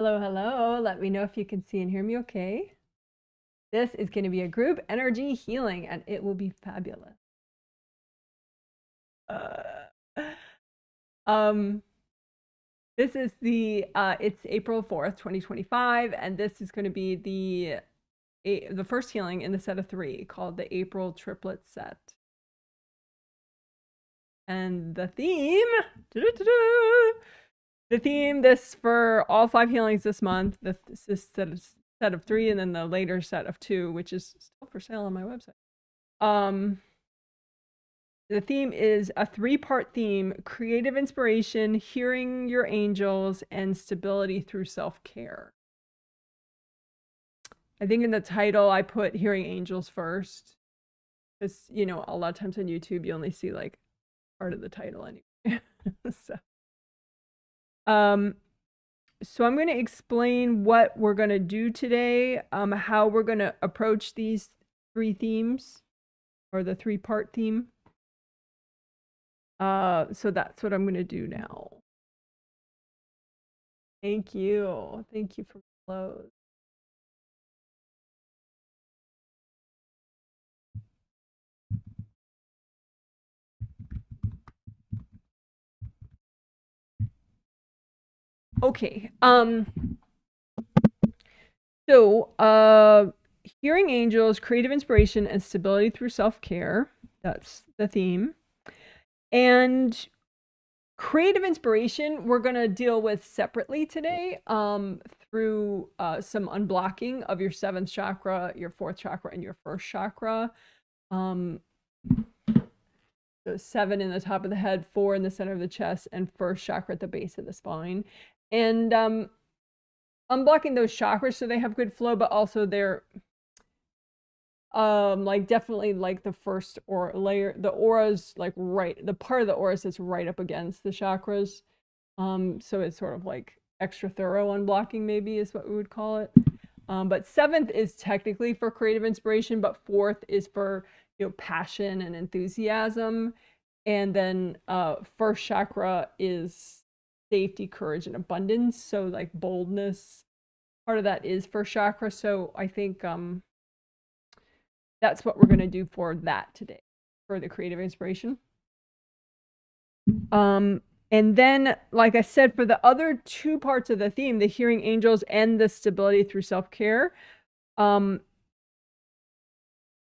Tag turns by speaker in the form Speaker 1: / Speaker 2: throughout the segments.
Speaker 1: Hello, hello. Let me know if you can see and hear me okay. This is going to be a group energy healing, and it will be fabulous. This is it's April 4th, 2025, and this is going to be the first healing in the set of 3 called the April Triplet Set. And the theme, this for all 5 healings this month, this is set of 3, and then the later set of 2, which is still for sale on my website. The theme is a 3-part theme: creative inspiration, hearing your angels, and stability through self-care. I think in the title I put hearing angels first, because a lot of times on YouTube you only see like part of the title anyway. So I'm going to explain what we're going to do today, how we're going to approach these 3 themes, or the 3-part theme. So that's what I'm going to do now. Thank you. Thank you for close. Okay. So hearing angels, creative inspiration, and stability through self-care. That's the theme. And creative inspiration, we're going to deal with separately today through some unblocking of your 7th chakra, your 4th chakra, and your 1st chakra. So 7 in the top of the head, 4 in the center of the chest, and 1st chakra at the base of the spine. And unblocking those chakras so they have good flow, but also they're like definitely like the first aura layer, the aura's like the part of the aura that's right up against the chakras. So it's sort of like extra thorough unblocking, maybe is what we would call it. But 7th is technically for creative inspiration, but 4th is for passion and enthusiasm. And then 1st chakra is safety, courage, and abundance. So like boldness, part of that is 1st chakra. So I think that's what we're going to do for that today, for the creative inspiration. And then, like I said, for the other 2 parts of the theme, the hearing angels and the stability through self-care,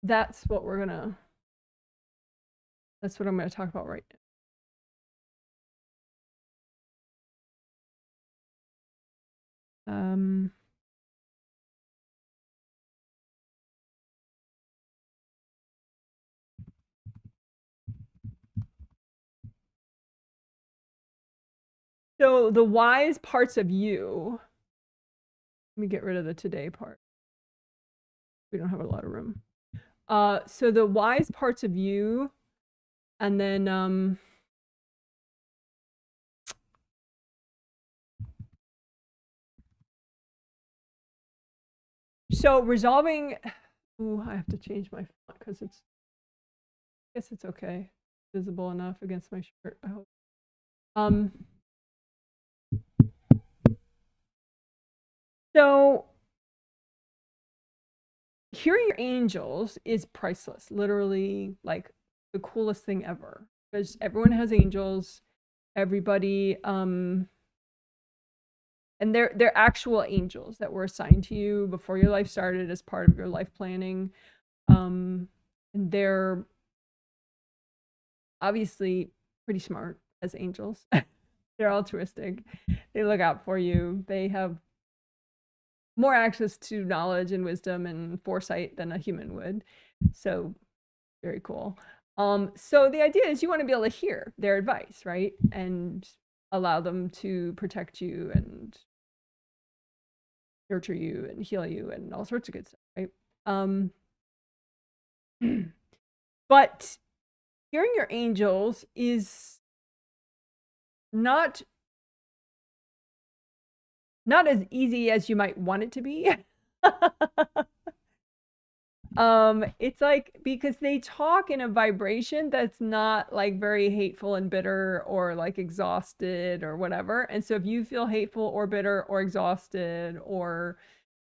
Speaker 1: that's what I'm going to talk about right now. So the wise parts of you, let me get rid of the today part. We don't have a lot of room. So the wise parts of you, and then so resolving. Ooh, I have to change my font because I guess it's okay, visible enough against my shirt, I hope. So hearing your angels is priceless, literally like the coolest thing ever, because everyone has angels, everybody, and they're actual angels that were assigned to you before your life started as part of your life planning. And they're obviously pretty smart as angels. They're altruistic. They look out for you. They have more access to knowledge and wisdom and foresight than a human would. So very cool. So the idea is you want to be able to hear their advice, right? And allow them to protect you and nurture you and heal you and all sorts of good stuff, right? But hearing your angels is not as easy as you might want it to be. It's like, because they talk in a vibration that's not like very hateful and bitter or like exhausted or whatever. And so if you feel hateful or bitter or exhausted or,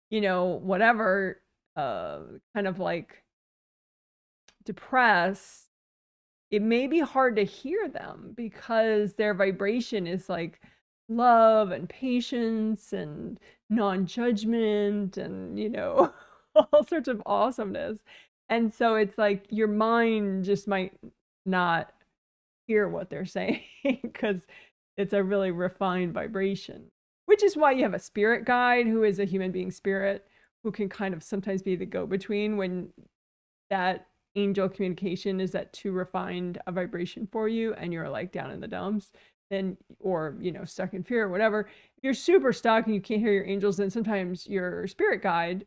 Speaker 1: you know, whatever, kind of like depressed, it may be hard to hear them because their vibration is like love and patience and non-judgment and, you know, all sorts of awesomeness. And so it's like your mind just might not hear what they're saying because it's a really refined vibration, which is why you have a spirit guide who is a human being spirit who can kind of sometimes be the go-between when that angel communication is at too refined a vibration for you and you're like down in the dumps, then, or, you know, stuck in fear or whatever. If you're super stuck and you can't hear your angels, then sometimes your spirit guide,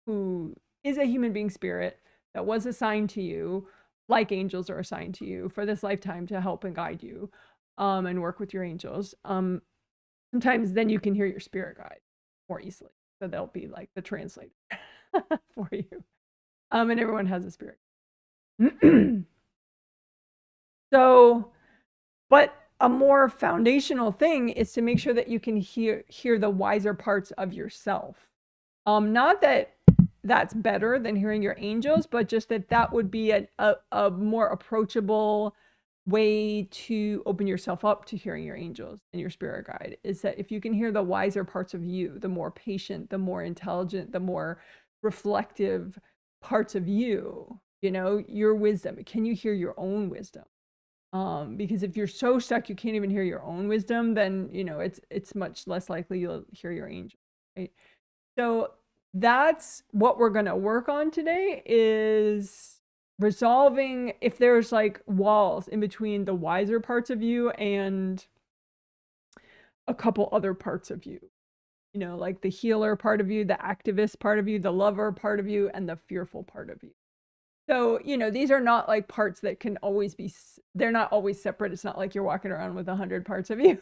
Speaker 1: who is a human being spirit that was assigned to you, like angels are assigned to you for this lifetime to help and guide you, and work with your angels. Sometimes then you can hear your spirit guide more easily. So they'll be like the translator for you. And everyone has a spirit. So, but a more foundational thing is to make sure that you can hear the wiser parts of yourself. Not that that's better than hearing your angels, but just that would be a more approachable way to open yourself up to hearing your angels and your spirit guide, is that if you can hear the wiser parts of you, the more patient, the more intelligent, the more reflective parts of you, you know, your wisdom. Can you hear your own wisdom? Because if you're so stuck you can't even hear your own wisdom, then, you know, it's much less likely you'll hear your angel, right? So that's what we're going to work on today, is resolving if there's like walls in between the wiser parts of you and a couple other parts of you. You know, like the healer part of you, the activist part of you, the lover part of you, and the fearful part of you. So, you know, these are not like parts that can always be, they're not always separate. It's not like you're walking around with 100 parts of you,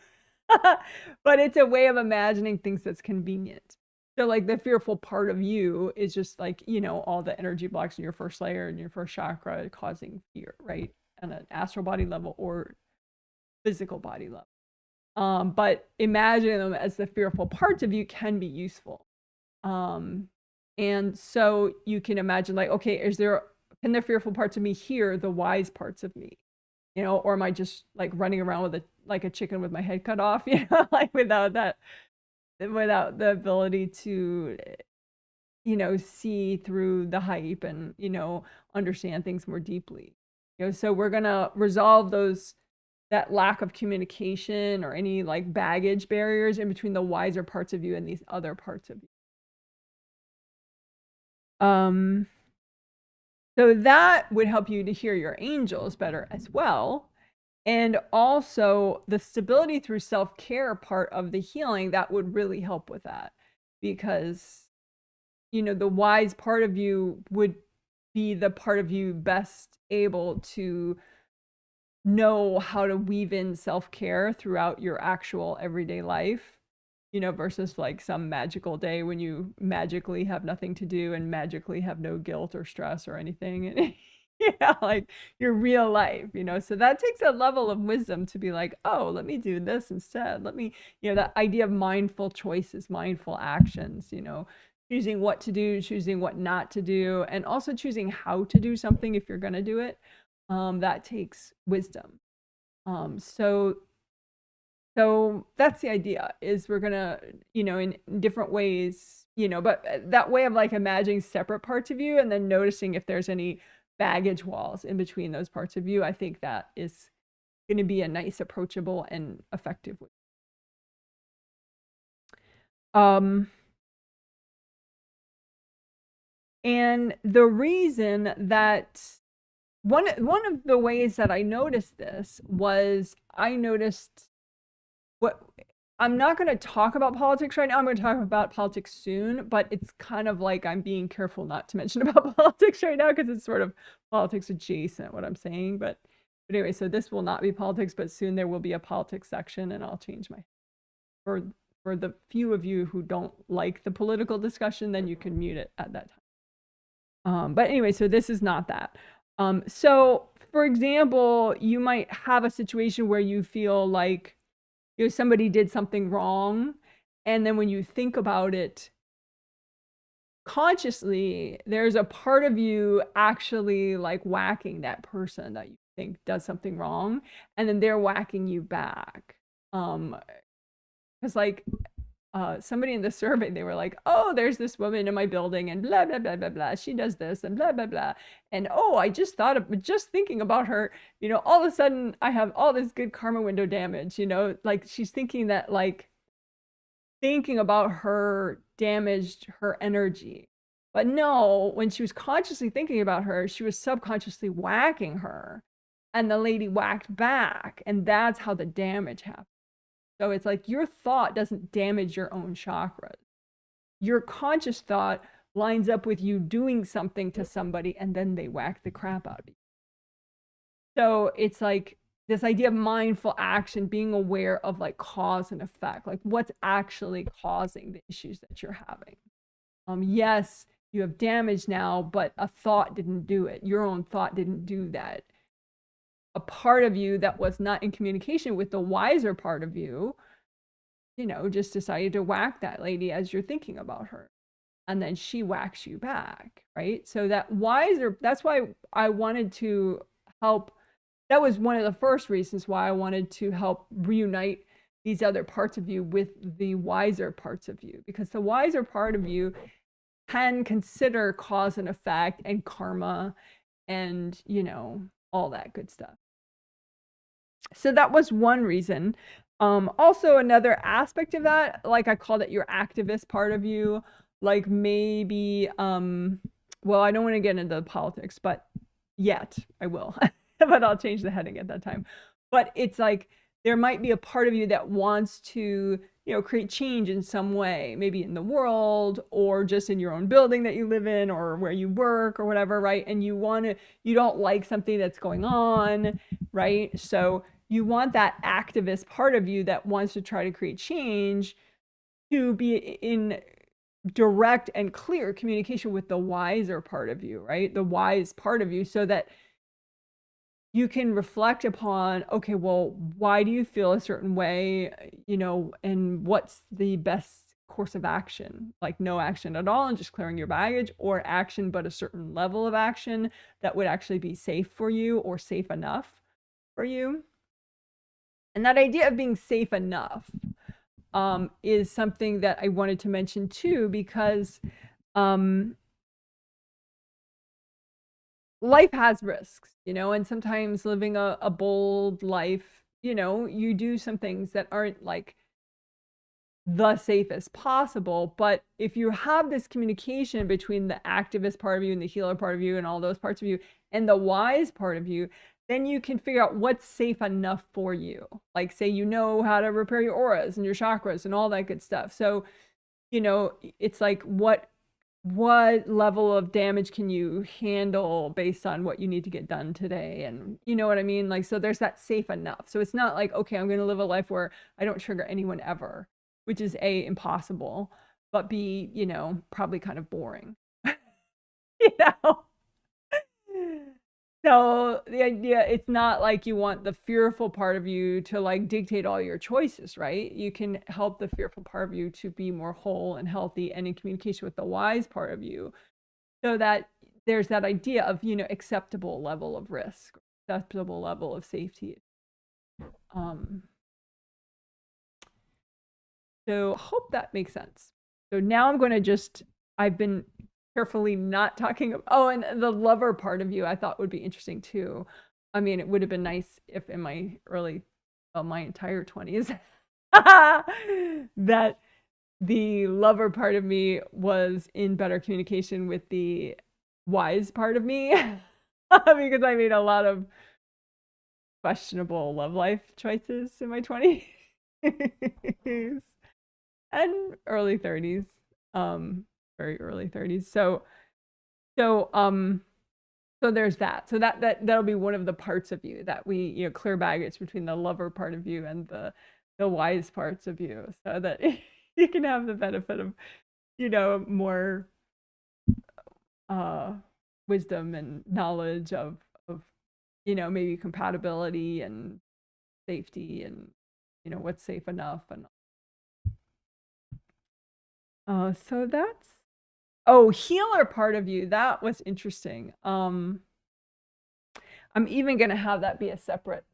Speaker 1: but it's a way of imagining things that's convenient. So like the fearful part of you is just like, you know, all the energy blocks in your first layer and your first chakra causing fear, right? On an astral body level or physical body level. But imagining them as the fearful parts of you can be useful. And so you can imagine like, okay, can the fearful parts of me hear the wise parts of me? You know, or am I just like running around with like a chicken with my head cut off, you know, like without the ability to, you know, see through the hype and, you know, understand things more deeply. You know, so we're gonna resolve that lack of communication or any like baggage barriers in between the wiser parts of you and these other parts of you. So that would help you to hear your angels better as well. And also the stability through self-care part of the healing, that would really help with that, because, you know, the wise part of you would be the part of you best able to know how to weave in self-care throughout your actual everyday life, you know, versus like some magical day when you magically have nothing to do and magically have no guilt or stress or anything. And yeah, like your real life, you know. So that takes a level of wisdom to be like, oh, let me do this instead. Let me, you know, that idea of mindful choices, mindful actions, you know, choosing what to do, choosing what not to do, and also choosing how to do something if you're going to do it. That takes wisdom. So that's the idea, is we're gonna, you know, in different ways, you know, but that way of like imagining separate parts of you and then noticing if there's any baggage walls in between those parts of you, I think that is going to be a nice, approachable, and effective way. And the reason that one of the ways that I noticed this was I noticed what I'm not going to talk about politics right now. I'm going to talk about politics soon, but it's kind of like I'm being careful not to mention about politics right now because it's sort of politics adjacent, what I'm saying. But anyway, so this will not be politics, but soon there will be a politics section, and I'll change for the few of you who don't like the political discussion, then you can mute it at that time. But anyway, so this is not that. So for example, you might have a situation where you feel like, you know, somebody did something wrong, and then when you think about it consciously, there's a part of you actually like whacking that person that you think does something wrong, and then they're whacking you back. Because like somebody in the survey, they were like, oh, there's this woman in my building and blah, blah, blah, blah, blah. She does this and blah, blah, blah. And oh, I just thought of just thinking about her, you know, all of a sudden I have all this good karma window damage, you know, like she's thinking that like thinking about her damaged her energy. But no, when she was consciously thinking about her, she was subconsciously whacking her, and the lady whacked back. And that's how the damage happened. So it's like your thought doesn't damage your own chakras. Your conscious thought lines up with you doing something to somebody, and then they whack the crap out of you. So it's like this idea of mindful action, being aware of like cause and effect, like what's actually causing the issues that you're having. Yes, you have damage now, but a thought didn't do it. Your own thought didn't do that. A part of you that was not in communication with the wiser part of you, you know, just decided to whack that lady as you're thinking about her. And then she whacks you back, right? So that wiser, that's why I wanted to help. That was one of the first reasons why I wanted to help reunite these other parts of you with the wiser parts of you, because the wiser part of you can consider cause and effect and karma and, you know, all that good stuff. So that was one reason. Also another aspect of that, like I called it your activist part of you, like maybe, well, I don't want to get into the politics, but yet I will, but I'll change the heading at that time. But it's like, there might be a part of you that wants to, you know, create change in some way, maybe in the world or just in your own building that you live in or where you work or whatever, right? And you don't like something that's going on, right? So you want that activist part of you that wants to try to create change to be in direct and clear communication with the wiser part of you, right? The wise part of you, so that you can reflect upon, okay, well, why do you feel a certain way, you know, and what's the best course of action? Like no action at all and just clearing your baggage, or action but a certain level of action that would actually be safe for you or safe enough for you. And that idea of being safe enough is something that I wanted to mention too, because life has risks, you know, and sometimes living a bold life, you know, you do some things that aren't like the safest possible. But if you have this communication between the activist part of you and the healer part of you and all those parts of you and the wise part of you, then you can figure out what's safe enough for you. Like say, you know how to repair your auras and your chakras and all that good stuff. So, you know, it's like what level of damage can you handle based on what you need to get done today? And you know what I mean? Like, so there's that safe enough. So it's not like, okay, I'm going to live a life where I don't trigger anyone ever, which is A, impossible, but B, you know, probably kind of boring, you know? So the idea, it's not like you want the fearful part of you to like dictate all your choices, right? You can help the fearful part of you to be more whole and healthy and in communication with the wise part of you, so that there's that idea of, you know, acceptable level of risk, acceptable level of safety. So hope that makes sense. So now I'm going to just, I've been carefully not talking about, oh, and the lover part of you I thought would be interesting too. I mean, it would have been nice if in my early, well, my entire 20s, that the lover part of me was in better communication with the wise part of me, because I made a lot of questionable love life choices in my 20s and early 30s. Very early 30s. So there's that. So that'll be one of the parts of you that we, you know, clear baggage between the lover part of you and the wise parts of you, so that you can have the benefit of, you know, more wisdom and knowledge of you know, maybe compatibility and safety and, you know, what's safe enough. And so that's, oh, healer part of you, that was interesting. I'm even gonna have that be a separate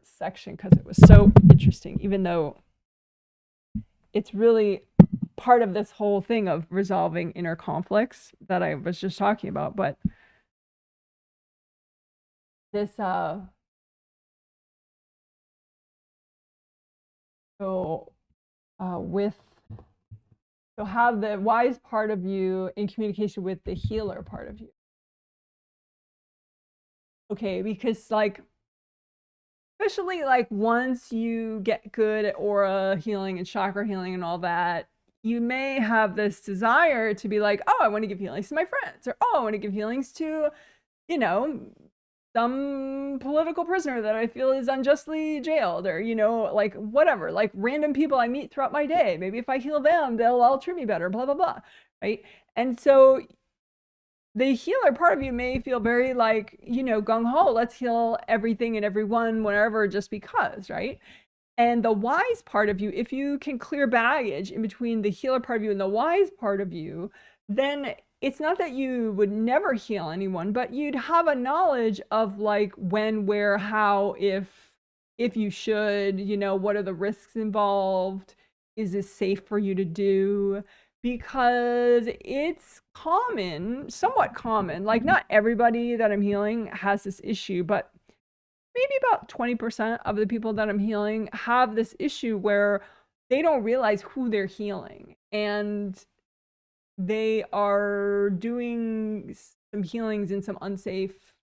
Speaker 1: section because it was so interesting, even though it's really part of this whole thing of resolving inner conflicts that I was just talking about. But this have the wise part of you in communication with the healer part of you. Okay, because like, especially like once you get good at aura healing and chakra healing and all that, you may have this desire to be like, oh, I want to give healings to my friends, or oh, I want to give healings to, you know, some political prisoner that I feel is unjustly jailed, or, you know, like whatever, like random people I meet throughout my day. Maybe if I heal them, they'll all treat me better, blah, blah, blah, right? And so the healer part of you may feel very like, you know, gung-ho, let's heal everything and everyone, whatever, just because, right? And the wise part of you, if you can clear baggage in between the healer part of you and the wise part of you, then it's not that you would never heal anyone, but you'd have a knowledge of like when, where, how, if you should, you know, what are the risks involved? Is this safe for you to do? Because it's common, somewhat common, like not everybody that I'm healing has this issue, but maybe about 20% of the people that I'm healing have this issue where they don't realize who they're healing, and they are doing some healings in some unsafe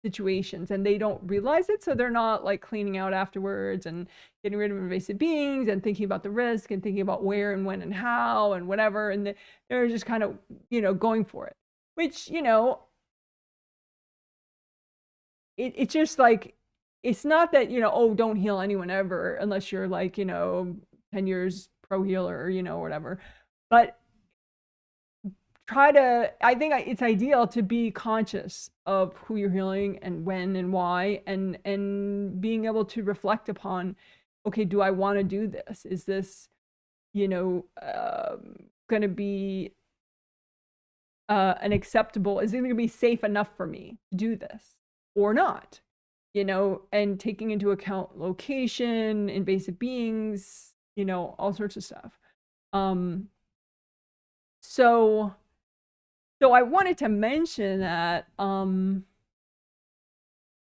Speaker 1: situations and they don't realize it. So they're not like cleaning out afterwards and getting rid of invasive beings and thinking about the risk and thinking about where and when and how and whatever. And they're just kind of, you know, going for it, which, you know, it's just like, it's not that, you know, oh, don't heal anyone ever unless you're like, you know, 10 years pro healer, you know, whatever. But I think it's ideal to be conscious of who you're healing and when and why, and being able to reflect upon, okay, do I want to do this? Is this, you know, going to be an acceptable, is it going to be safe enough for me to do this or not? You know, and taking into account location, invasive beings, you know, all sorts of stuff. So I wanted to mention that, and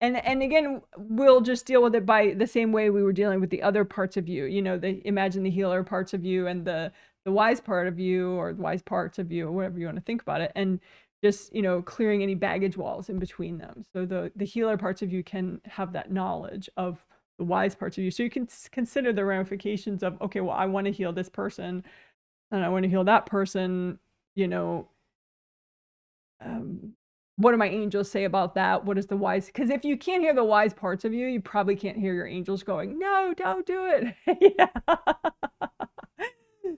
Speaker 1: again, we'll just deal with it by the same way we were dealing with the other parts of you, you know, imagine the healer parts of you and the wise part of you, or the wise parts of you, or whatever you want to think about it, and just, you know, clearing any baggage walls in between them. So the healer parts of you can have that knowledge of the wise parts of you. So you can consider the ramifications of, okay, well, I want to heal this person and I want to heal that person, you know, what do my angels say about that? What is the wise? Because if you can't hear the wise parts of you, you probably can't hear your angels going, no, don't do it.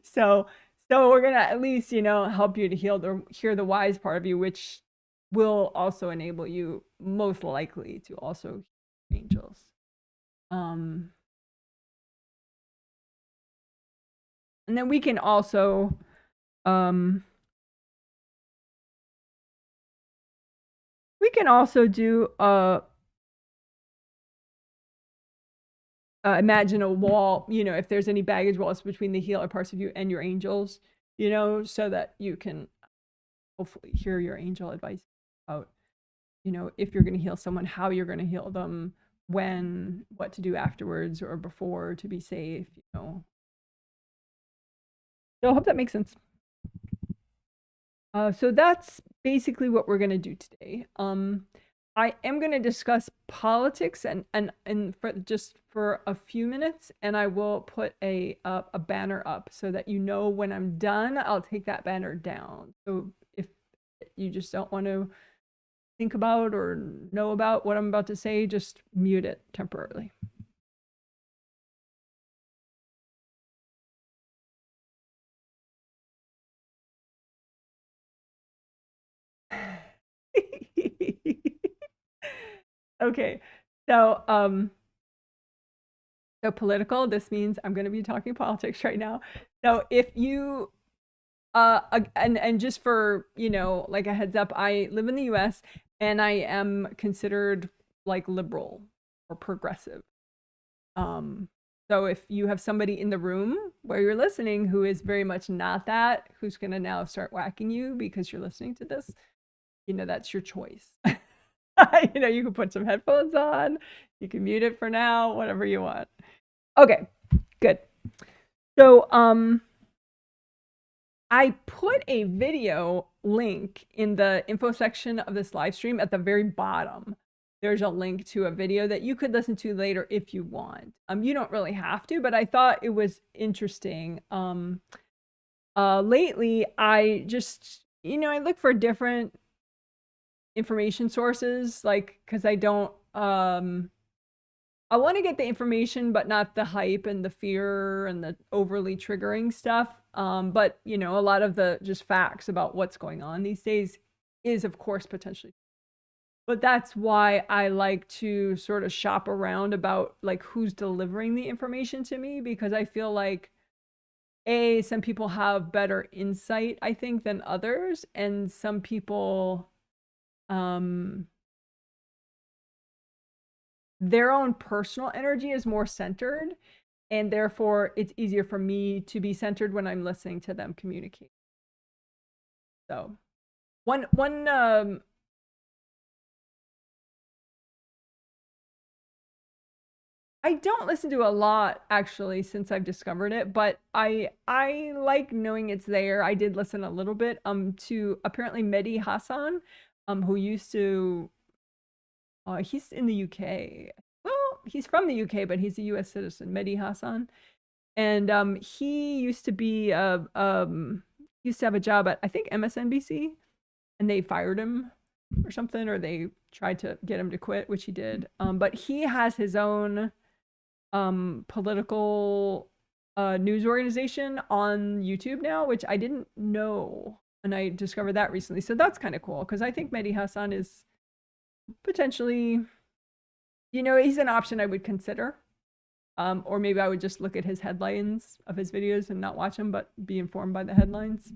Speaker 1: So we're gonna at least, you know, help you to hear the wise part of you, which will also enable you most likely to also hear angels. And then we can also do imagine a wall, you know, if there's any baggage walls between the healer parts of you and your angels, you know, so that you can hopefully hear your angel advice about, you know, if you're going to heal someone, how you're going to heal them, when, what to do afterwards or before to be safe, you know. So I hope that makes sense. So that's basically what we're going to do today. I am going to discuss politics and for just for a few minutes, and I will put a banner up so that you know when I'm done, I'll take that banner down. So if you just don't want to think about or know about what I'm about to say, just mute it temporarily. Okay. So, so political, this means I'm going to be talking politics right now. So if you and just for, you know, like a heads up, I live in the US and I am considered like liberal or progressive. So if you have somebody in the room where you're listening who is very much not that, who's going to now start whacking you because you're listening to this, you know, that's your choice. You know, you can put some headphones on, you can mute it for now, whatever you want. Okay, good. So, I put a video link in the info section of this live stream at the very bottom. There's a link to a video that you could listen to later if you want. You don't really have to, but I thought it was interesting. Lately, I just, you know, I look for different information sources, like, because I don't, I want to get the information, but not the hype and the fear and the overly triggering stuff. But, you know, a lot of the just facts about what's going on these days is, of course, potentially. But that's why I like to sort of shop around about like who's delivering the information to me, because I feel like some people have better insight, I think, than others, and some people their own personal energy is more centered, and therefore it's easier for me to be centered when I'm listening to them communicate. So one I don't listen to a lot actually since I've discovered it, but I like knowing it's there. I did listen a little bit to apparently Mehdi Hassan, who used to he's in the UK. Well, he's from the UK, but he's a US citizen, Mehdi Hassan. And he used to be used to have a job at, I think, MSNBC, and they fired him or something, or they tried to get him to quit, which he did. But he has his own political news organization on YouTube now, which I didn't know, and I discovered that recently. So that's kind of cool, because I think Mehdi Hassan is potentially, you know, he's an option I would consider. Or maybe I would just look at his headlines of his videos and not watch them, but be informed by the headlines,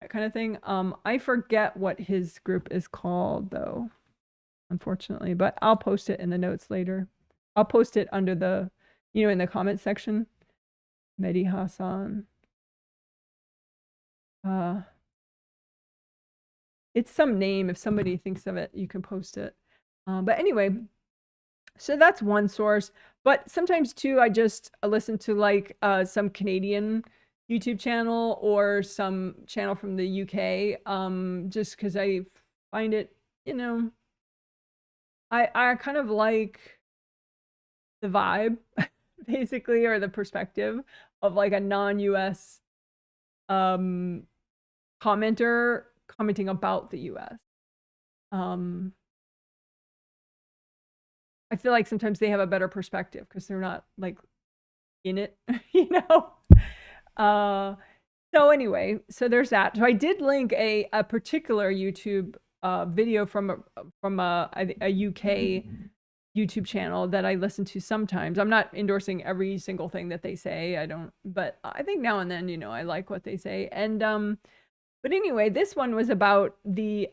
Speaker 1: that kind of thing. I forget what his group is called, though, unfortunately, but I'll post it in the notes later. I'll post it under the, you know, in the comment section. Mehdi Hassan. It's some name. If somebody thinks of it, you can post it. But anyway, so that's one source. But sometimes too, I just listen to like some Canadian YouTube channel or some channel from the UK, just because I find it, you know, I kind of like the vibe, basically, or the perspective of like a non-US commenter commenting about the US. I feel like sometimes they have a better perspective because they're not like in it, you know? So anyway, so there's that. So I did link a particular YouTube video from a UK YouTube channel that I listen to sometimes. I'm not endorsing every single thing that they say. I don't, but I think now and then, you know, I like what they say. And but anyway, this one was about the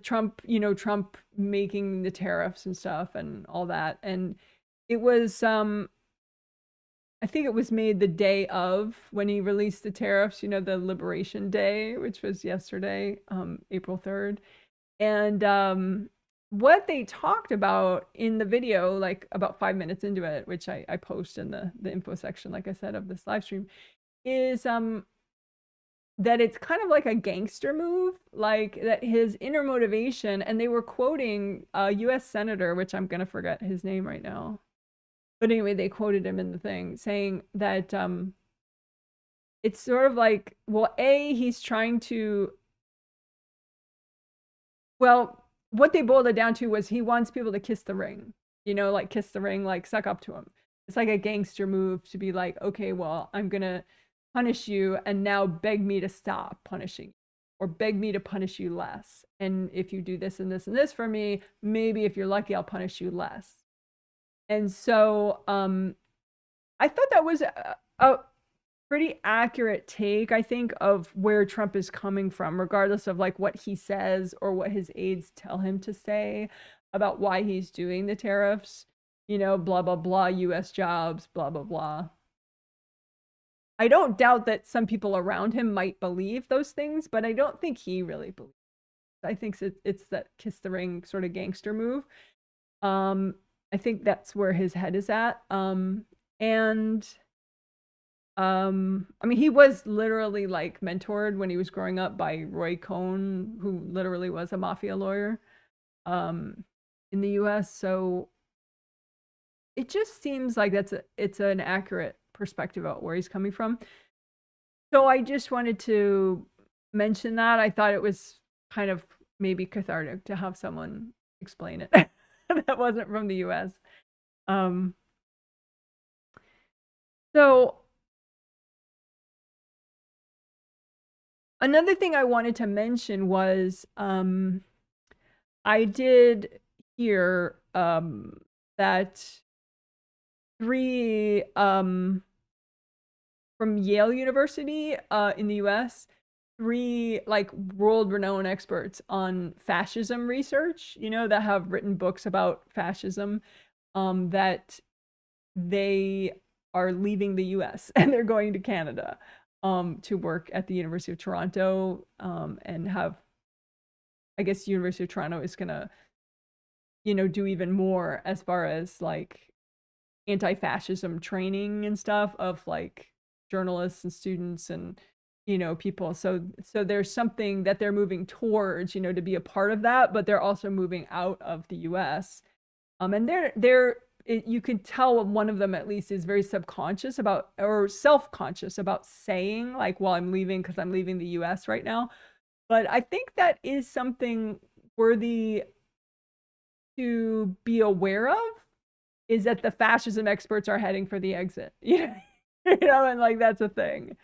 Speaker 1: Trump, you know, Trump making the tariffs and stuff and all that. And it was I think it was made the day of when he released the tariffs, you know, the Liberation Day, which was yesterday, April 3rd. And what they talked about in the video, like about 5 minutes into it, which I post in the info section, like I said, of this live stream, is that it's kind of like a gangster move, like that his inner motivation, and they were quoting a US senator, which I'm going to forget his name right now. But anyway, they quoted him in the thing saying that it's sort of like, well, he's trying to, well, what they boiled it down to was he wants people to kiss the ring, you know, like kiss the ring, like suck up to him. It's like a gangster move to be like, okay, well, I'm going to punish you and now beg me to stop punishing you. or beg me to punish you less. And if you do this and this and this for me, maybe if you're lucky, I'll punish you less. And so I thought that was a pretty accurate take, I think, of where Trump is coming from, regardless of like what he says or what his aides tell him to say about why he's doing the tariffs, you know, blah, blah, blah, US jobs, blah, blah, blah. I don't doubt that some people around him might believe those things, but I don't think he really believes. I think it's that kiss the ring sort of gangster move. I think that's where his head is at. I mean, he was literally like mentored when he was growing up by Roy Cohn, who literally was a mafia lawyer in the US. So it just seems like it's an accurate perspective about where he's coming from. So I just wanted to mention that. I thought it was kind of maybe cathartic to have someone explain it that wasn't from the US. So another thing I wanted to mention was I did hear that 3 from Yale University in the US, 3 like world-renowned experts on fascism research, you know, that have written books about fascism, that they are leaving the US and they're going to Canada to work at the University of Toronto, and have, I guess, University of Toronto is gonna, you know, do even more as far as like anti-fascism training and stuff of like journalists and students and, you know, people. So there's something that they're moving towards, you know, to be a part of that, but they're also moving out of the US. And you can tell one of them at least is very subconscious about, or self-conscious about saying like, well, I'm leaving because I'm leaving the US right now. But I think that is something worthy to be aware of, is that the fascism experts are heading for the exit. You know, and like that's a thing.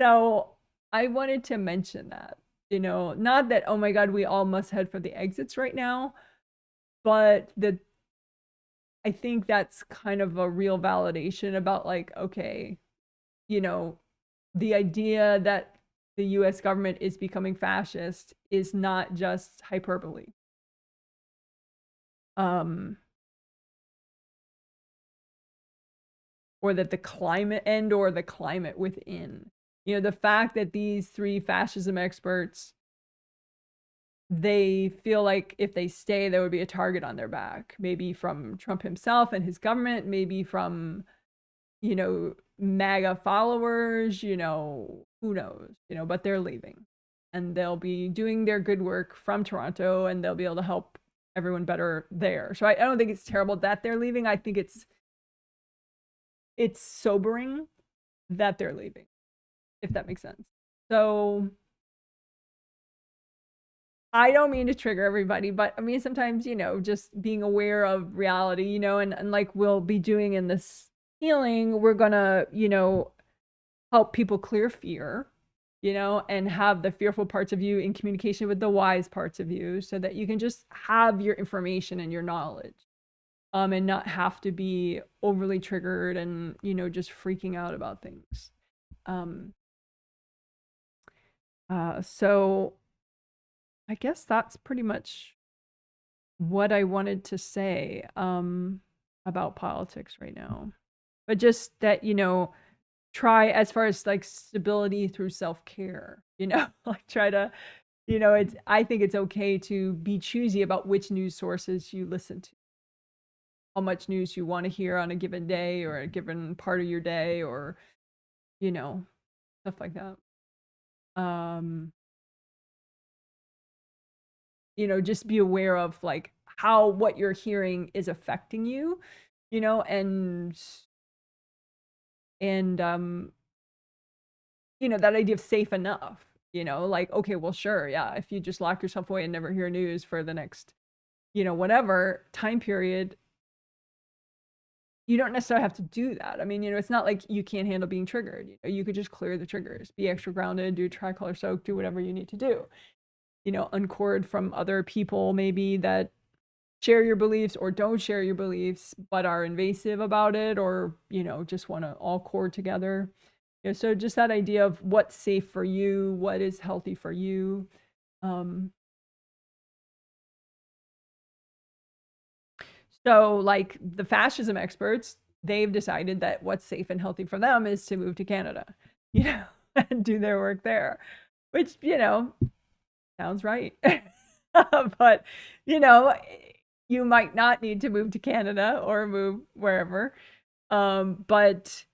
Speaker 1: So I wanted to mention that, you know, not that, oh my God, we all must head for the exits right now, but that I think that's kind of a real validation about like, okay, you know, the idea that the US government is becoming fascist is not just hyperbole. Or that the climate or the climate within, you know, the fact that these 3 fascism experts, they feel like if they stay, there would be a target on their back, maybe from Trump himself and his government, maybe from, you know, MAGA followers, you know, who knows, you know, but they're leaving and they'll be doing their good work from Toronto and they'll be able to help everyone better there. So I don't think it's terrible that they're leaving. I think it's sobering that they're leaving, if that makes sense. So I don't mean to trigger everybody, but I mean, sometimes, you know, just being aware of reality, you know, and like we'll be doing in this healing, we're gonna, you know, help people clear fear, you know, and have the fearful parts of you in communication with the wise parts of you so that you can just have your information and your knowledge, and not have to be overly triggered and, you know, just freaking out about things. So I guess that's pretty much what I wanted to say about politics right now. But just that, you know, try as far as like stability through self-care, you know, like try to, you know, I think it's okay to be choosy about which news sources you listen to, how much news you want to hear on a given day or a given part of your day, or, you know, stuff like that. You know, just be aware of like how what you're hearing is affecting you, you know, and you know, that idea of safe enough, you know, like, okay, well, sure, yeah, if you just lock yourself away and never hear news for the next, you know, whatever time period, you don't necessarily have to do that. I mean, it's not like you can't handle being triggered. You could just clear the triggers, be extra grounded, do tricolor soak, do whatever you need to do. Uncord from other people maybe that share your beliefs or don't share your beliefs, but are invasive about it, or, just want to all cord together. So just that idea of what's safe for you, what is healthy for you. So like the fascism experts, they've decided that what's safe and healthy for them is to move to Canada, and do their work there, which, sounds right. But, you might not need to move to Canada or move wherever. But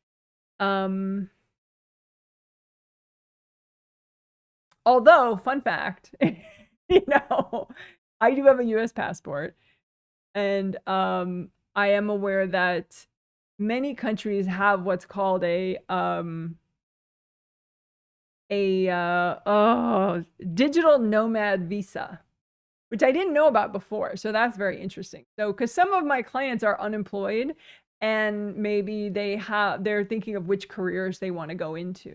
Speaker 1: although, fun fact, I do have a US passport, and I am aware that many countries have what's called a digital nomad visa, which I didn't know about before. So that's very interesting. So, because some of my clients are unemployed and maybe they're thinking of which careers they want to go into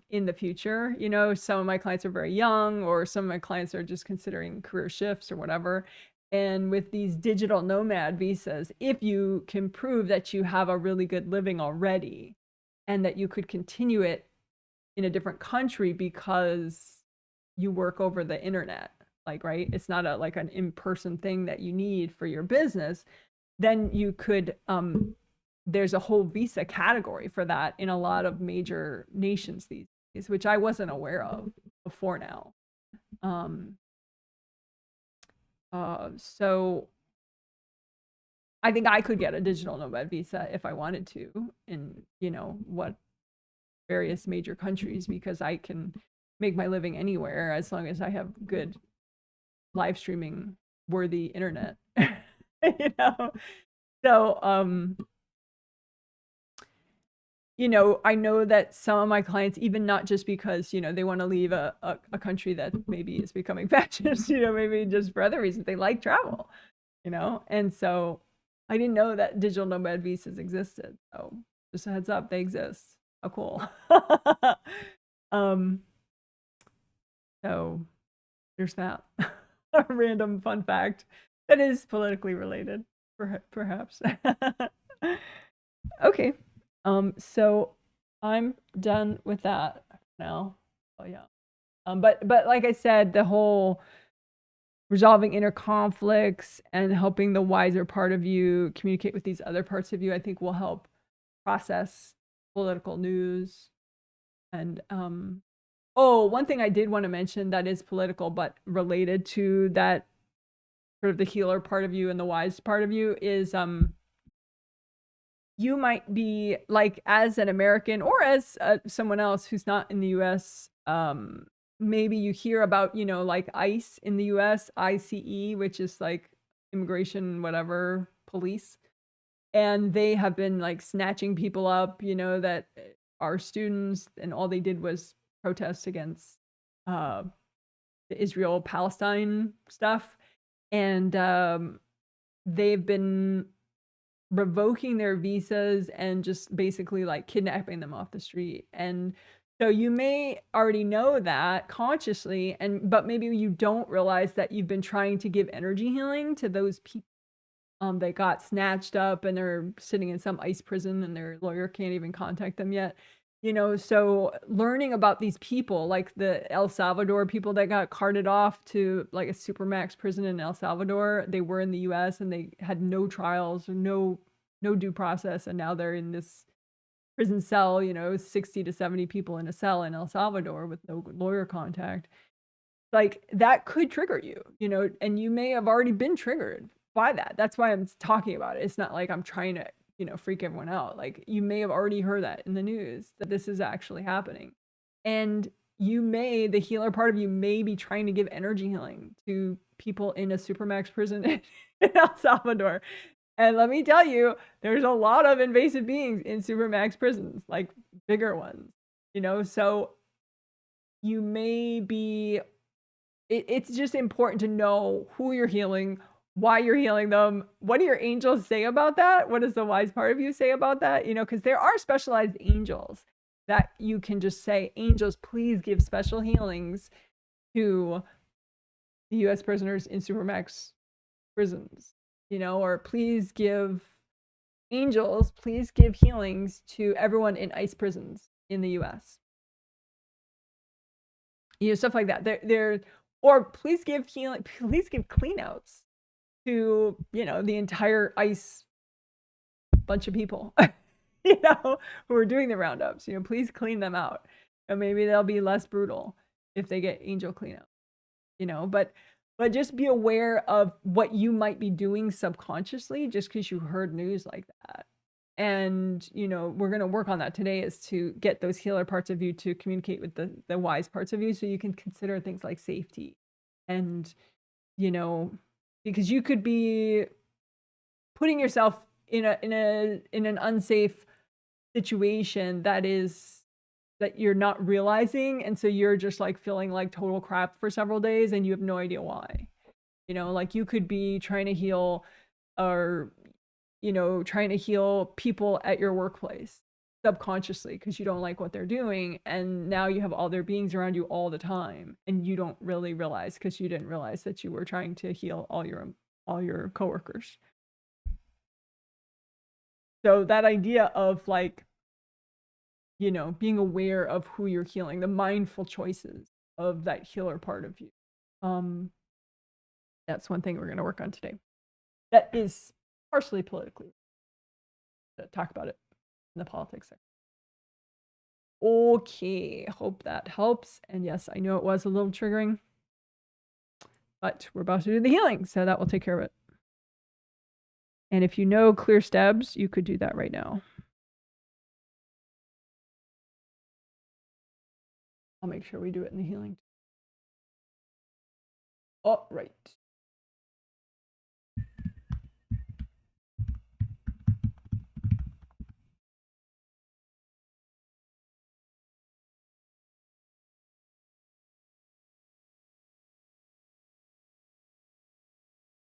Speaker 1: in the future. Some of my clients are very young, or some of my clients are just considering career shifts or whatever. And with these digital nomad visas, if you can prove that you have a really good living already and that you could continue it in a different country because you work over the internet, right? It's not like an in-person thing that you need for your business. Then you could, there's a whole visa category for that in a lot of major nations these days, which I wasn't aware of before now. So I think I could get a digital nomad visa if I wanted to in, what various major countries, because I can make my living anywhere as long as I have good live streaming worthy internet. So I know that some of my clients, even not just because they want to leave a country that maybe is becoming fascist, maybe just for other reasons, they like travel, and so I didn't know that digital nomad visas existed. So just a heads up, they exist. How cool. So there's that. A random fun fact that is politically related, perhaps. Okay. So I'm done with that now. Oh yeah. But like I said, the whole resolving inner conflicts and helping the wiser part of you communicate with these other parts of you, I think will help process political news. And one thing I did want to mention that is political but related to that sort of the healer part of you and the wise part of you is you might be like, as an American or as someone else who's not in the US, maybe you hear about, like ICE in the US, ICE, which is like immigration, whatever, police. And they have been like snatching people up, that are students, and all they did was protest against the Israel-Palestine stuff. And they've been revoking their visas and just basically like kidnapping them off the street. And so you may already know that consciously, but maybe you don't realize that you've been trying to give energy healing to those people that got snatched up and they're sitting in some ICE prison and their lawyer can't even contact them yet. So learning about these people, like the El Salvador people that got carted off to like a supermax prison in El Salvador, they were in the US and they had no trials or no due process. And now they're in this prison cell, 60 to 70 people in a cell in El Salvador with no lawyer contact. Like that could trigger you, and you may have already been triggered by that. That's why I'm talking about it. It's not like I'm trying to freak everyone out. Like you may have already heard that in the news that this is actually happening. And the healer part of you may be trying to give energy healing to people in a supermax prison in El Salvador. And let me tell you, there's a lot of invasive beings in supermax prisons, like bigger ones, so you may be, it's just important to know who you're healing, why you're healing them. What do your angels say about that? What does the wise part of you say about that? You know, because there are specialized angels that you can just say, angels, please give special healings to the U.S. prisoners in Supermax prisons, you know, or please give angels, please give healings to everyone in ICE prisons in the U.S. You know, stuff like that. Or please give healing, please give cleanouts to, you know, the entire ICE bunch of people, you know, who are doing the roundups. You know, please clean them out. And maybe they'll be less brutal if they get angel cleanup, you know, but just be aware of what you might be doing subconsciously just because you heard news like that. And, you know, we're going to work on that today, is to get those healer parts of you to communicate with the wise parts of you, so you can consider things like safety. And, you know, because you could be putting yourself in an unsafe situation that you're not realizing, and so you're just like feeling like total crap for several days and you have no idea why. You know, like you could be trying to heal, or, you know, trying to heal people at your workplace subconsciously because you don't like what they're doing, and now you have all their beings around you all the time and you don't really realize, because you didn't realize that you were trying to heal all your coworkers. So that idea of like, you know, being aware of who you're healing, the mindful choices of that healer part of you. That's one thing we're going to work on today. That is partially politically. Talk about it in the politics section. Okay, hope that helps. And yes, I know it was a little triggering, but we're about to do the healing, so that will take care of it. And if you know clear STEBs, you could do that right now. I'll make sure we do it in the healing. Oh, right.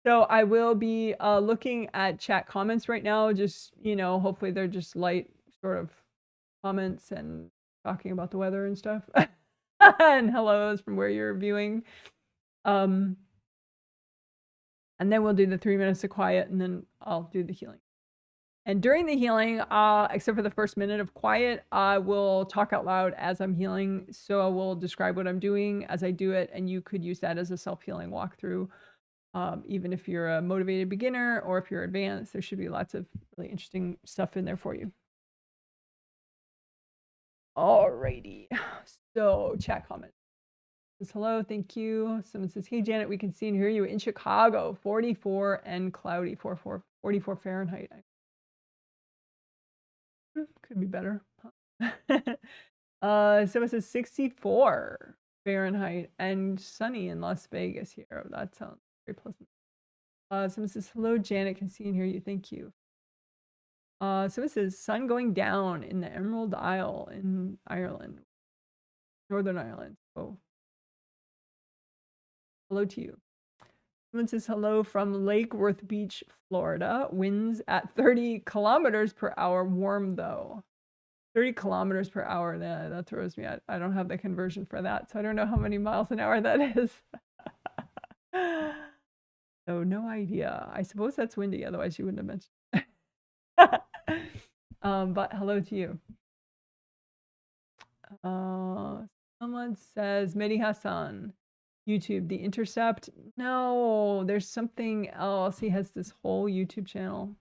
Speaker 1: So I will be looking at chat comments right now. Just, you know, hopefully they're just light sort of comments and talking about the weather and stuff. And hellos from where you're viewing. And then we'll do the 3 minutes of quiet, and then I'll do the healing. And during the healing, except for the first minute of quiet, I will talk out loud as I'm healing. So I will describe what I'm doing as I do it, and you could use that as a self-healing walkthrough. Even if you're a motivated beginner or if you're advanced, there should be lots of really interesting stuff in there for you. Alrighty. So chat comment says hello, thank you. Someone says, hey Janet, we can see and hear you in Chicago, 44 and cloudy, 44 Fahrenheit. Could be better. Someone says 64 Fahrenheit and sunny in Las Vegas here. That sounds very pleasant. Someone says, hello, Janet, can see and hear you. Thank you. Someone says, sun going down in the Emerald Isle in Ireland. Northern Ireland. Oh. Hello to you. Someone says, hello from Lake Worth Beach, Florida. Winds at 30 kilometers per hour. Warm, though. 30 kilometers per hour. That throws me. I don't have the conversion for that, so I don't know how many miles an hour that is. So no idea. I suppose that's windy, otherwise you wouldn't have mentioned. But hello to you. Someone says, Mehdi Hassan, YouTube, The Intercept. No, there's something else. He has this whole YouTube channel.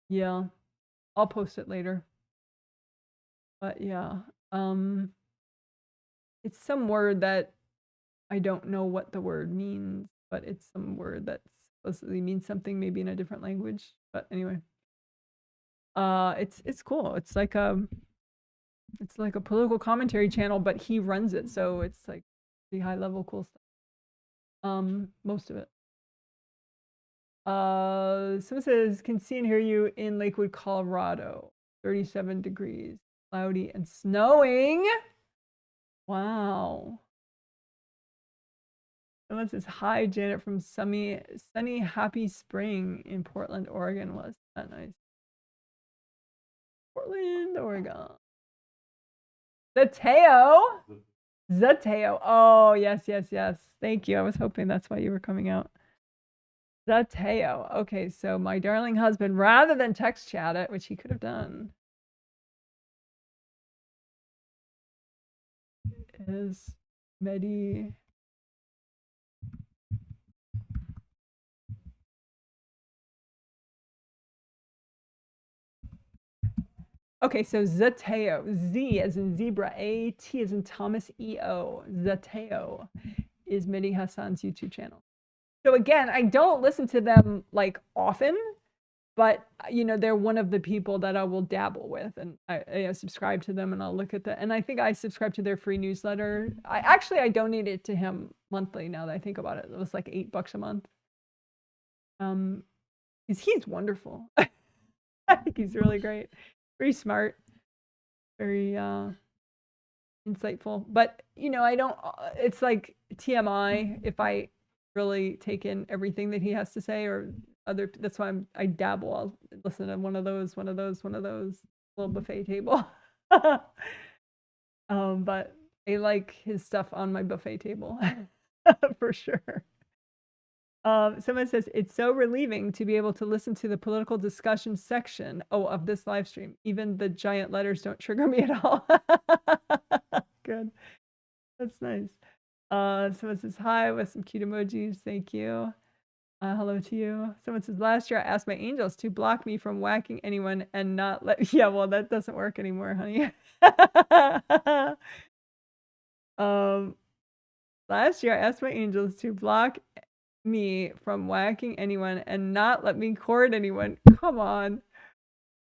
Speaker 1: Yeah, I'll post it later. But yeah, it's some word that I don't know what the word means, but it's some word that supposedly means something maybe in a different language. But anyway, it's cool. It's like a political commentary channel, but he runs it, so it's like the high level cool stuff. Most of it. Someone says, can see and hear you in Lakewood, Colorado. 37 degrees, cloudy and snowing. Wow. Someone says, hi, Janet from sunny Happy Spring in Portland, Oregon. Was that nice? Portland, Oregon. Zeteo. Zeteo. Oh, yes, yes, yes. Thank you. I was hoping that's why you were coming out. Zeteo. Okay, so my darling husband, rather than text chat it, which he could have done, is Medi. Okay, so Zeteo, Z as in zebra, A, T as in Thomas, E-O. Zeteo is Mehdi Hassan's YouTube channel. So again, I don't listen to them like often, but you know, they're one of the people that I will dabble with, and I subscribe to them, and I'll look at that. And I think I subscribe to their free newsletter. I donated to him monthly now that I think about it. It was like $8 a month. He's wonderful. I think he's really great. Very smart, very insightful. But you know, I don't. It's like TMI if I really take in everything that he has to say, or other. That's why I dabble. I'll listen to one of those little buffet table. But I like his stuff on my buffet table for sure. Someone says, it's so relieving to be able to listen to the political discussion section of this live stream. Even the giant letters don't trigger me at all. Good. That's nice. Someone says, hi, with some cute emojis. Thank you. Hello to you. Someone says, last year I asked my angels to block me from whacking anyone and not let... Yeah, well, that doesn't work anymore, honey. Last year I asked my angels to block me from whacking anyone and not let me court anyone. Come on.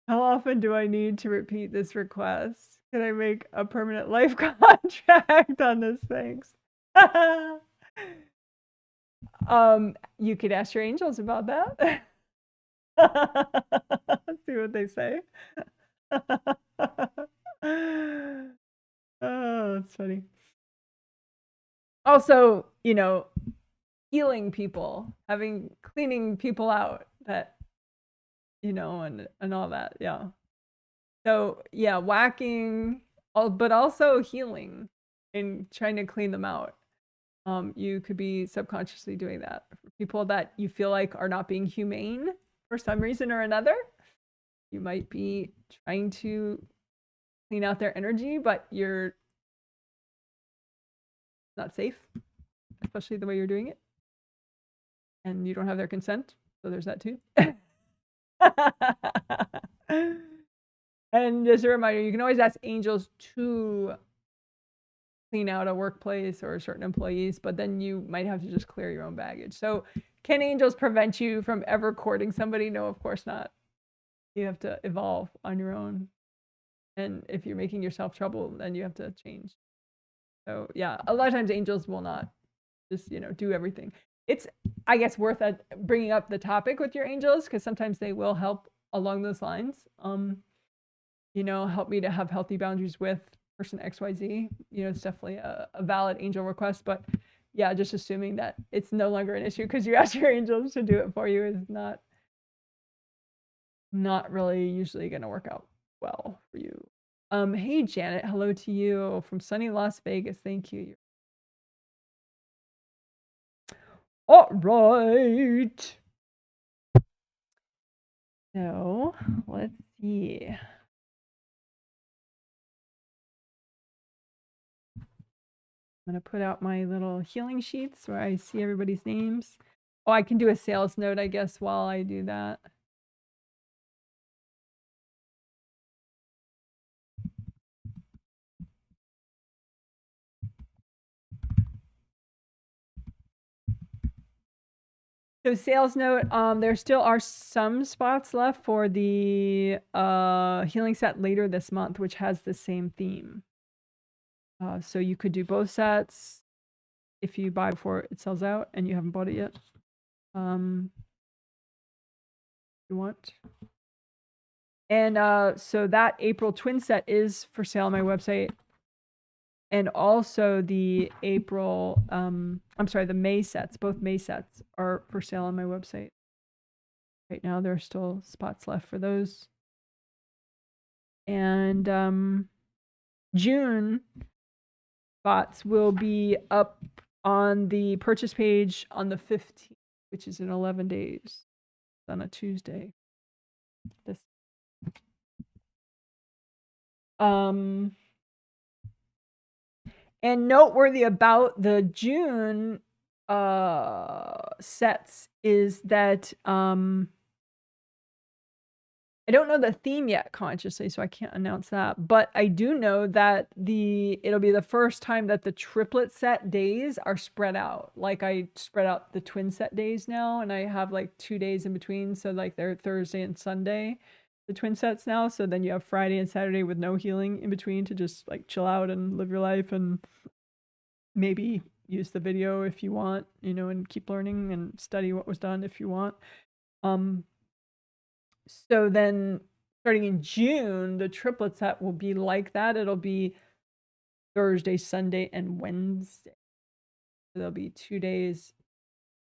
Speaker 1: How often do I need to repeat this request? Can I make a permanent life contract on this? Thanks. You could ask your angels about that. See what they say. Oh, that's funny. Also, you know, healing people, cleaning people out that, you know, and all that. Yeah. So yeah, whacking, but also healing and trying to clean them out. You could be subconsciously doing that for people that you feel like are not being humane for some reason or another. You might be trying to clean out their energy, but you're not safe, especially the way you're doing it. And you don't have their consent. So there's that too. And just a reminder, you can always ask angels to clean out a workplace or certain employees, but then you might have to just clear your own baggage. So can angels prevent you from ever courting somebody? No, of course not. You have to evolve on your own. And if you're making yourself trouble, then you have to change. So yeah, a lot of times angels will not just, you know, do everything. It's, I guess, worth bringing up the topic with your angels, because sometimes they will help along those lines. You know, help me to have healthy boundaries with person XYZ. You know, it's definitely a valid angel request, but yeah, just assuming that it's no longer an issue because you asked your angels to do it for you is not really usually going to work out well for you. Hey Janet, hello to you from sunny Las Vegas. Thank you. All right. So let's see. I'm going to put out my little healing sheets where I see everybody's names. Oh, I can do a sales note, I guess, while I do that. So sales note, there still are some spots left for the healing set later this month, which has the same theme. So you could do both sets if you buy before it sells out and you haven't bought it yet. You want. And so that April twin set is for sale on my website. And also the April, I'm sorry, the May sets, both May sets are for sale on my website. Right now, there are still spots left for those. And June spots will be up on the purchase page on the 15th, which is in 11 days, on a Tuesday. This. And noteworthy about the June sets is that I don't know the theme yet consciously, so I can't announce that. But I do know that it'll be the first time that the triplet set days are spread out. Like I spread out the twin set days now, and I have like 2 days in between. So like they're Thursday and Sunday, the twin sets now. So then you have Friday and Saturday with no healing in between to just like chill out and live your life and maybe use the video if you want, you know, and keep learning and study what was done if you want. So then starting in June, the triplet set will be like that. It'll be Thursday, Sunday, and Wednesday. There'll be 2 days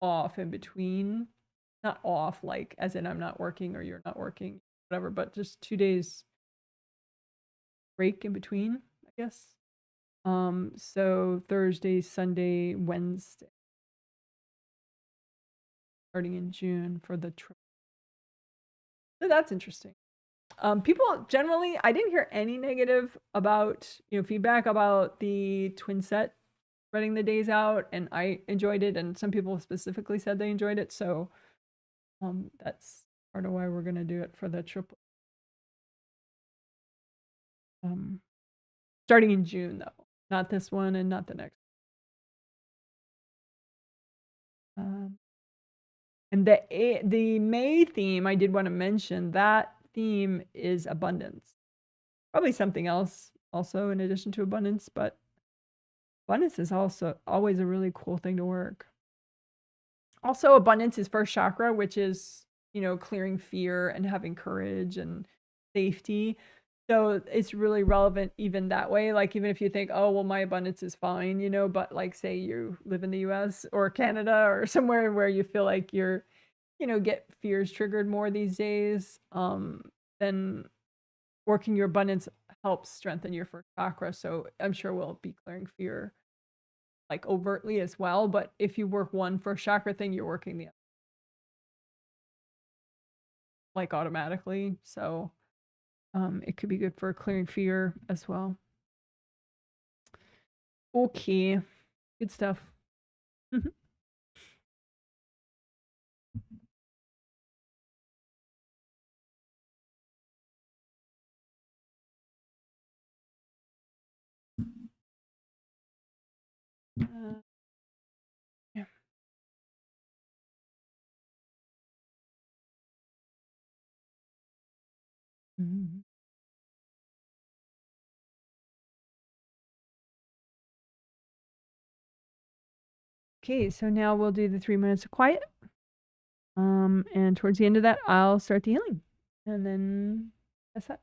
Speaker 1: off in between. Not off, like as in I'm not working or you're not working, whatever, but just 2 days break in between, I guess. So Thursday, Sunday, Wednesday. Starting in June for the trip. So that's interesting. People generally, I didn't hear any negative about, feedback about the twin set spreading the days out, and I enjoyed it, and some people specifically said they enjoyed it, so that's part of why we're gonna do it for the triplet. Starting in June though, not this one and not the next. And the May theme, I did want to mention, that theme is abundance. Probably something else also in addition to abundance, but abundance is also always a really cool thing to work. Also, abundance is first chakra, which is, clearing fear and having courage and safety. So it's really relevant even that way. Like, even if you think, oh, well, my abundance is fine, but like, say you live in the US or Canada or somewhere where you feel like you're, get fears triggered more these days, then working your abundance helps strengthen your first chakra. So I'm sure we'll be clearing fear like overtly as well. But if you work one first chakra thing, you're working the other like automatically. So it could be good for clearing fear as well. Okay, good stuff. Yeah. Okay, so now we'll do the 3 minutes of quiet. And towards the end of that, I'll start the healing. And then that's that.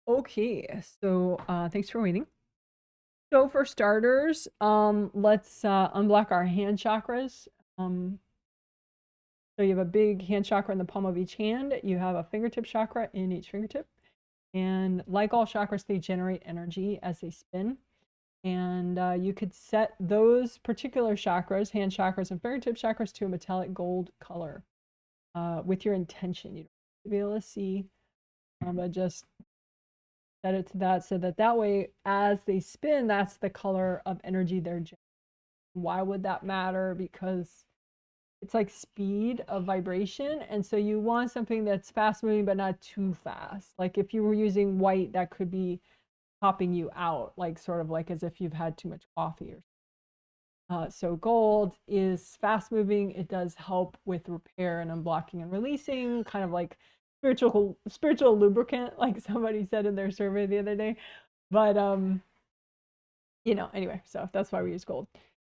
Speaker 1: Okay, so thanks for waiting. So for starters, let's unblock our hand chakras. So you have a big hand chakra in the palm of each hand. You have a fingertip chakra in each fingertip. And like all chakras, they generate energy as they spin. And you could set those particular chakras, hand chakras and fingertip chakras, to a metallic gold color with your intention. You don't have to be able to see, but just set it to that so that way, as they spin, that's the color of energy they're generating. Why would that matter? Because it's like speed of vibration, and so you want something that's fast moving but not too fast. Like if you were using white, that could be popping you out, like sort of like as if you've had too much coffee. So gold is fast moving. It does help with repair and unblocking and releasing, kind of like spiritual lubricant, like somebody said in their survey the other day. But anyway, so that's why we use gold.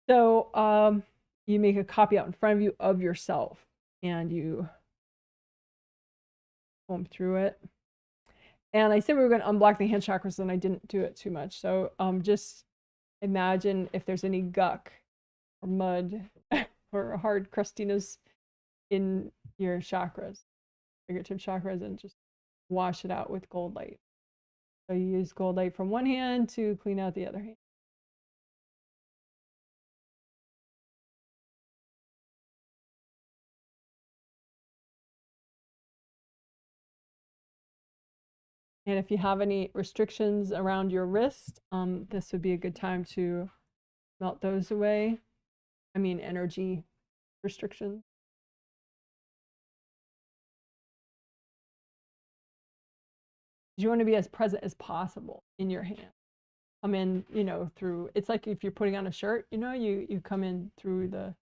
Speaker 1: So you make a copy out in front of you of yourself, and you comb through it. And I said we were going to unblock the hand chakras, and I didn't do it too much. So just imagine if there's any guck or mud or hard crustiness in your chakras, fingertip chakras, and just wash it out with gold light. So you use gold light from one hand to clean out the other hand. And if you have any restrictions around your wrist, this would be a good time to melt those away. I mean, energy restrictions. You want to be as present as possible in your hand. Come in, through, it's like if you're putting on a shirt, you come in through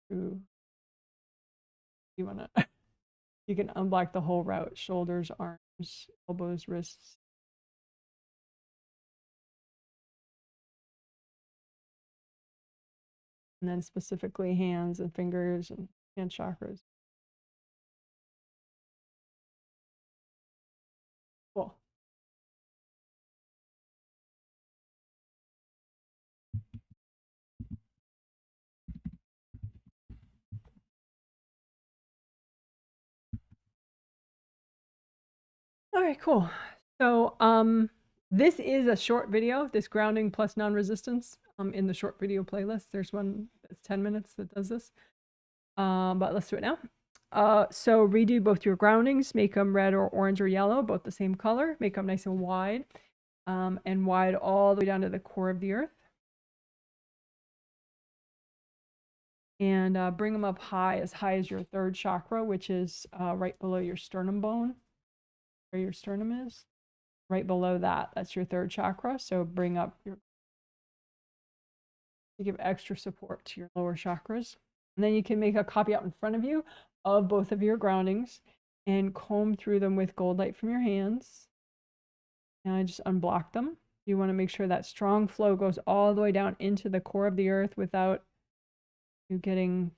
Speaker 1: you want to, you can unblock the whole route: shoulders, arms, elbows, wrists. And then specifically hands and fingers and hand chakras. Cool. All right, cool. So this is a short video, this grounding plus non-resistance in the short video playlist. There's one that's 10 minutes that does this. But let's do it now. So redo both your groundings, make them red or orange or yellow, both the same color, make them nice and wide all the way down to the core of the earth. And bring them up high as your third chakra, which is right below your sternum bone, where your sternum is. Right below that's your third chakra. So bring up to give extra support to your lower chakras. And then you can make a copy out in front of you of both of your groundings and comb through them with gold light from your hands. And I just unblock them. You want to make sure that strong flow goes all the way down into the core of the earth without you getting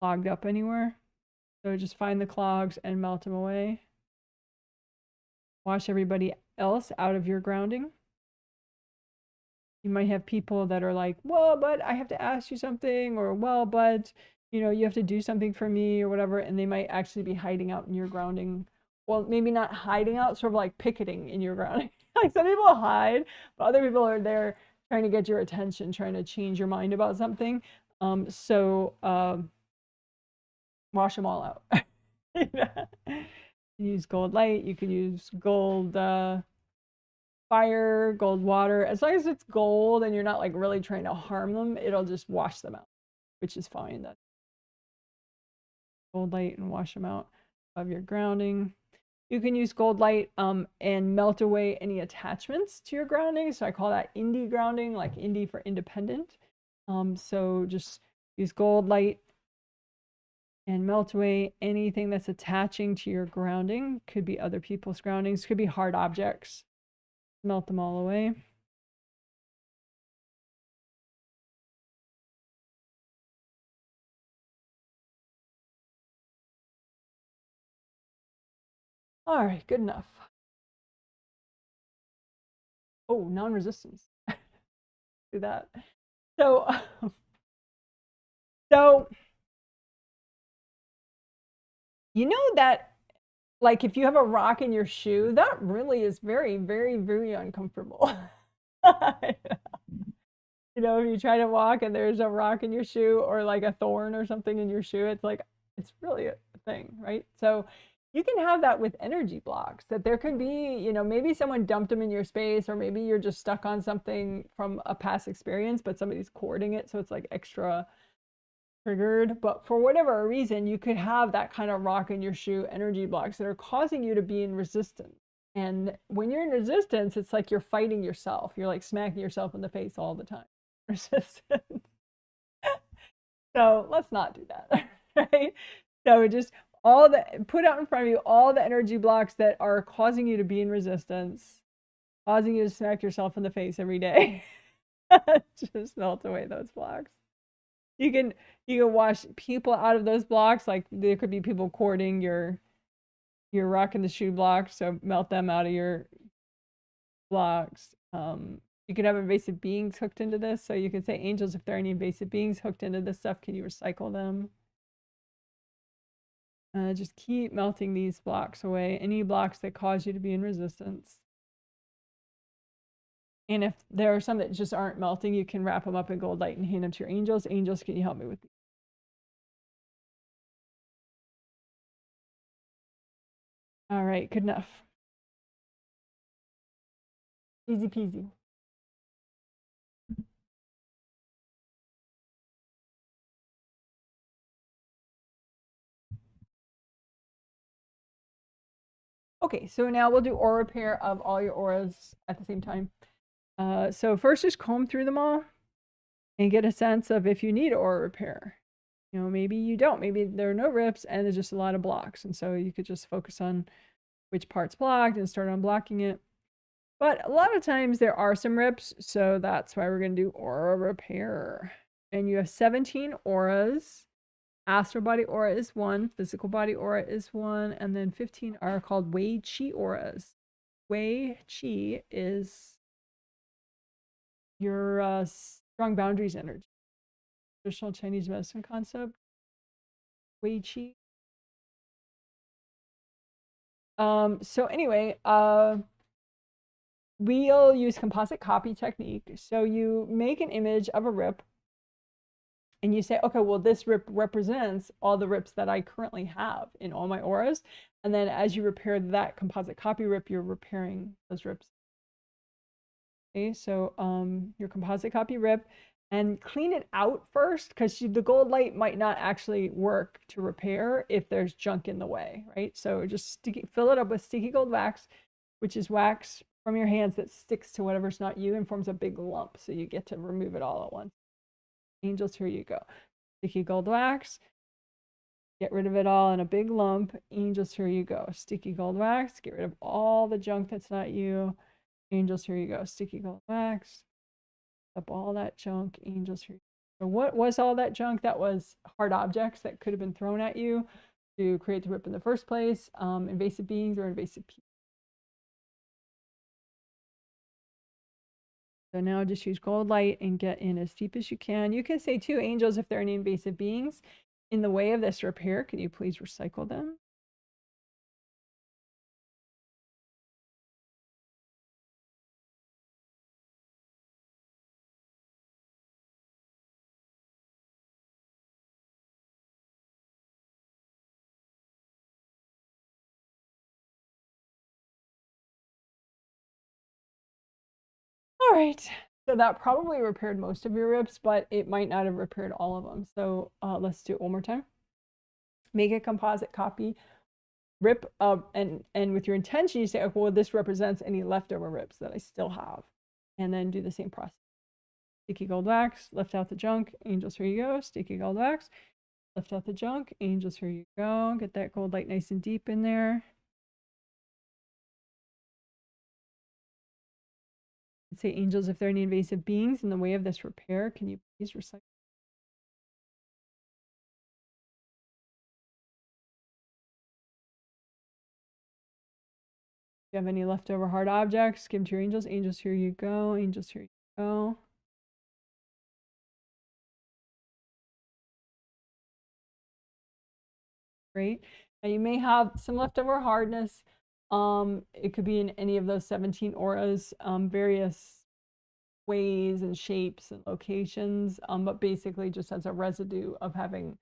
Speaker 1: clogged up anywhere. So just find the clogs and melt them away. Wash everybody else out of your grounding. You might have people that are like, well, but I have to ask you something, or well, but you have to do something for me or whatever, and they might actually be hiding out in your grounding. Well, maybe not hiding out, sort of like picketing in your grounding. Like some people hide, but other people are there trying to get your attention, trying to change your mind about something. So wash them all out. Use gold light. You could use gold fire, gold water. As long as it's gold and you're not like really trying to harm them, it'll just wash them out, which is fine. That's gold light and wash them out of your grounding. You can use gold light and melt away any attachments to your grounding. So I call that indie grounding, like indie for independent. So just use gold light and melt away anything that's attaching to your grounding. Could be other people's groundings, could be hard objects. Melt them all away. All right, good enough. Oh, non-resistance. Do that. So, so you know that, like, if you have a rock in your shoe, that really is very, very, very uncomfortable. You know, if you try to walk and there's a rock in your shoe or like a thorn or something in your shoe, it's like, it's really a thing, right? So you can have that with energy blocks, that there could be, you know, maybe someone dumped them in your space, or maybe you're just stuck on something from a past experience, but somebody's cording it. So it's like extra triggered. But for whatever reason, you could have that kind of rock in your shoe energy blocks that are causing you to be in resistance. And when you're in resistance, it's like you're fighting yourself. You're like smacking yourself in the face all the time. Resistance. So let's not do that, right? So just put out in front of you all the energy blocks that are causing you to be in resistance, causing you to smack yourself in the face every day. Just melt away those blocks. You can wash people out of those blocks. Like there could be people cording your rock in the shoe blocks, so melt them out of your blocks. You could have invasive beings hooked into this. So you can say, angels, if there are any invasive beings hooked into this stuff, can you recycle them? Just keep melting these blocks away. Any blocks that cause you to be in resistance. And if there are some that just aren't melting, you can wrap them up in gold light and hand them to your angels. Angels, can you help me with these? All right, good enough. Easy peasy. Okay, so now we'll do aura repair of all your auras at the same time. So first, just comb through them all and get a sense of if you need aura repair. You know, maybe you don't. Maybe there are no rips and there's just a lot of blocks. And so you could just focus on which part's blocked and start unblocking it. But a lot of times there are some rips, so that's why we're going to do aura repair. And you have 17 auras. Astral body aura is 1, physical body aura is 1, and then 15 are called Wei Qi auras. Wei Qi is your strong boundaries energy. Traditional Chinese medicine concept. Wei Qi. So anyway, we'll use composite copy technique. So you make an image of a rip and you say, okay, well, this rip represents all the rips that I currently have in all my auras. And then as you repair that composite copy rip, you're repairing those rips. Okay, so your composite copy rip, and clean it out first, because the gold light might not actually work to repair if there's junk in the way, right? So just fill it up with sticky gold wax, which is wax from your hands that sticks to whatever's not you and forms a big lump. So you get to remove it all at once. Angels, here you go. Sticky gold wax. Get rid of it all in a big lump. Angels, here you go. Sticky gold wax. Get rid of all the junk that's not you. Angels, here you go. Sticky gold wax. Up all that junk. Angels, here you go. So what was all that junk? That was hard objects that could have been thrown at you to create the rip in the first place. Invasive beings or invasive people. So now just use gold light and get in as deep as you can. You can say too, angels, if there are any invasive beings in the way of this repair, can you please recycle them? All right, so that probably repaired most of your rips, but it might not have repaired all of them. So let's do it one more time. Make a composite copy, rip up, and with your intention, you say, okay, well, this represents any leftover rips that I still have. And then do the same process. Sticky gold wax, lift out the junk. Angels, here you go. Sticky gold wax, lift out the junk. Angels, here you go. Get that gold light nice and deep in there. Say, angels, if there are any invasive beings in the way of this repair, can you please recycle? you have any leftover hard objects, give them to your angels. Angels, here you go. Angels, here you go. Great. Now you may have some leftover hardness. It could be in any of those 17 auras, various ways and shapes and locations, but basically just as a residue of having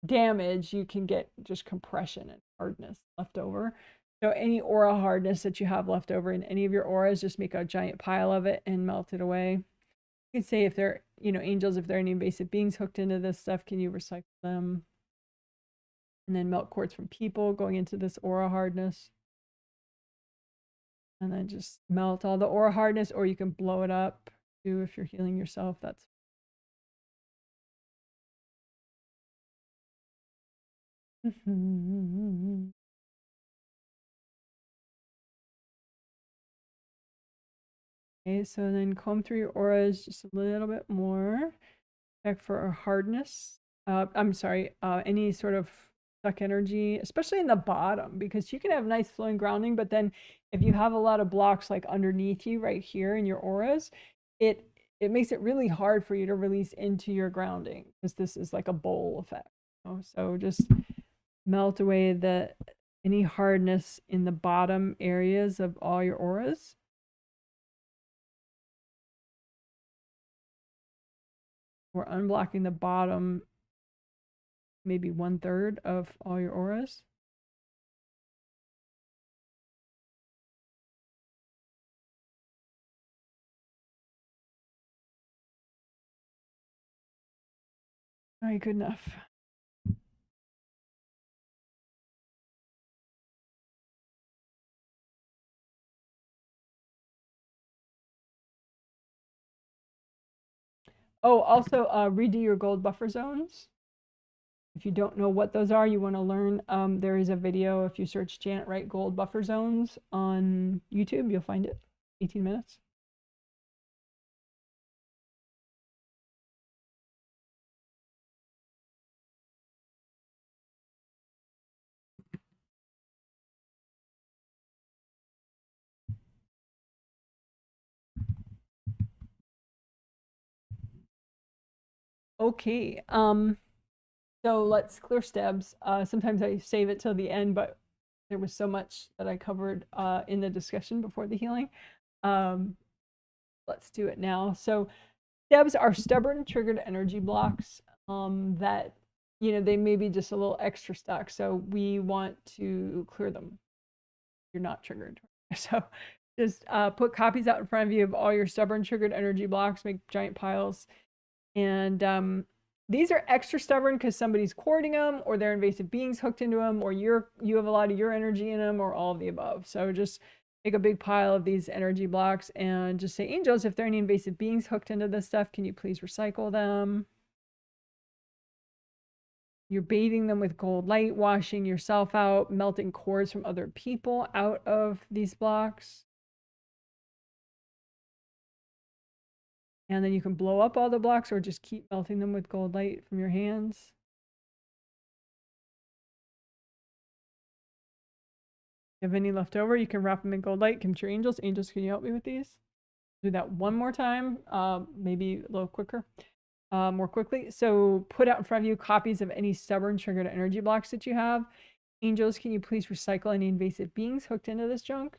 Speaker 1: damage, you can get just compression and hardness left over. So any aura hardness that you have left over in any of your auras, just make a giant pile of it and melt it away. You can say if they're, angels, if there are any invasive beings hooked into this stuff, can you recycle them? And then melt quartz from people going into this aura hardness. And then just melt all the aura hardness, or you can blow it up too if you're healing yourself. That's okay. So then comb through your auras just a little bit more. Check for hardness. I'm sorry, any sort of stuck energy, especially in the bottom, because you can have nice flowing grounding, but then if you have a lot of blocks like underneath you right here in your auras, it makes it really hard for you to release into your grounding, because this is like a bowl effect. So just melt away any hardness in the bottom areas of all your auras. We're unblocking the bottom, maybe 1/3 of all your auras. All right, good enough. Oh, also redo your gold buffer zones. If you don't know what those are, you want to learn, there is a video. If you search Janet Wright gold buffer zones on YouTube, you'll find it. 18 minutes. Okay. So let's clear STEBs. Sometimes I save it till the end, but there was so much that I covered in the discussion before the healing. Let's do it now. So STEBs are stubborn triggered energy blocks that, they may be just a little extra stuck. So we want to clear them. You're not triggered. So just put copies out in front of you of all your stubborn triggered energy blocks, make giant piles. And these are extra stubborn because somebody's courting them, or they're invasive beings hooked into them, or you have a lot of your energy in them, or all of the above. So just make a big pile of these energy blocks and just say, angels, if there are any invasive beings hooked into this stuff, can you please recycle them? You're bathing them with gold light, washing yourself out, melting cords from other people out of these blocks. And then you can blow up all the blocks or just keep melting them with gold light from your hands. If any left over, you can wrap them in gold light. Give them to your angels. Angels, can you help me with these? Do that one more time, maybe a little quicker, more quickly. So put out in front of you copies of any stubborn triggered energy blocks that you have. Angels, can you please recycle any invasive beings hooked into this junk?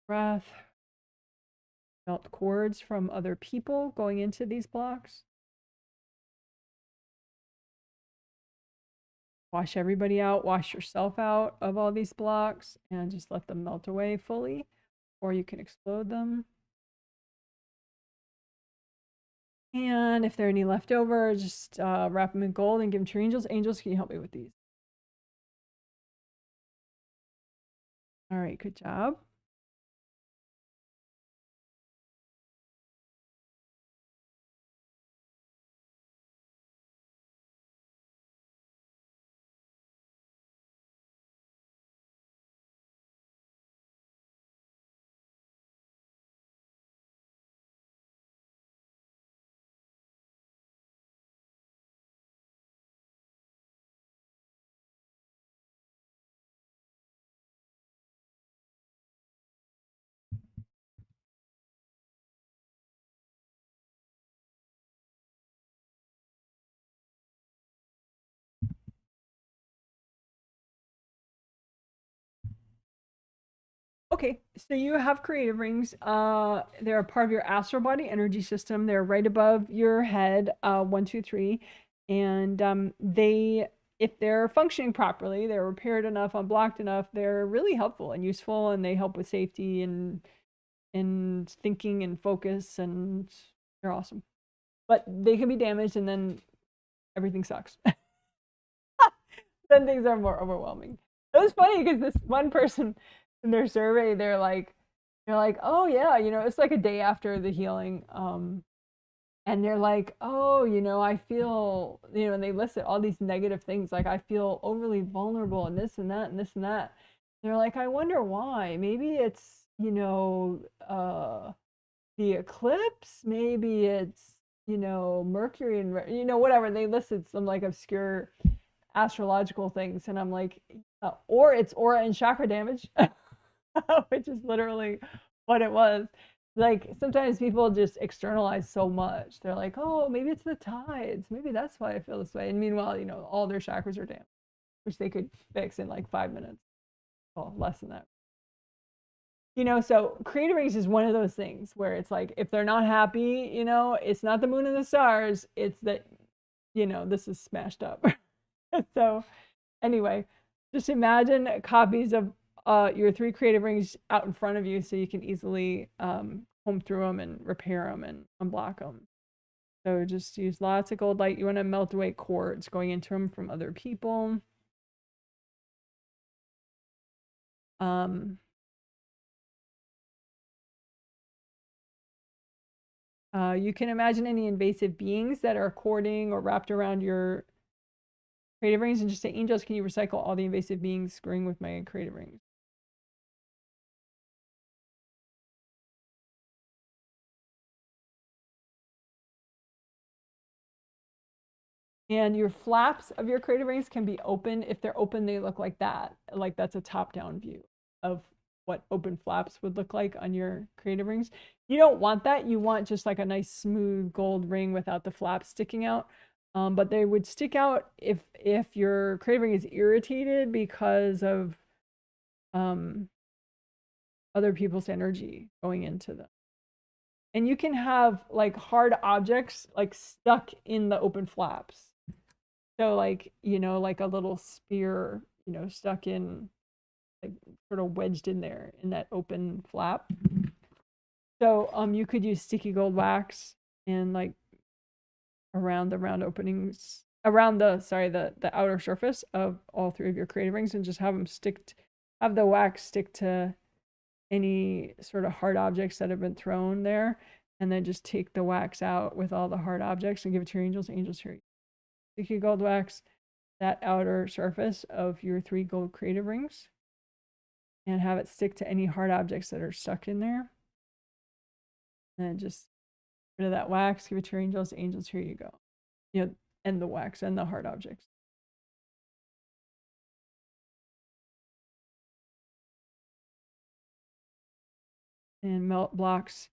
Speaker 1: Breath. Melt cords from other people going into these blocks. Wash everybody out, wash yourself out of all these blocks, and just let them melt away fully, or you can explode them. And if there are any left over, just wrap them in gold and give them to your angels. Angels, can you help me with these? All right, good job. Okay, so you have creative rings. They're a part of your astral body energy system. They're right above your head, 1, 2, 3, and if they're functioning properly, they're repaired enough, unblocked enough. They're really helpful and useful, and they help with safety and thinking and focus, and they're awesome. But they can be damaged, and then everything sucks. Then things are more overwhelming. It was funny because this one person in their survey, they're like, oh yeah, it's like a day after the healing, and they're like, oh, I feel, and they listed all these negative things, like I feel overly vulnerable and this and that and this and that. They're like, I wonder why. Maybe it's, the eclipse. Maybe it's, Mercury and whatever. They listed some like obscure astrological things, and I'm like, or it's aura and chakra damage, which is literally what it was. Like sometimes people just externalize so much. They're like, oh, maybe it's the tides. Maybe that's why I feel this way. And meanwhile, all their chakras are damaged, which they could fix in like 5 minutes. Well, less than that. So creative rings is one of those things where it's like, if they're not happy, it's not the moon and the stars. It's that, this is smashed up. So anyway, just imagine copies of your 3 creative rings out in front of you so you can easily comb through them and repair them and unblock them. So just use lots of gold light. You want to melt away cords going into them from other people. You can imagine any invasive beings that are courting or wrapped around your creative rings and just say, angels, can you recycle all the invasive beings screwing with my creative rings? And your flaps of your creative rings can be open. If they're open, they look like that. Like that's a top-down view of what open flaps would look like on your creative rings. You don't want that. You want just like a nice smooth gold ring without the flaps sticking out. But they would stick out if your creative ring is irritated because of other people's energy going into them. And you can have like hard objects like stuck in the open flaps. So like, like a little spear, stuck in, like sort of wedged in there in that open flap. So you could use sticky gold wax and like around the round openings, around the outer surface of all 3 of your creative rings, and just have them have the wax stick to any sort of hard objects that have been thrown there, and then just take the wax out with all the hard objects and give it to your angels. Angels, here, sticky gold wax that outer surface of your 3 gold creative rings and have it stick to any hard objects that are stuck in there. And just rid of that wax, give it to your angels. Angels, here you go. And the wax and the hard objects. And melt blocks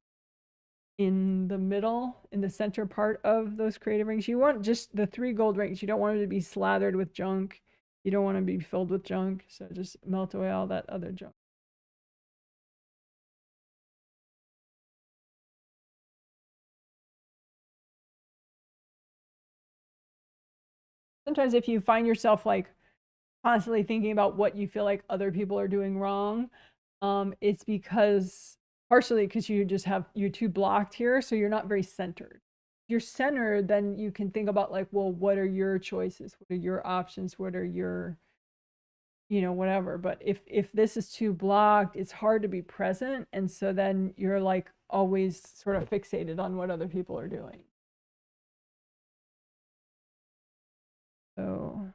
Speaker 1: in the middle, in the center part of those creative rings. You want just the 3 gold rings. You don't want them to be slathered with junk. You don't want to be filled with junk. So just melt away all that other junk. Sometimes if you find yourself like constantly thinking about what you feel like other people are doing wrong, it's partially because you're too blocked here, so you're not very centered. If you're centered, then you can think about like, well, what are your choices? What are your options? What are your, whatever. But if this is too blocked, it's hard to be present, and so then you're like always sort of fixated on what other people are doing. So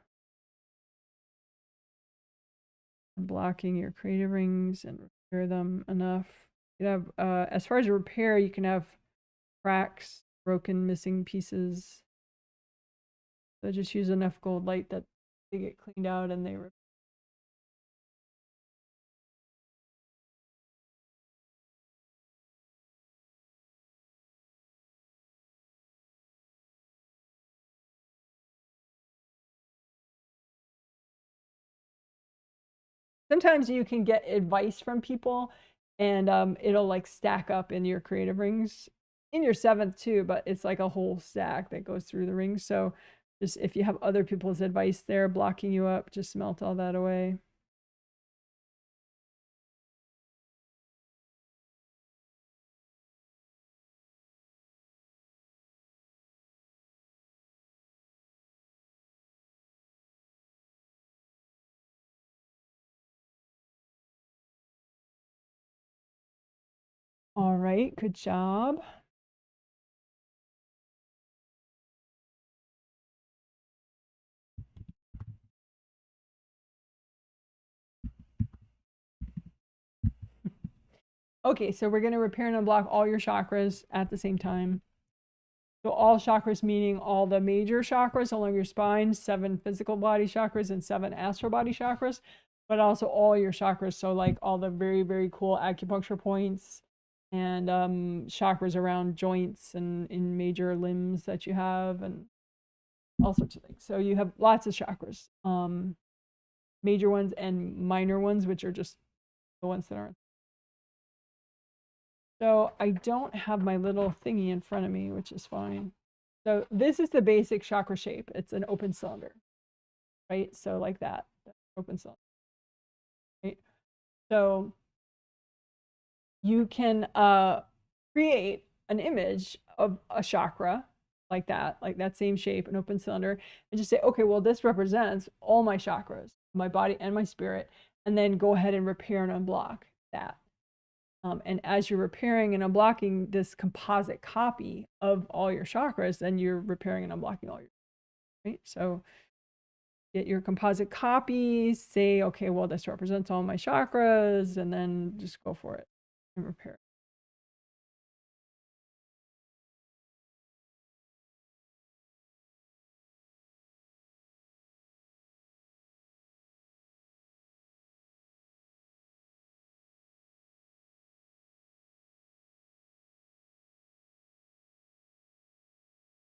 Speaker 1: blocking your creative rings and repair them enough. You have, as far as repair, you can have cracks, broken, missing pieces. So just use enough gold light that they get cleaned out and they sometimes you can get advice from people, and it'll like stack up in your creative rings, in your 7th too, but it's like a whole stack that goes through the rings. So just if you have other people's advice there blocking you up, just melt all that away. All right, good job. Okay, so we're going to repair and unblock all your chakras at the same time. So all chakras meaning all the major chakras along your spine, 7 physical body chakras and 7 astral body chakras, but also all your chakras. So like all the very, very cool acupuncture points and chakras around joints and in major limbs that you have and all sorts of things. So you have lots of chakras, major ones and minor ones, which are just the ones that aren't. So I don't have my little thingy in front of me, which is fine. So this is the basic chakra shape. It's an open cylinder, right? So like that, open cylinder, right? So you can create an image of a chakra like that same shape, an open cylinder, and just say, okay, well, this represents all my chakras, my body and my spirit, and then go ahead and repair and unblock that. And as you're repairing and unblocking this composite copy of all your chakras, then you're repairing and unblocking all your, right? So get your composite copy, say, okay, well, this represents all my chakras, and then just go for it and repair.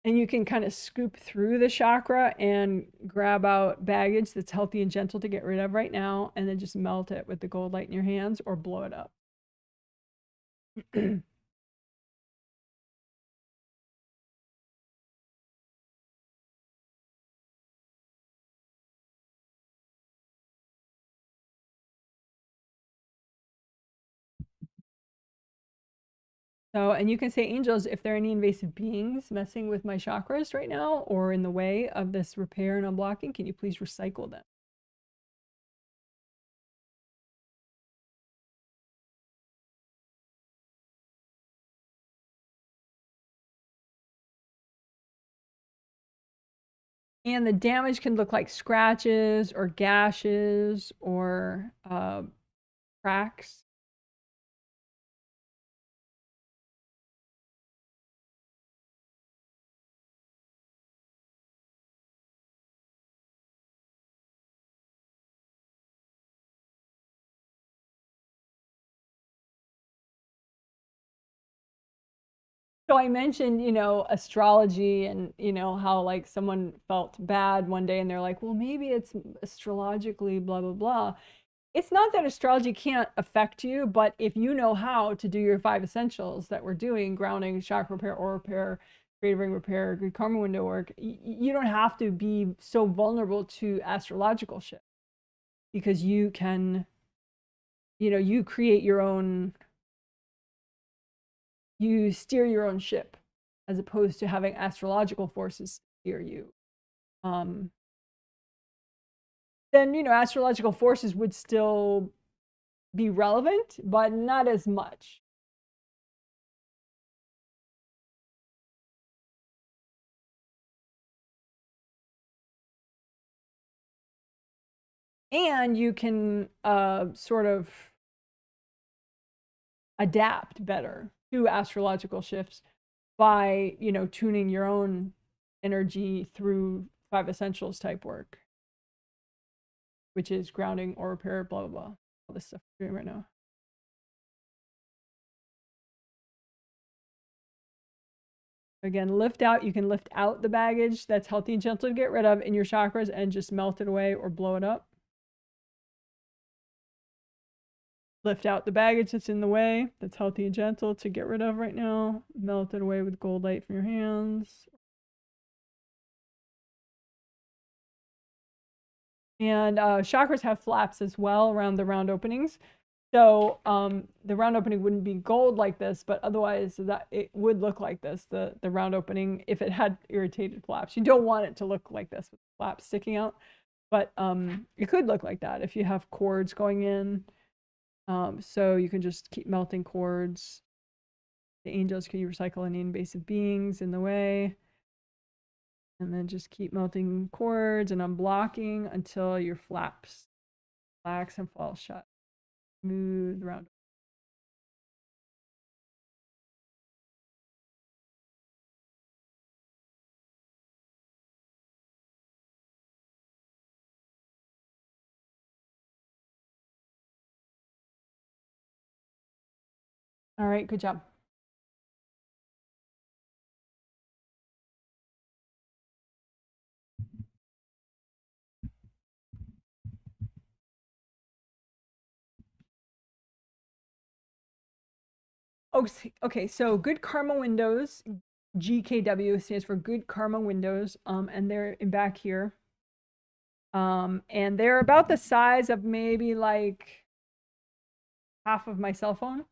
Speaker 1: And you can kind of scoop through the chakra and grab out baggage that's healthy and gentle to get rid of right now, and then just melt it with the gold light in your hands or blow it up. So, and you can say, angels, if there are any invasive beings messing with my chakras right now or in the way of this repair and unblocking, can you please recycle them? And the damage can look like scratches or gashes or cracks. So I mentioned, astrology and, how like someone felt bad one day and they're like, well, maybe it's astrologically blah, blah, blah. It's not that astrology can't affect you, but if you know how to do your 5 essentials that we're doing, grounding, chakra repair, aura repair, creative ring repair, good karma window work, you don't have to be so vulnerable to astrological shit because you can, you create your own, you steer your own ship as opposed to having astrological forces steer you. Then, astrological forces would still be relevant, but not as much. And you can sort of adapt better to astrological shifts by, tuning your own energy through 5 essentials type work, which is grounding or repair, blah, blah, blah. All this stuff we're doing right now. Again, lift out. You can lift out the baggage that's healthy and gentle to get rid of in your chakras and just melt it away or blow it up. lift out the baggage that's in the way, that's healthy and gentle to get rid of right now. Melt it away with gold light from your hands. And chakras have flaps as well around the round openings. So the round opening wouldn't be gold like this, but otherwise that it would look like this, the round opening, if it had irritated flaps. You don't want it to look like this with flaps sticking out, but it could look like that if you have cords going in. So you can just keep melting cords. The angels, can you recycle any invasive beings in the way? And then just keep melting cords and unblocking until your flaps relax and fall shut. Smooth round. All right, good job. Okay, so good karma windows, GKW stands for good karma windows, and they're in back here. And they're about the size of maybe like half of my cell phone,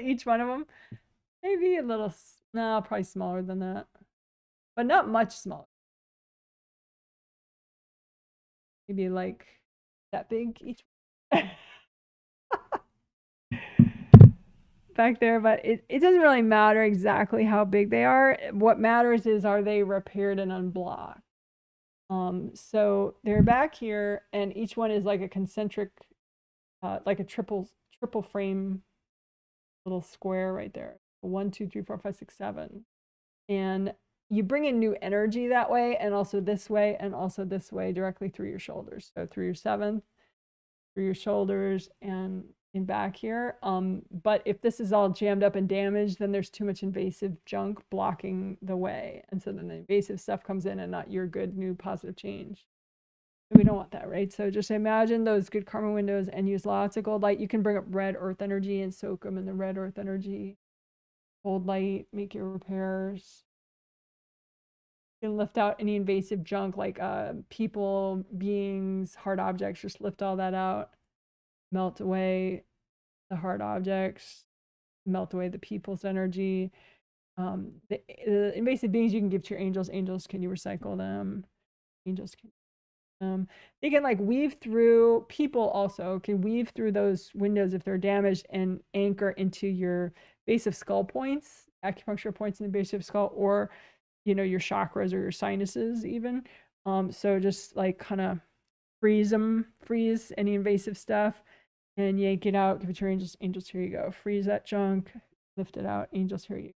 Speaker 1: each one of them. Maybe a little, no, probably smaller than that, but not much smaller. Maybe like that big each. Back there, but it doesn't really matter exactly how big they are. What matters is, are they repaired and unblocked? So they're back here, and each one is like a concentric, like a triple frame little square right there. 1, 2, 3, 4, 5, 6, 7. And you bring in new energy that way, and also this way, and also this way, directly through your shoulders. So through your 7th, through your shoulders, and in back here. But if this is all jammed up and damaged, then there's too much invasive junk blocking the way. And so then the invasive stuff comes in and not your good, new, positive change. We don't want that, right? So just imagine those good karma windows and use lots of gold light. You can bring up red earth energy and soak them in the red earth energy. Gold light, make your repairs. You can lift out any invasive junk like people, beings, hard objects, just lift all that out. Melt away the hard objects, melt away the people's energy. The invasive beings you can give to your angels. Angels, can you recycle them? Angels can. They can like weave through, people also can weave through those windows if they're damaged and anchor into your base of skull points, acupuncture points in the base of skull, or your chakras or your sinuses even. So just like kind of freeze any invasive stuff and yank it out, give it to your angels. Angels, here you go. Freeze that junk, lift it out. Angels, here you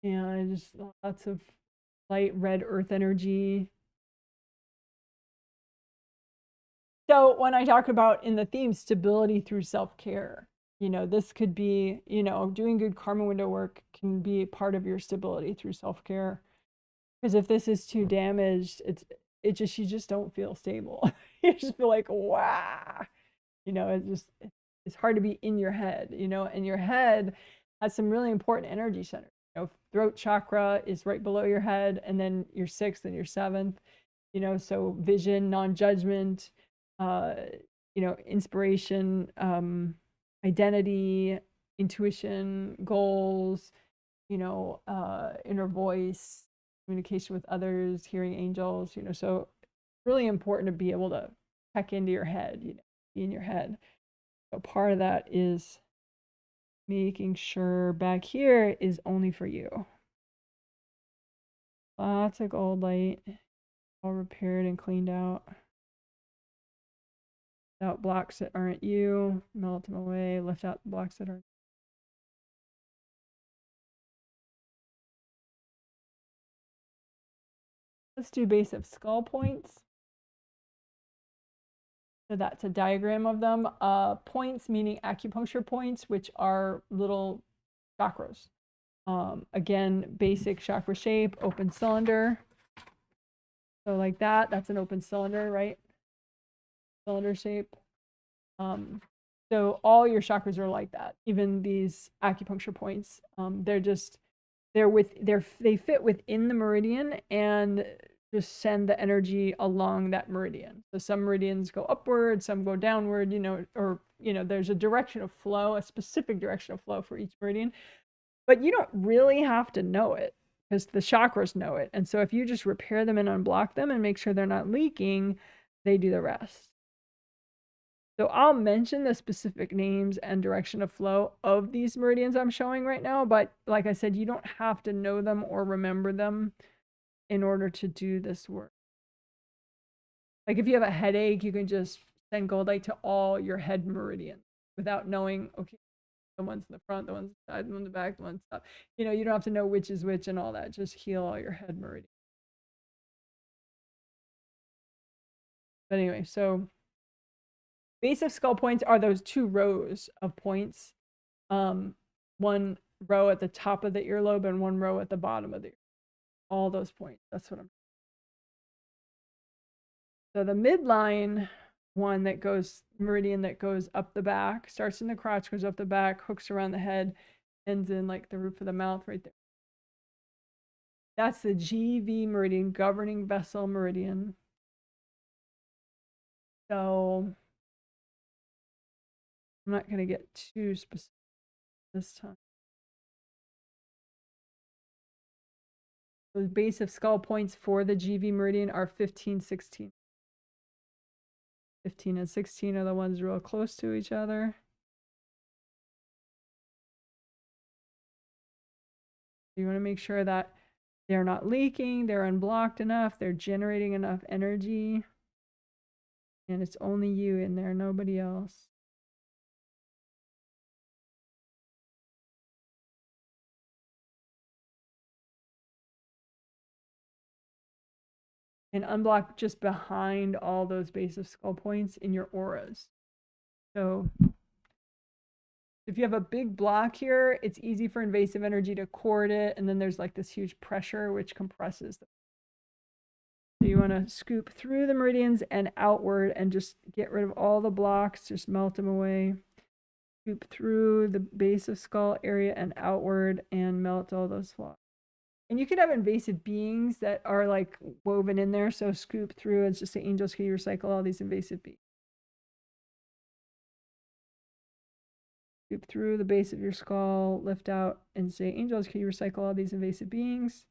Speaker 1: go. And just lots of light red earth energy. So when I talk about in the theme stability through self-care, this could be, doing good karma window work can be part of your stability through self-care. Because if this is too damaged, you just don't feel stable. You just feel like, wow, it's hard to be in your head, and your head has some really important energy centers. Throat chakra is right below your head, and then your 6th and your 7th, so vision, non-judgment, inspiration, identity, intuition, goals, inner voice, communication with others, hearing angels, so really important to be able to check into your head, be in your head. So part of that is making sure back here is only for you. Lots of gold light, all repaired and cleaned out. Out blocks that aren't you, melt them away, lift out the blocks that aren't. Let's do base of skull points. So that's a diagram of them. Points meaning acupuncture points, which are little chakras. Again, basic chakra shape, open cylinder. So like that, that's an open cylinder, right? Cylinder shape. So all your chakras are like that. Even these acupuncture points, they fit within the meridian and just send the energy along that meridian. So some meridians go upward, some go downward, there's a direction of flow, a specific direction of flow for each meridian. But you don't really have to know it because the chakras know it. And so if you just repair them and unblock them and make sure they're not leaking, they do the rest. So I'll mention the specific names and direction of flow of these meridians I'm showing right now, but like I said, you don't have to know them or remember them in order to do this work. Like if you have a headache, you can just send gold light to all your head meridians without knowing, okay, the one's in the front, the one's in the side, the one's in the back, the one's up. You don't have to know which is which and all that. Just heal all your head meridians. But anyway, so base of skull points are those two rows of points. One row at the top of the earlobe and one row at the bottom of the ear. All those points. That's what I'm. So the midline one that goes meridian that goes up the back, starts in the crotch, goes up the back, hooks around the head, ends in like the roof of the mouth right there. That's the GV meridian, governing vessel meridian. So I'm not going to get too specific this time. The base of skull points for the GV meridian are 15, 16. 15 and 16 are the ones real close to each other. You want to make sure that they're not leaking, they're unblocked enough, they're generating enough energy. And it's only you in there, nobody else. And unblock just behind all those base of skull points in your auras. So if you have a big block here, it's easy for invasive energy to cord it. And then there's like this huge pressure which compresses them. So you want to scoop through the meridians and outward and just get rid of all the blocks, just melt them away. Scoop through the base of skull area and outward and melt all those blocks. And you could have invasive beings that are like woven in there. So scoop through and just say, angels, can you recycle all these invasive beings? Scoop through the base of your skull, lift out and say, angels, can you recycle all these invasive beings?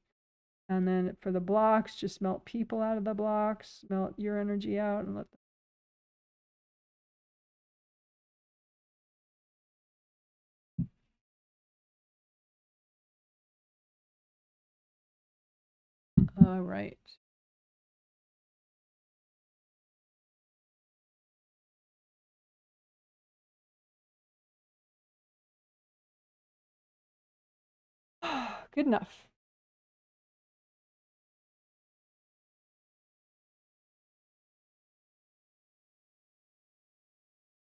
Speaker 1: And then for the blocks, just melt people out of the blocks, melt your energy out and let them. All right. Good enough.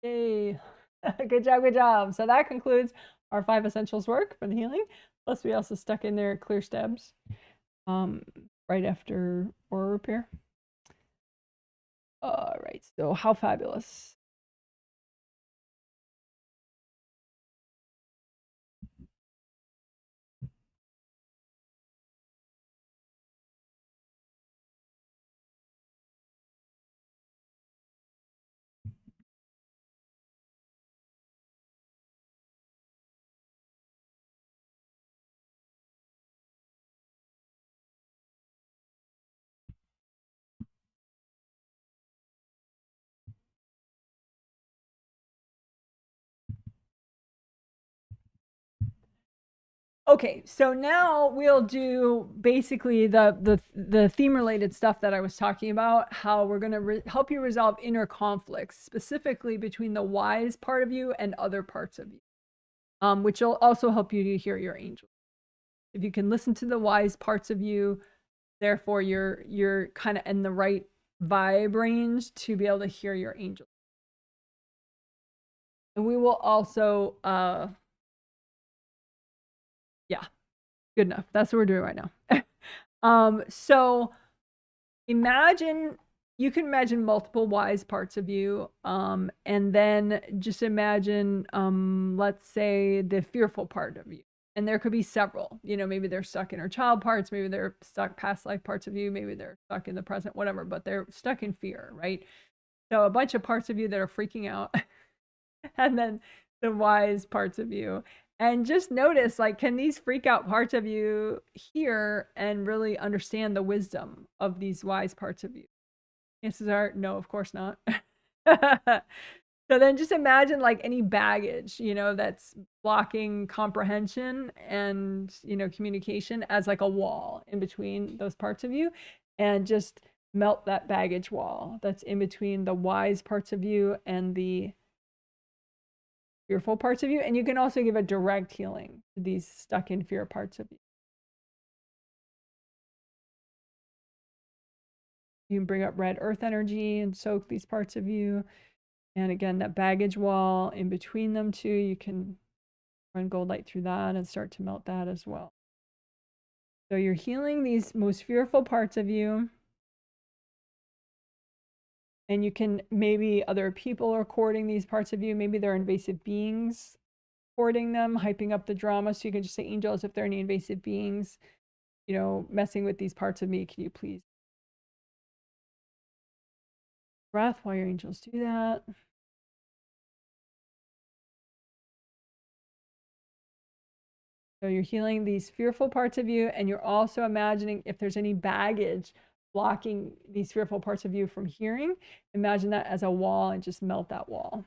Speaker 1: Yay. Good job, good job. So that concludes our 5 essentials work for the healing. Plus we also stuck in there clear STEBs right after aura repair. All right, so how fabulous. Okay, so now we'll do basically the theme related stuff that I was talking about, how we're going to help you resolve inner conflicts, specifically between the wise part of you and other parts of you, which will also help you to hear your angels. If you can listen to the wise parts of you, therefore you're kind of in the right vibe range to be able to hear your angels. And we will also, yeah. Good enough. That's what we're doing right now. So imagine, you can imagine multiple wise parts of you, and then just imagine, let's say, the fearful part of you. And there could be several, you know, maybe they're stuck in our child parts, maybe they're stuck past life parts of you, maybe they're stuck in the present, whatever, but they're stuck in fear, right? So a bunch of parts of you that are freaking out, and then the wise parts of you. And just notice, like, can these freak out parts of you hear and really understand the wisdom of these wise parts of you? Chances are, no, of course not. So then just imagine like any baggage, you know, that's blocking comprehension and, you know, communication as like a wall in between those parts of you, and just melt that baggage wall that's in between the wise parts of you and the fearful parts of you. And you can also give a direct healing to these stuck in fear parts of you. You can bring up red earth energy and soak these parts of you. And again, that baggage wall in between them two, you can run gold light through that and start to melt that as well. So you're healing these most fearful parts of you. And you can, maybe other people are courting these parts of you. Maybe they're invasive beings courting them, hyping up the drama. So you can just say, angels, if there are any invasive beings, you know, messing with these parts of me, can you please breath while your angels do that? So you're healing these fearful parts of you, and you're also imagining if there's any baggage blocking these fearful parts of you from hearing, imagine that as a wall and just melt that wall.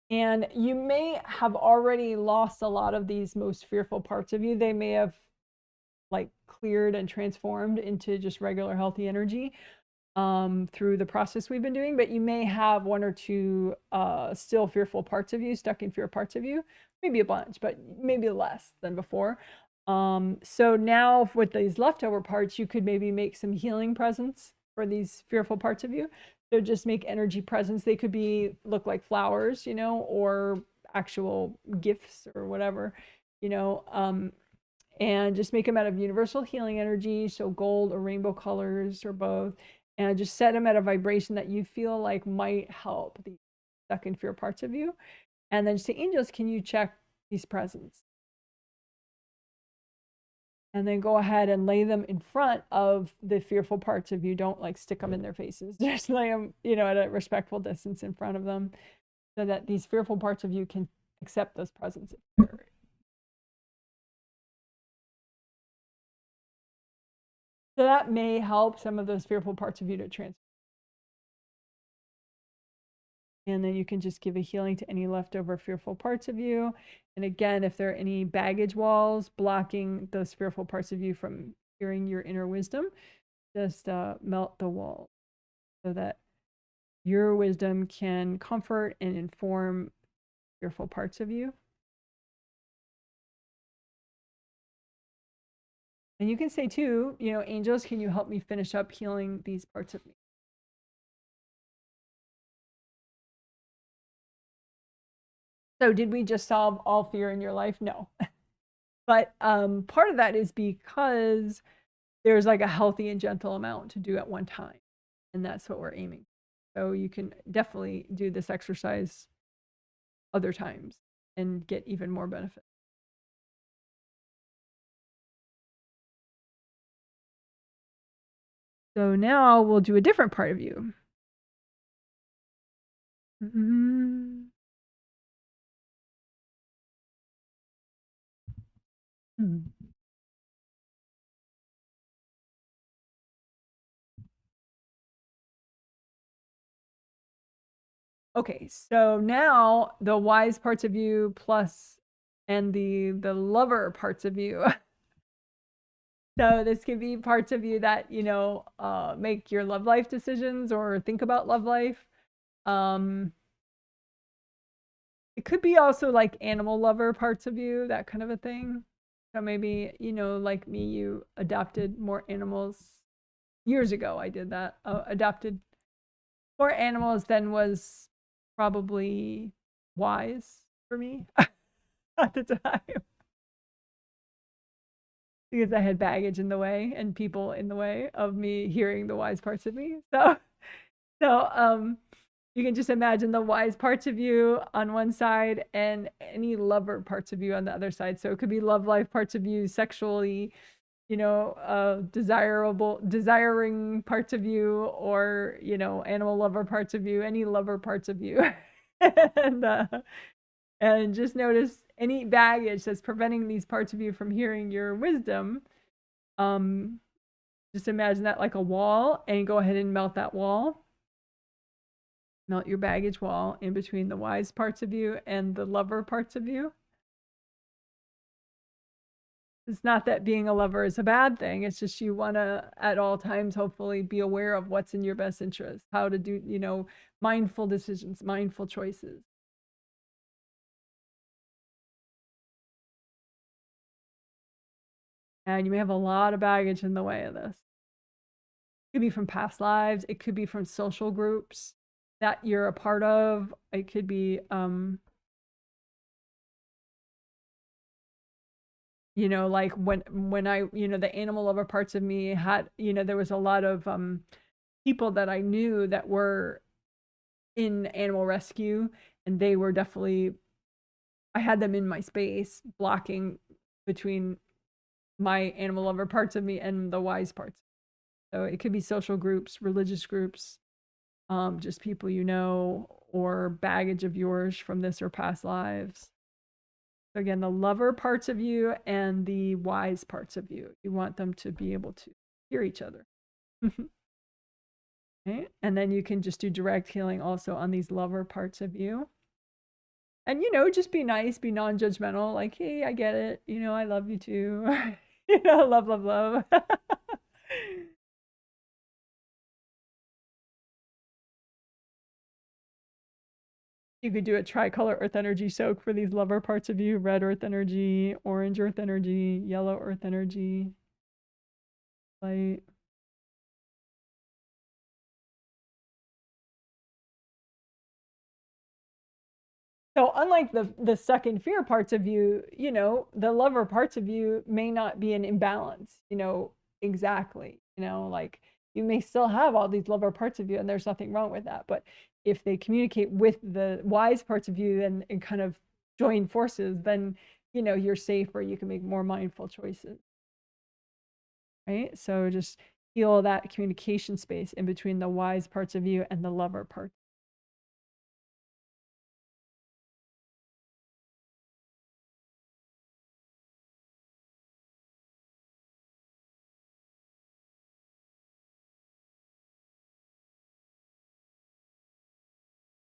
Speaker 1: And you may have already lost a lot of these most fearful parts of you. They may have like cleared and transformed into just regular healthy energy through the process we've been doing, but you may have one or two still fearful parts of you, stuck in fear parts of you, maybe a bunch, but maybe less than before. So now with these leftover parts, you could maybe make some healing presents for these fearful parts of you. So just make energy presents. They could be, look like flowers, you know, or actual gifts or whatever, you know, and just make them out of universal healing energy. So gold or rainbow colors or both, and just set them at a vibration that you feel like might help the stuck in fear parts of you. And then say, angels, can you check these presents? And then go ahead and lay them in front of the fearful parts of you. Don't like stick them in their faces. Just lay them, you know, at a respectful distance in front of them, so that these fearful parts of you can accept those presents. So that may help some of those fearful parts of you to transform. And then you can just give a healing to any leftover fearful parts of you. And again, if there are any baggage walls blocking those fearful parts of you from hearing your inner wisdom, just melt the wall so that your wisdom can comfort and inform fearful parts of you. And you can say too, you know, angels, can you help me finish up healing these parts of me? So did we just solve all fear in your life? No. But part of that is because there's like a healthy and gentle amount to do at one time. And that's what we're aiming. So you can definitely do this exercise other times and get even more benefit. So now we'll do a different part of you. Mm-hmm. Mm-hmm. Okay, so now the wise parts of you plus and the lover parts of you. So this could be parts of you that, you know, make your love life decisions or think about love life. It could be also like animal lover parts of you, that kind of a thing. So maybe, you know, like me, you adopted more animals. Years ago, I did that. Adopted or animals then was probably wise for me at the time because I had baggage in the way and people in the way of me hearing the wise parts of me. So you can just imagine the wise parts of you on one side and any lover parts of you on the other side. So it could be love life parts of you, sexually, desiring parts of you, or, animal lover parts of you, any lover parts of you. and just notice any baggage that's preventing these parts of you from hearing your wisdom. Just imagine that like a wall and go ahead and melt that wall. Melt your baggage wall in between the wise parts of you and the lover parts of you. It's not that being a lover is a bad thing. It's just you want to, at all times, hopefully be aware of what's in your best interest, how to do, mindful decisions, mindful choices. And you may have a lot of baggage in the way of this. It could be from past lives. It could be from social groups that you're a part of. It could be, like when I, the animal lover parts of me had, there was a lot of people that I knew that were in animal rescue, and they were definitely, I had them in my space, blocking between my animal lover parts of me and the wise parts. So it could be social groups, religious groups, just people or baggage of yours from this or past lives. So again, the lover parts of you and the wise parts of you. You want them to be able to hear each other. Okay? And then you can just do direct healing also on these lover parts of you. And, just be nice, be non-judgmental, like, hey, I get it. I love you too. Love, love, love. You could do a tricolor earth energy soak for these lover parts of you: red earth energy, orange earth energy, yellow earth energy, light. So unlike the second fear parts of you, the lover parts of you may not be in imbalance, exactly, like you may still have all these lover parts of you and there's nothing wrong with that. But if they communicate with the wise parts of you and kind of join forces, then, you're safer. You can make more mindful choices. Right? So just heal that communication space in between the wise parts of you and the lover parts.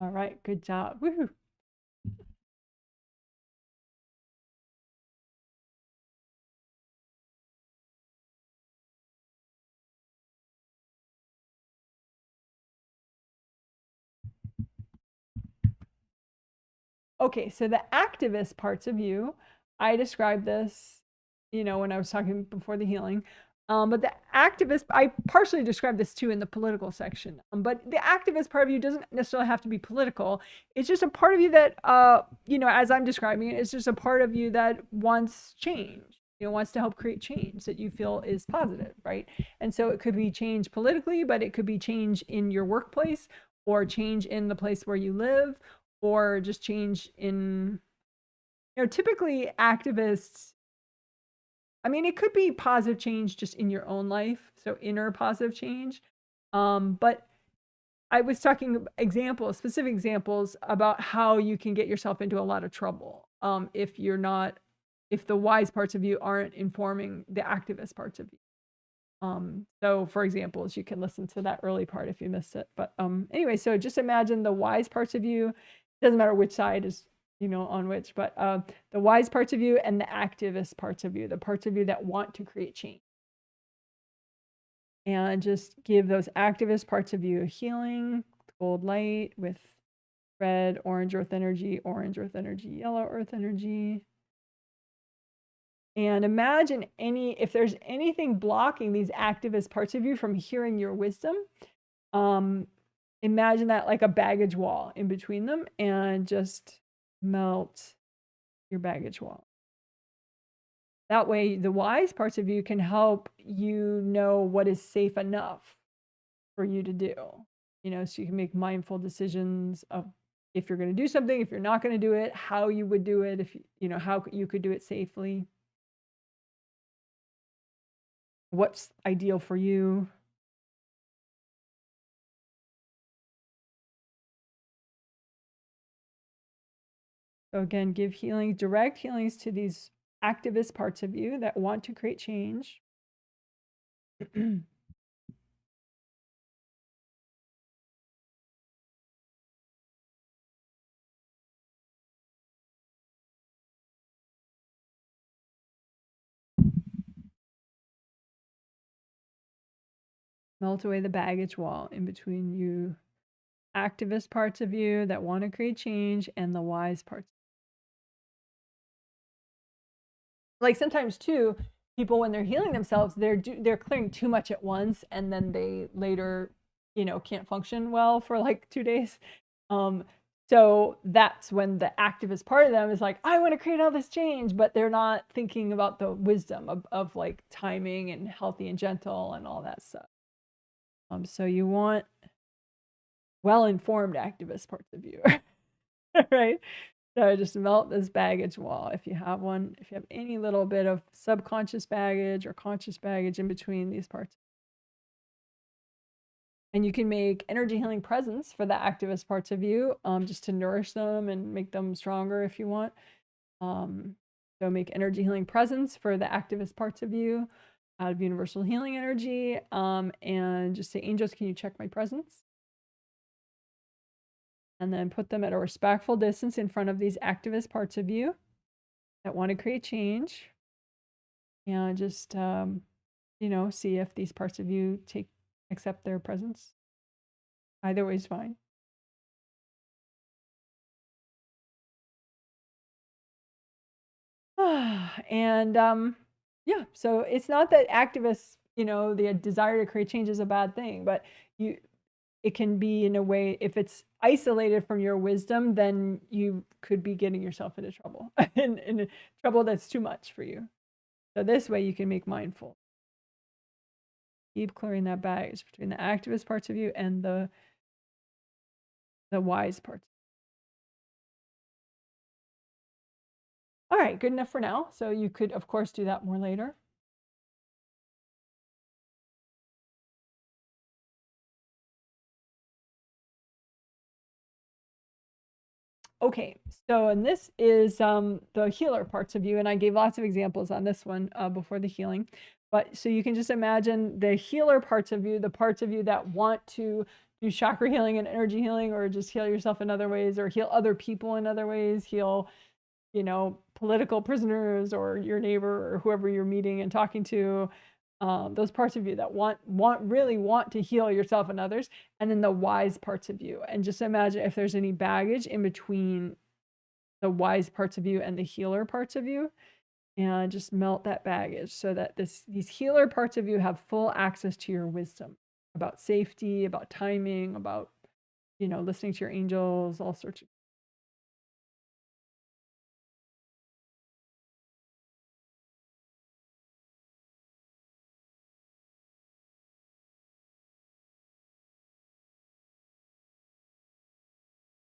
Speaker 1: All right, good job. Woohoo. Okay, so the activist parts of you, I described this, when I was talking before the healing. But the activist, I partially described this too in the political section. But the activist part of you doesn't necessarily have to be political. It's just a part of you that, as I'm describing it, it's just a part of you that wants change, wants to help create change that you feel is positive, right? And so it could be change politically, but it could be change in your workplace, or change in the place where you live, or just change in, typically activists, I mean, it could be positive change just in your own life, so inner positive change. But I was talking specific examples about how you can get yourself into a lot of trouble if the wise parts of you aren't informing the activist parts of you. So for examples, you can listen to that early part if you missed it. But anyway, so just imagine the wise parts of you, doesn't matter which side is, on which, but the wise parts of you and the activist parts of you, the parts of you that want to create change. And just give those activist parts of you a healing, gold light with red, orange earth energy, yellow earth energy. And imagine if there's anything blocking these activist parts of you from hearing your wisdom, imagine that like a baggage wall in between them, and just melt your baggage wall. That way, the wise parts of you can help you know what is safe enough for you to do. So you can make mindful decisions of if you're going to do something, if you're not going to do it, how you would do it, if how you could do it safely. What's ideal for you? So again, give healing, direct healings to these activist parts of you that want to create change. Melt away the baggage wall in between you activist parts of you that want to create change and the wise parts. Like sometimes too, people when they're healing themselves, they're clearing too much at once, and then they later, can't function well for like 2 days. So that's when the activist part of them is like, I want to create all this change, but they're not thinking about the wisdom of like timing and healthy and gentle and all that stuff. So you want well-informed activist parts of you, right? So just melt this baggage wall if you have one. If you have any little bit of subconscious baggage or conscious baggage in between these parts. And you can make energy healing presents for the activist parts of you, just to nourish them and make them stronger if you want. So make energy healing presents for the activist parts of you out of universal healing energy. And just say, angels, can you check my presents? And then put them at a respectful distance in front of these activist parts of you that want to create change. And just, see if these parts of you accept their presence. Either way is fine. And yeah, so it's not that activists, the desire to create change is a bad thing, but it can be in a way, if it's isolated from your wisdom, then you could be getting yourself into trouble, in trouble that's too much for you. So this way you can make mindful. Keep clearing that baggage between the activist parts of you and the wise parts. All right, good enough for now. So you could, of course, do that more later. Okay, so and this is the healer parts of you, and I gave lots of examples on this one before the healing. But so you can just imagine the healer parts of you, the parts of you that want to do chakra healing and energy healing, or just heal yourself in other ways, or heal other people in other ways, heal, political prisoners or your neighbor or whoever you're meeting and talking to. Those parts of you that really want to heal yourself and others, and then the wise parts of you. And just imagine if there's any baggage in between the wise parts of you and the healer parts of you, and just melt that baggage so that these healer parts of you have full access to your wisdom about safety, about timing, about, listening to your angels, all sorts of.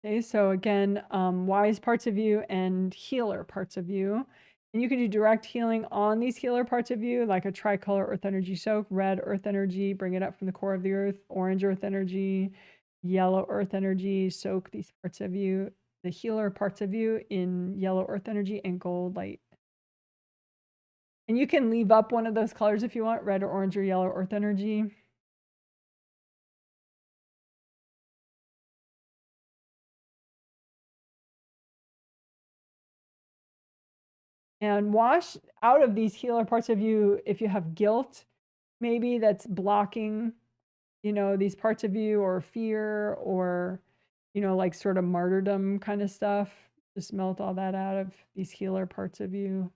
Speaker 1: Okay, so again, wise parts of you and healer parts of you. And you can do direct healing on these healer parts of you, like a tricolor earth energy soak, red earth energy, bring it up from the core of the earth, orange earth energy, yellow earth energy, soak these parts of you, the healer parts of you in yellow earth energy and gold light. And you can leave up one of those colors if you want, red or orange or yellow earth energy. And wash out of these healer parts of you if you have guilt, maybe that's blocking, these parts of you, or fear, or, like sort of martyrdom kind of stuff. Just melt all that out of these healer parts of you.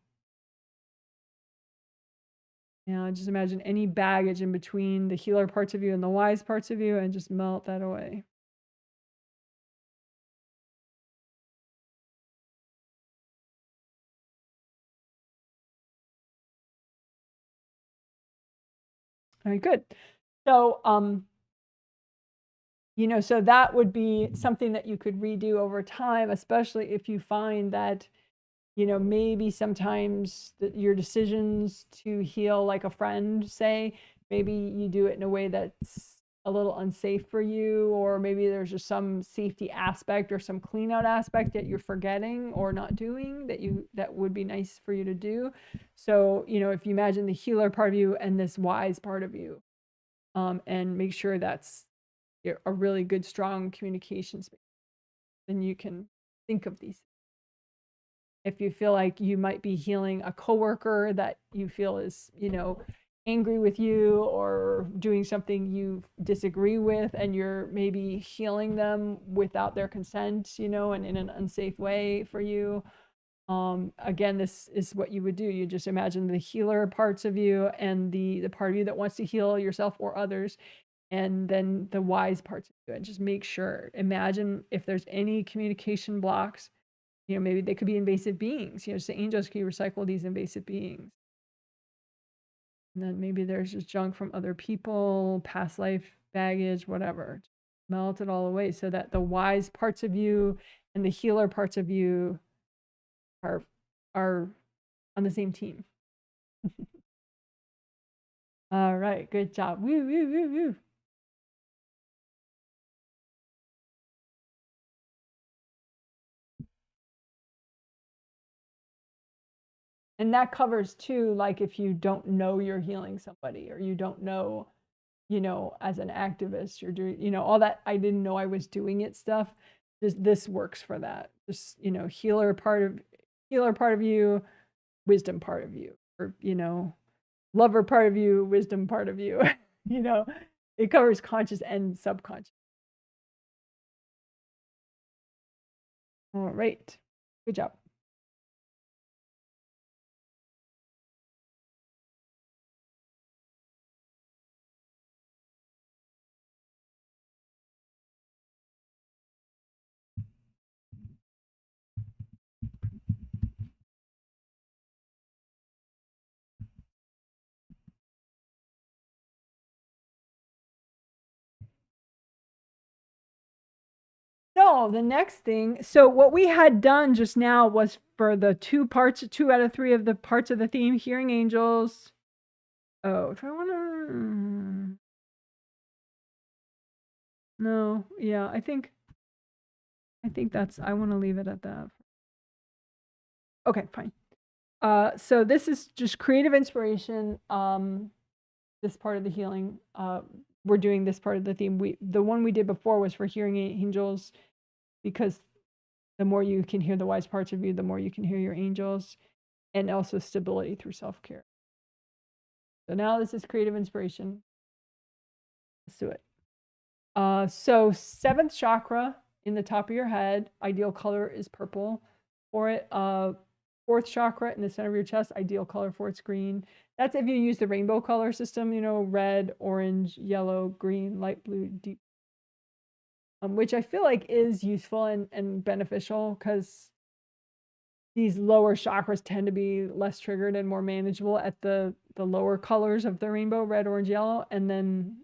Speaker 1: Just imagine any baggage in between the healer parts of you and the wise parts of you, and just melt that away. All right, good. So, you know, so that would be something that you could redo over time, especially if you find that, you know, maybe sometimes your decisions to heal like a friend, say, maybe you do it in a way that's a little unsafe for you, or maybe there's just some safety aspect or some clean out aspect that you're forgetting or not doing that would be nice for you to do. So, you know, if you imagine the healer part of you and this wise part of you, and make sure that's a really good, strong communication space, then you can think of these. If you feel like you might be healing a coworker that you feel is, you know, angry with you or doing something you disagree with, and you're maybe healing them without their consent, you know, and in an unsafe way for you. Again, this is what you would do. You just imagine the healer parts of you and the part of you that wants to heal yourself or others, and then the wise parts of you. And just make sure, imagine if there's any communication blocks, you know, maybe they could be invasive beings. You know, so angels can recycle these invasive beings. And then maybe there's just junk from other people, past life baggage, whatever. Melt it all away so that the wise parts of you and the healer parts of you are on the same team. All right, good job. Woo, woo, woo, woo. And that covers too, like if you don't know you're healing somebody, or you don't know, you know, as an activist, you're doing, you know, all that I didn't know I was doing it stuff. This works for that. Just, you know, healer part of you, wisdom part of you, or, you know, lover part of you, wisdom part of you. You know, it covers conscious and subconscious. All right, good job. So the next thing, so what we had done just now was for the 2 out of 3 of the parts of the theme, hearing angels. Oh, do I want to? No, yeah, I think that's, I want to leave it at that. Okay, fine. So this is just creative inspiration. This part of the healing. We're doing this part of the theme. The one we did before was for hearing angels, because the more you can hear the wise parts of you, the more you can hear your angels, and also stability through self-care. So now this is creative inspiration. Let's do it. So 7th chakra in the top of your head, ideal color is purple for it. 4th chakra in the center of your chest, ideal color for it's green. That's if you use the rainbow color system, you know, red, orange, yellow, green, light blue, deep. Which I feel like is useful and beneficial, because these lower chakras tend to be less triggered and more manageable at the lower colors of the rainbow, red, orange, yellow. And then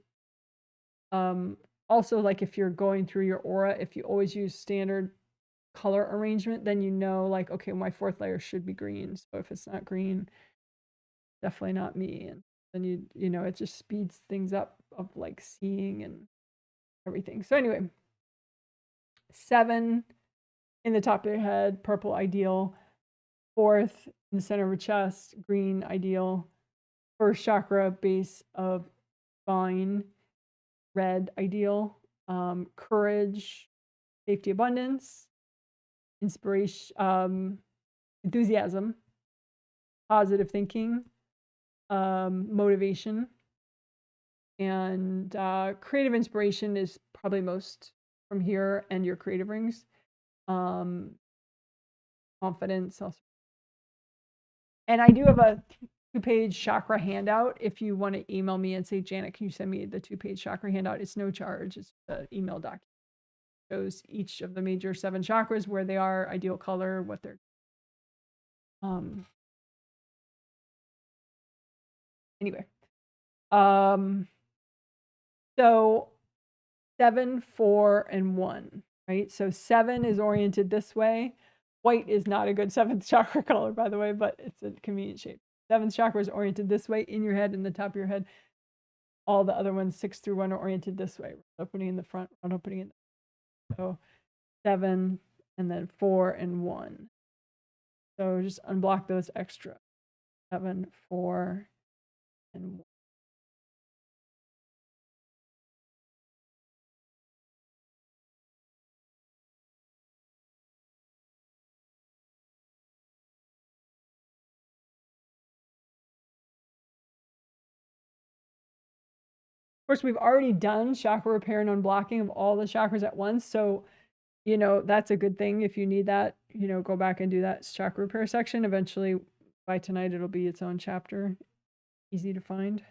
Speaker 1: also, like if you're going through your aura, if you always use standard color arrangement, then you know, like, okay, my 4th layer should be green. So if it's not green, definitely not me. And then you know, it just speeds things up of like seeing and everything. So anyway, 7 in the top of your head, purple, ideal. 4th in the center of your chest, green, ideal. 1st chakra, base of spine, red, ideal. Courage, safety, abundance, inspiration, enthusiasm, positive thinking, motivation, and creative inspiration is probably most from here, and your creative rings. Confidence also. And I do have a 2-page chakra handout. If you want to email me and say, Janet, can you send me the 2-page chakra handout? It's no charge. It's an email document. It shows each of the major 7 chakras, where they are, ideal color, what they're. Anyway, So 7, 4, and 1, right? So 7 is oriented this way. White is not a good 7th chakra color, by the way, but it's a convenient shape. 7th chakra is oriented this way in your head, in the top of your head. All the other ones, 6 through 1, are oriented this way. Opening in the front, round opening in the So 7, and then 4 and 1. So just unblock those extra. 7, 4, and 1. Of course, we've already done chakra repair and unblocking of all the chakras at once. So, you know, that's a good thing. If you need that, you know, go back and do that chakra repair section. Eventually, by tonight, it'll be its own chapter. Easy to find.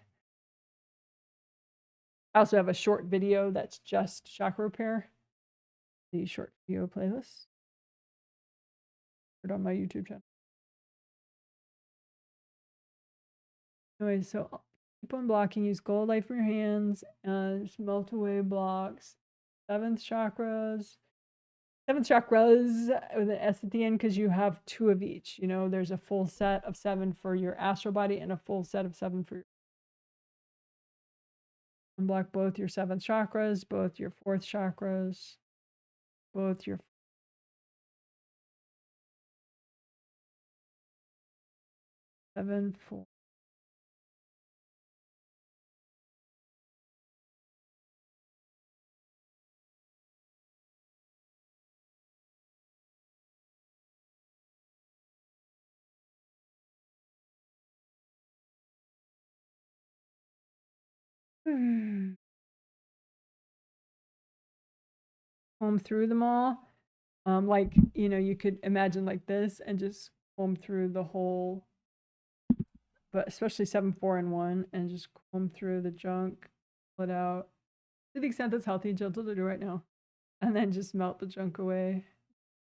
Speaker 1: I also have a short video that's just chakra repair. The short video playlist. Put on my YouTube channel. Anyway, so keep on blocking. Use gold light for your hands. Just melt away blocks. 7th chakras. 7 chakras with an S at the end because you have 2 of each. You know, there's a full set of 7 for your astral body and a full set of 7 for your. Unblock both your 7th chakras, both your 4th chakras, both your 7, 4. Comb through them all. Like, you know, you could imagine like this and just comb through the whole, but especially 7, 4, and 1, and just comb through the junk, pull it out to the extent that's healthy and gentle to do right now. And then just melt the junk away.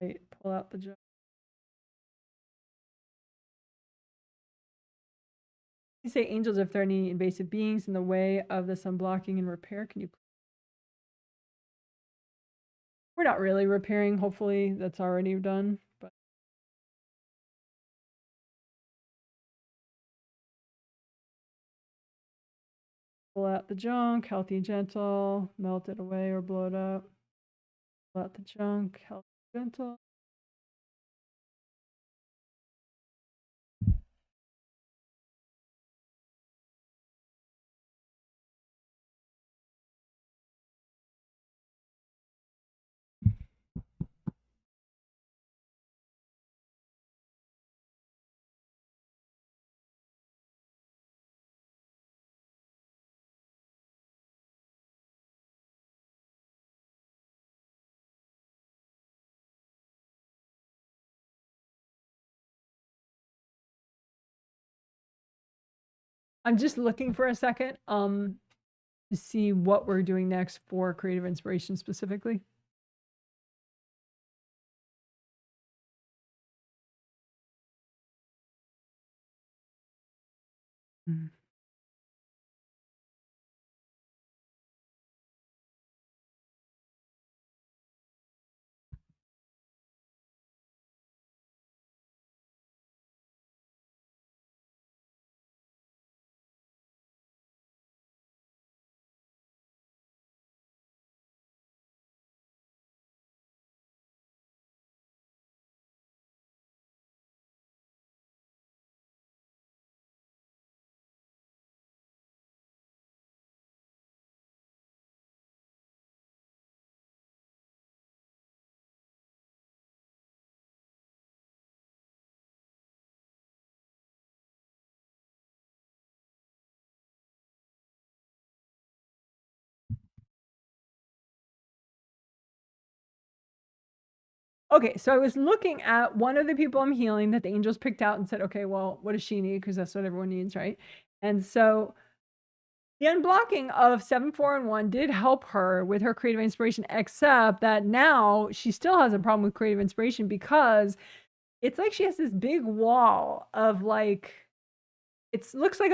Speaker 1: Right, pull out the junk. You say, angels, if there are any invasive beings in the way of this unblocking and repair, can you? We're not really repairing. Hopefully that's already done, but. Pull out the junk, healthy and gentle, melt it away or blow it up. Pull out the junk, healthy and gentle. I'm just looking for a second to see what we're doing next for creative inspiration specifically. Okay, so I was looking at one of the people I'm healing that the angels picked out and said, okay, well, what does she need? Because that's what everyone needs, right? And so the unblocking of 7, 4, and 1 did help her with her creative inspiration, except that now she still has a problem with creative inspiration because it's like she has this big wall of like it looks like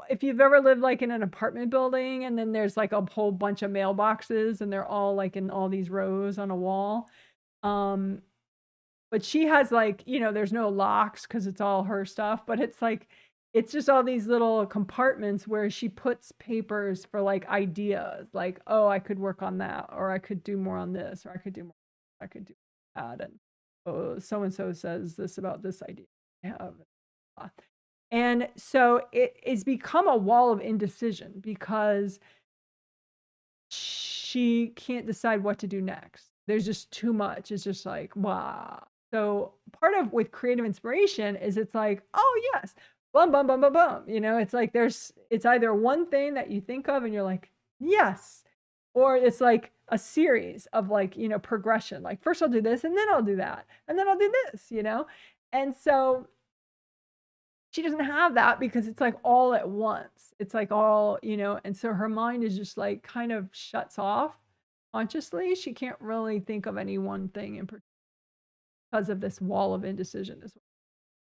Speaker 1: if you've ever lived like in an apartment building and then there's like a whole bunch of mailboxes and they're all like in all these rows on a wall. But she has like, you know, there's no locks because it's all her stuff, but it's like, it's just all these little compartments where she puts papers for like ideas, like, oh, I could work on that, or I could do more on this, or I could do more, I could do that. And oh, so and so says this about this idea I have. And so it is become a wall of indecision because she can't decide what to do next. There's just too much. It's just like, wow. So part of with creative inspiration is it's like, oh yes, bum, bum, bum, bum, bum. You know, it's like it's either one thing that you think of and you're like, yes, or it's like a series of like, you know, progression. Like first I'll do this and then I'll do that. And then I'll do this, you know? And so she doesn't have that because it's like all at once. It's like all, you know, and so her mind is just like kind of shuts off consciously. She can't really think of any one thing in particular because of this wall of indecision as well.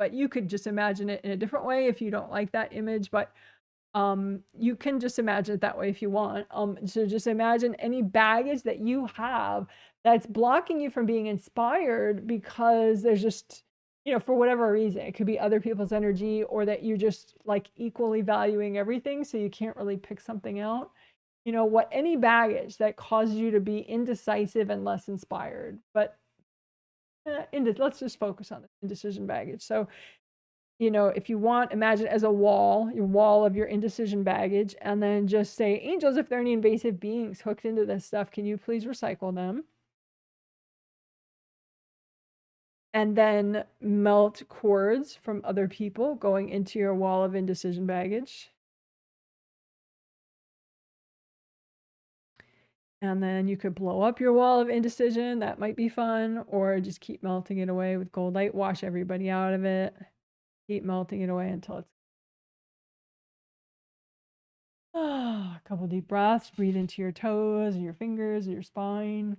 Speaker 1: But you could just imagine it in a different way if you don't like that image, but you can just imagine it that way if you want. So just imagine any baggage that you have that's blocking you from being inspired because there's just, you know, for whatever reason, it could be other people's energy or that you're just like equally valuing everything. So you can't really pick something out, you know, any baggage that causes you to be indecisive and less inspired. But let's just focus on the indecision baggage. So, you know, if you want, imagine as a wall, your wall of your indecision baggage, and then just say, angels, if there are any invasive beings hooked into this stuff, can you please recycle them? And then melt cords from other people going into your wall of indecision baggage. And then you could blow up your wall of indecision. That might be fun. Or just keep melting it away with gold light. Wash everybody out of it. Keep melting it away until it's... a couple deep breaths. Breathe into your toes and your fingers and your spine.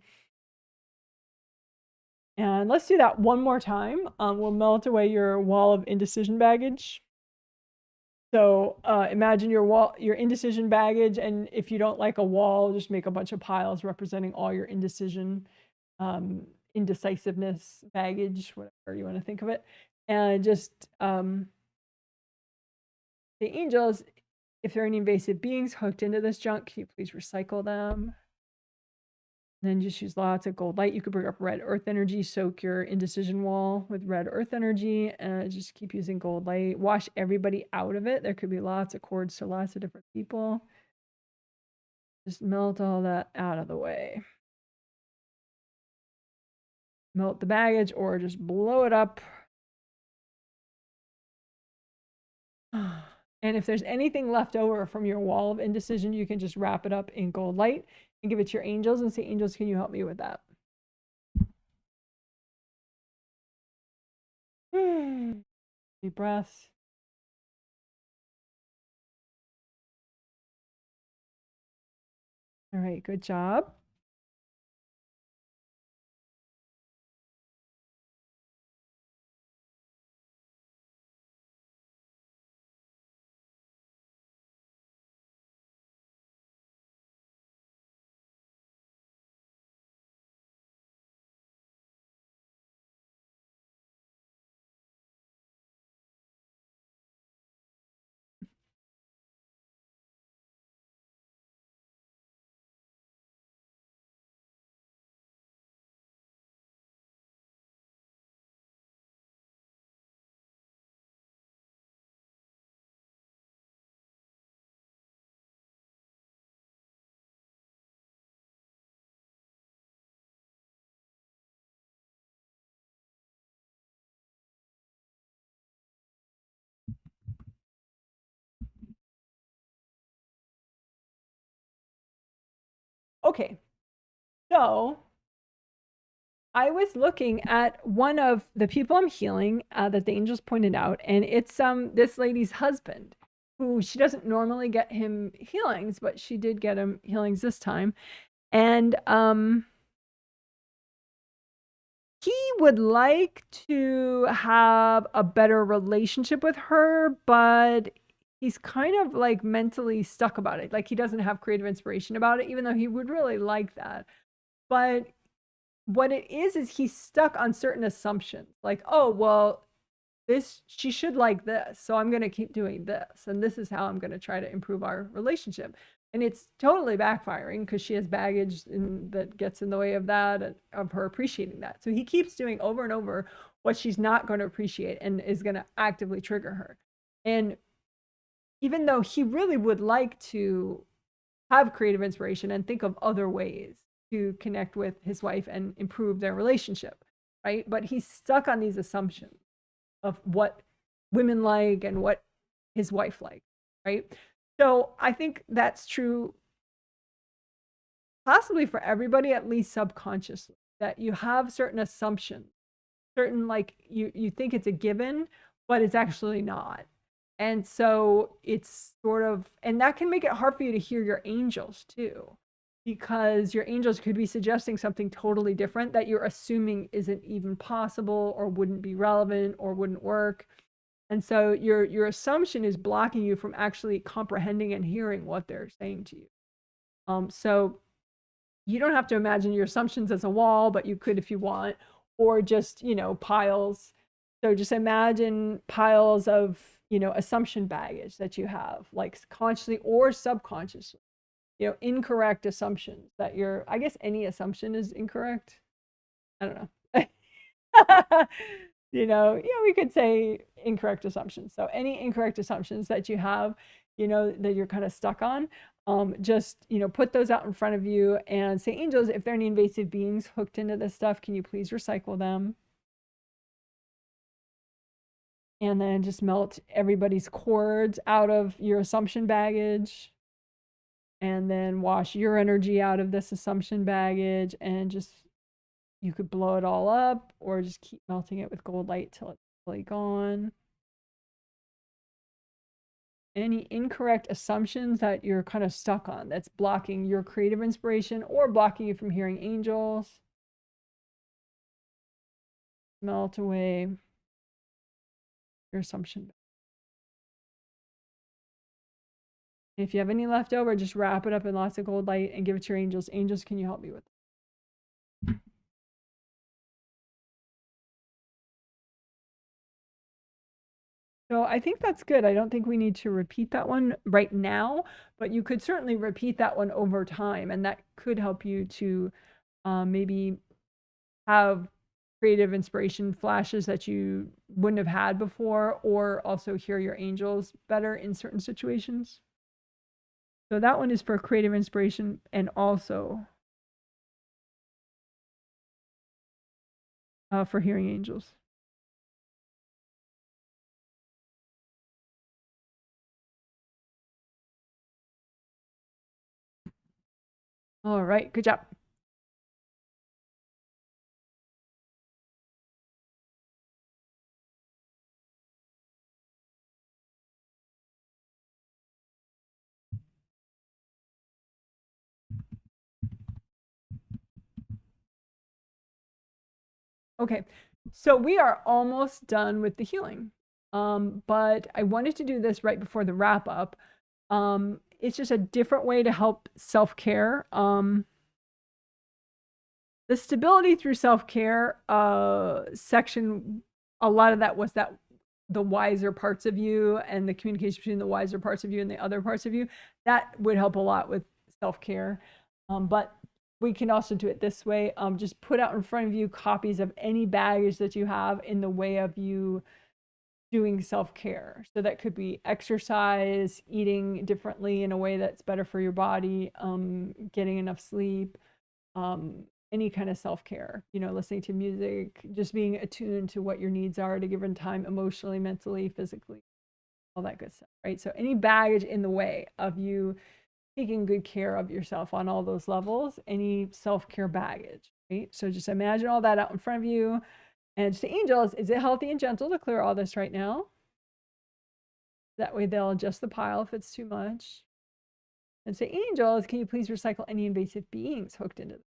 Speaker 1: And let's do that one more time. We'll melt away your wall of indecision baggage. So imagine your indecision baggage, and if you don't like a wall, just make a bunch of piles representing all your indecision, indecisiveness baggage, whatever you want to think of it. And just the angels, if there are any invasive beings hooked into this junk, can you please recycle them? Then just use lots of gold light. You could bring up red earth energy, soak your indecision wall with red earth energy, and just keep using gold light. Wash everybody out of it. There could be lots of cords to lots of different people. Just melt all that out of the way. Melt the baggage or just blow it up. And if there's anything left over from your wall of indecision, you can just wrap it up in gold light and give it to your angels and say, angels, can you help me with that? Deep breaths. All right, good job. Okay, so I was looking at one of the people I'm healing that the angels pointed out, and it's this lady's husband, who she doesn't normally get him healings, but she did get him healings this time. And he would like to have a better relationship with her, but he's kind of like mentally stuck about it. Like he doesn't have creative inspiration about it, even though he would really like that. But what it is he's stuck on certain assumptions. Like, oh, well, she should like this, so I'm going to keep doing this. And this is how I'm going to try to improve our relationship. And it's totally backfiring because she has baggage that gets in the way of that, of her appreciating that. So he keeps doing over and over what she's not going to appreciate and is going to actively trigger her. And even though he really would like to have creative inspiration and think of other ways to connect with his wife and improve their relationship, right? But he's stuck on these assumptions of what women like and what his wife likes, right? So I think that's true possibly for everybody, at least subconsciously, that you have certain assumptions, certain, like you think it's a given, but it's actually not. And so it's sort of, and that can make it hard for you to hear your angels too, because your angels could be suggesting something totally different that you're assuming isn't even possible or wouldn't be relevant or wouldn't work. And so your assumption is blocking you from actually comprehending and hearing what they're saying to you. So you don't have to imagine your assumptions as a wall, but you could if you want, or just, you know, piles. So just imagine piles of, you know, assumption baggage that you have, like consciously or subconsciously, you know, incorrect assumptions that you're, I guess any assumption is incorrect. I don't know. You know, yeah, we could say incorrect assumptions. So any incorrect assumptions that you have, you know, that you're kind of stuck on, just, you know, put those out in front of you and say, angels, if there are any invasive beings hooked into this stuff, can you please recycle them? And then just melt everybody's cords out of your assumption baggage. And then wash your energy out of this assumption baggage, and just, you could blow it all up or just keep melting it with gold light till it's fully gone. Any incorrect assumptions that you're kind of stuck on that's blocking your creative inspiration or blocking you from hearing angels, melt away your assumption. If you have any left over, just wrap it up in lots of gold light and give it to your angels. Angels, can you help me with it? So I think that's good. I don't think we need to repeat that one right now, but you could certainly repeat that one over time, and that could help you to maybe have creative inspiration flashes that you wouldn't have had before, or also hear your angels better in certain situations. So that one is for creative inspiration and also for hearing angels. All right, good job. Okay, so we are almost done with the healing. But I wanted to do this right before the wrap up. It's just a different way to help self-care. The stability through self-care section, a lot of that was that the wiser parts of you and the communication between the wiser parts of you and the other parts of you, that would help a lot with self-care. But we can also do it this way. Just put out in front of you copies of any baggage that you have in the way of you doing self-care. So that could be exercise, eating differently in a way that's better for your body, getting enough sleep, any kind of self-care, you know, listening to music, just being attuned to what your needs are at a given time, emotionally, mentally, physically, all that good stuff, right? So any baggage in the way of you taking good care of yourself on all those levels, any self-care baggage, right? So just imagine all that out in front of you and say, angels, is it healthy and gentle to clear all this right now? That way they'll adjust the pile if it's too much. And say, angels, can you please recycle any invasive beings hooked into this?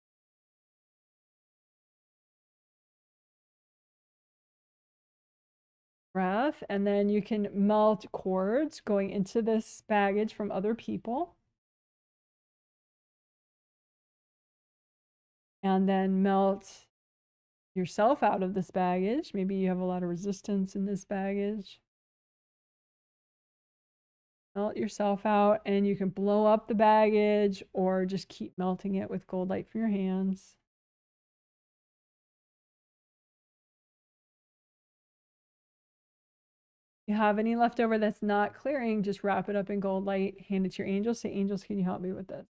Speaker 1: breath, and then you can melt cords going into this baggage from other people. And then melt yourself out of this baggage. Maybe you have a lot of resistance in this baggage. Melt yourself out, and you can blow up the baggage or just keep melting it with gold light from your hands. If you have any leftover that's not clearing, just wrap it up in gold light, hand it to your angels. Say, angels, can you help me with this?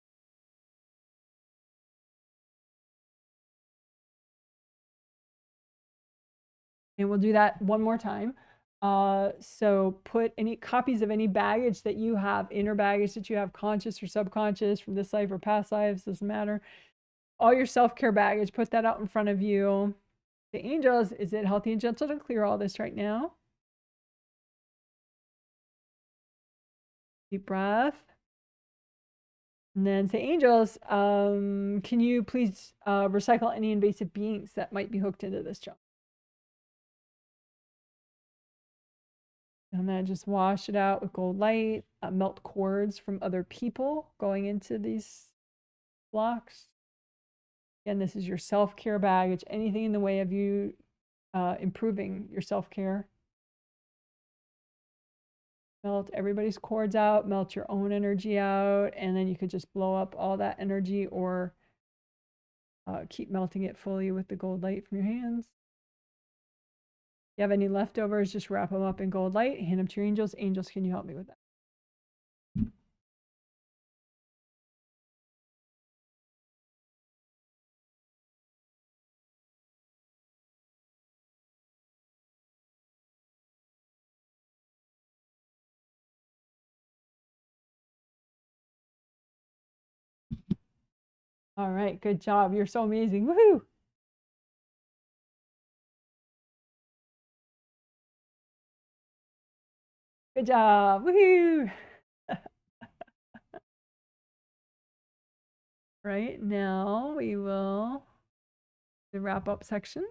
Speaker 1: And we'll do that one more time. So put any copies of any baggage that you have, inner baggage that you have, conscious or subconscious, from this life or past lives, doesn't matter. All your self-care baggage, put that out in front of you. The angels, is it healthy and gentle to clear all this right now? Deep breath. And then say, angels, can you please recycle any invasive beings that might be hooked into this junk? And then just wash it out with gold light, melt cords from other people going into these blocks. Again, this is your self-care baggage, anything in the way of you improving your self-care. Melt everybody's cords out, melt your own energy out, and then you could just blow up all that energy or keep melting it fully with the gold light from your hands. If you have any leftovers, just wrap them up in gold light, hand them to your angels. Angels, can you help me with that? All right, good job. You're so amazing. Woohoo! Good job. Woohoo! Right now we will the wrap up section.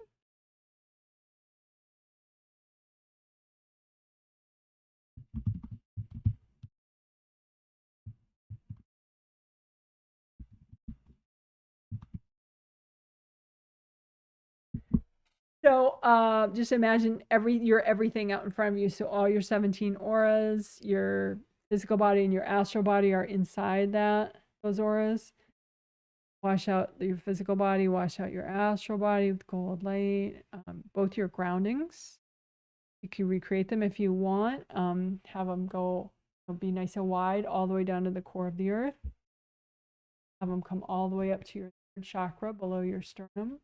Speaker 1: So just imagine your everything out in front of you. So all your 17 auras, your physical body and your astral body are inside those auras. Wash out your physical body, wash out your astral body with gold light. Both your groundings, you can recreate them if you want. Have them be nice and wide all the way down to the core of the earth. Have them come all the way up to your third chakra below your sternum.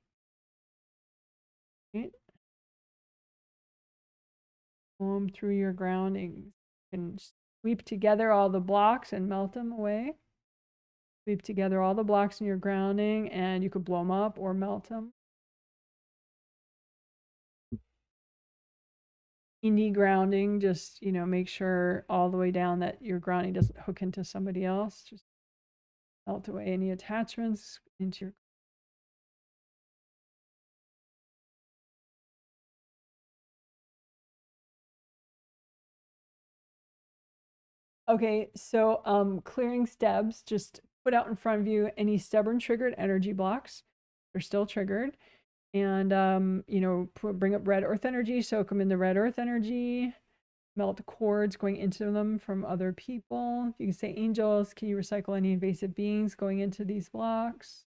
Speaker 1: Right? Comb through your groundings. You can sweep together all the blocks and melt them away. Sweep together all the blocks in your grounding, and you could blow them up or melt them. Knee grounding, just make sure all the way down that your grounding doesn't hook into somebody else. Just melt away any attachments into your. Okay, so clearing STEBs, just put out in front of you any stubborn triggered energy blocks. They're still triggered. And, bring up red earth energy, soak them in the red earth energy, melt the cords going into them from other people. You can say, angels, can you recycle any invasive beings going into these blocks?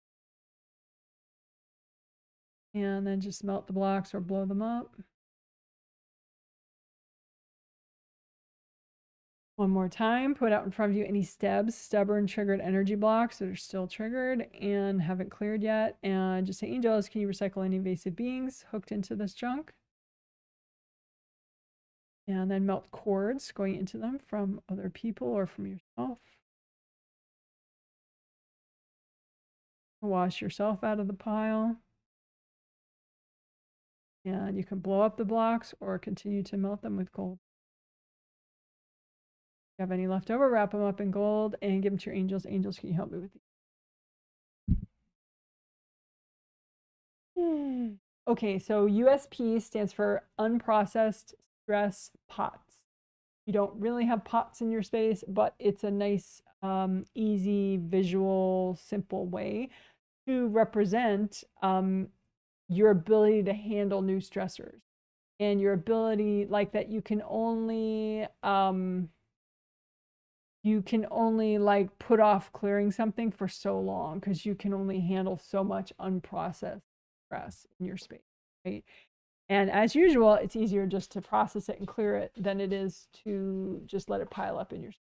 Speaker 1: And then just melt the blocks or blow them up. One more time, put out in front of you any STEBs, stubborn triggered energy blocks that are still triggered and haven't cleared yet. And just say, angels, can you recycle any invasive beings hooked into this junk? And then melt cords going into them from other people or from yourself. Wash yourself out of the pile. And you can blow up the blocks or continue to melt them with gold. If you have any left over, wrap them up in gold and give them to your angels. Angels, can you help me with these? Okay, so USP stands for unprocessed stress pots. You don't really have pots in your space, but it's a nice, easy, visual, simple way to represent your ability to handle new stressors and your ability, like that you can only like put off clearing something for so long because you can only handle so much unprocessed stress in your space, right? And as usual, it's easier just to process it and clear it than it is to just let it pile up in your space.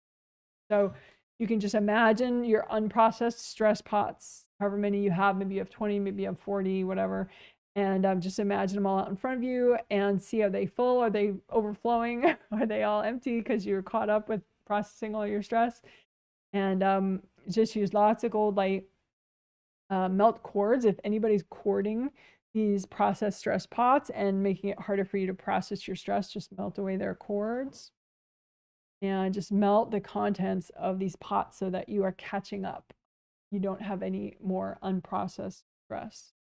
Speaker 1: So you can just imagine your unprocessed stress pots, however many you have. Maybe you have 20, maybe you have 40, whatever. And just imagine them all out in front of you and see, are they full? Are they overflowing? Are they all empty because you're caught up with processing all your stress? And just use lots of gold light. Melt cords. If anybody's cording these processed stress pots and making it harder for you to process your stress, just melt away their cords. And just melt the contents of these pots so that you are catching up. You don't have any more unprocessed stress.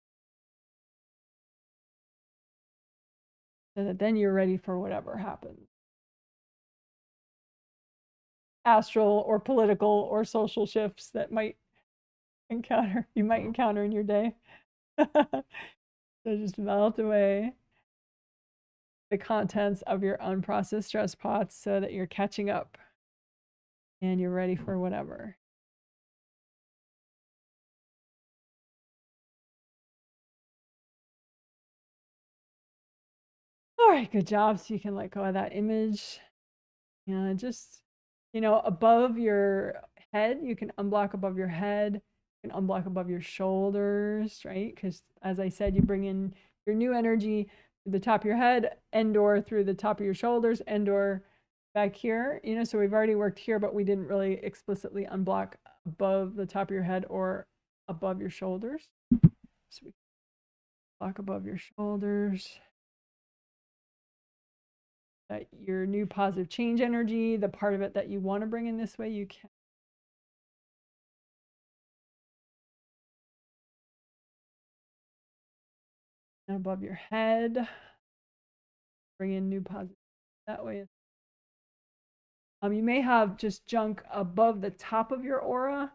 Speaker 1: So that then you're ready for whatever happens. Astral or political or social shifts that you might encounter in your day. So just melt away the contents of your unprocessed stress pots so that you're catching up and you're ready for whatever. All right, good job. So you can let go of that image. And just, above your head, you can unblock above your head. You can unblock above your shoulders, right? Because as I said, you bring in your new energy to the top of your head and/or through the top of your shoulders and/or back here. So we've already worked here, but we didn't really explicitly unblock above the top of your head or above your shoulders. So we block above your shoulders. That your new positive change energy, the part of it that you want to bring in this way, you can. And above your head, bring in new positive that way. You may have just junk above the top of your aura.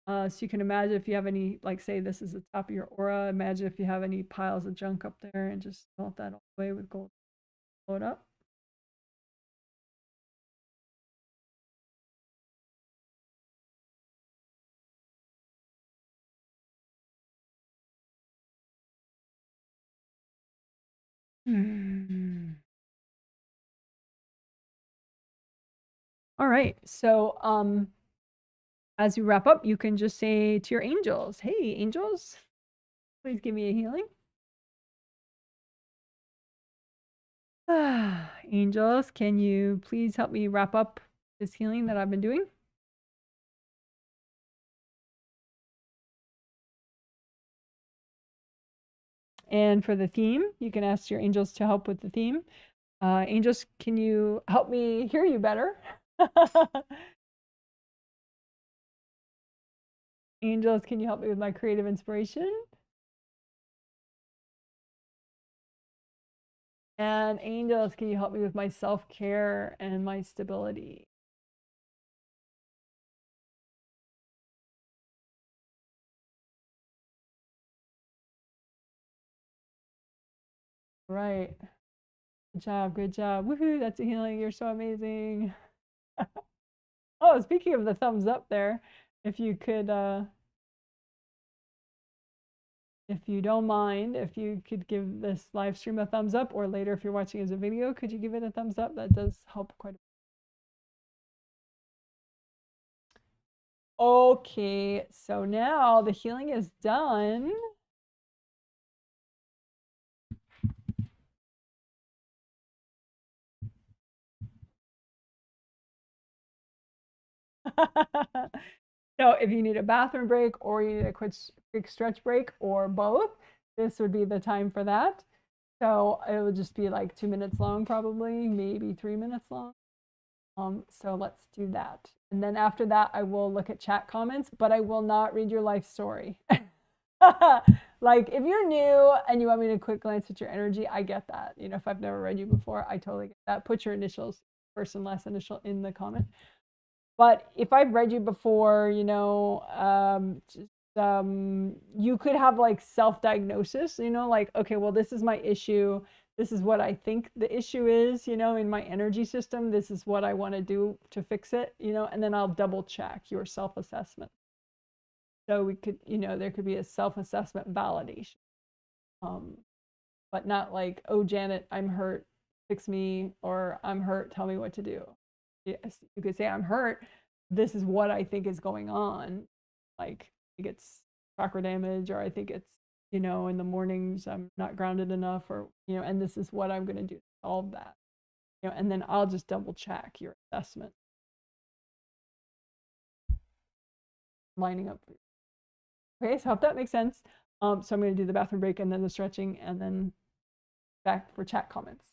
Speaker 1: So you can imagine if you have any, like say this is the top of your aura, imagine if you have any piles of junk up there and just melt that all the way with gold. Blow it up. All right, so as you wrap up, you can just say to your angels, hey, angels, please give me a healing. Angels, can you please help me wrap up this healing that I've been doing? And for the theme, you can ask your angels to help with the theme. Angels, can you help me hear you better? Angels, can you help me with my creative inspiration? And angels, can you help me with my self-care and my stability? Right. Good job. Good job. Woohoo. That's a healing. You're so amazing. Oh, speaking of the thumbs up there, if you could, if you don't mind, if you could give this live stream a thumbs up, or later if you're watching as a video, could you give it a thumbs up? That does help quite a bit. Okay, so now the healing is done. So if you need a bathroom break or you need a quick stretch break or both, this would be the time for that. So it would just be like 2 minutes long, probably, maybe 3 minutes long. So let's do that. And then after that, I will look at chat comments, but I will not read your life story. Like, if you're new and you want me to quick glance at your energy, I get that. You know, if I've never read you before, I totally get that. Put your initials, first and last initial, in the comment. But if I've read you before, you know, you could have like self-diagnosis, you know, like, okay, well, this is my issue. This is what I think the issue is, you know, in my energy system. This is what I want to do to fix it, you know, and then I'll double check your self-assessment. So we could, you know, there could be a self-assessment validation, but not like, oh, Janet, I'm hurt, fix me, or I'm hurt, tell me what to do. Yes, you could say, I'm hurt. This is what I think is going on. Like, I think it's chakra damage, or I think it's, you know, in the mornings I'm not grounded enough, or, you know, and this is what I'm going to do to solve that. You know, and then I'll just double check your assessment. Lining up. Okay, so I hope that makes sense. So I'm going to do the bathroom break and then the stretching, and then back for chat comments.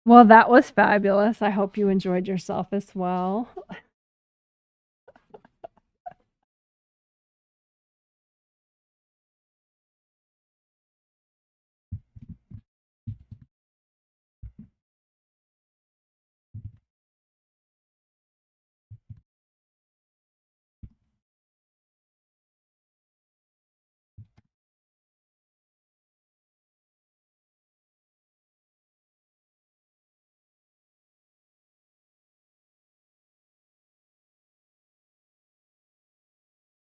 Speaker 1: Well, that was fabulous. I hope you enjoyed yourself as well.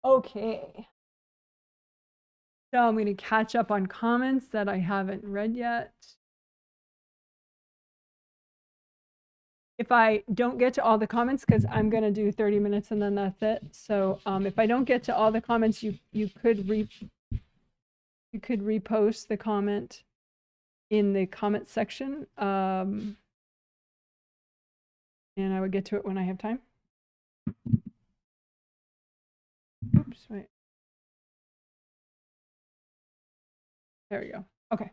Speaker 1: Okay. So I'm going to catch up on comments that I haven't read yet. If I don't get to all the comments, because I'm going to do 30 minutes and then that's it. So if I don't get to all the comments, you could repost the comment in the comment section. And I would get to it when I have time. Oops, wait. There we go. Okay.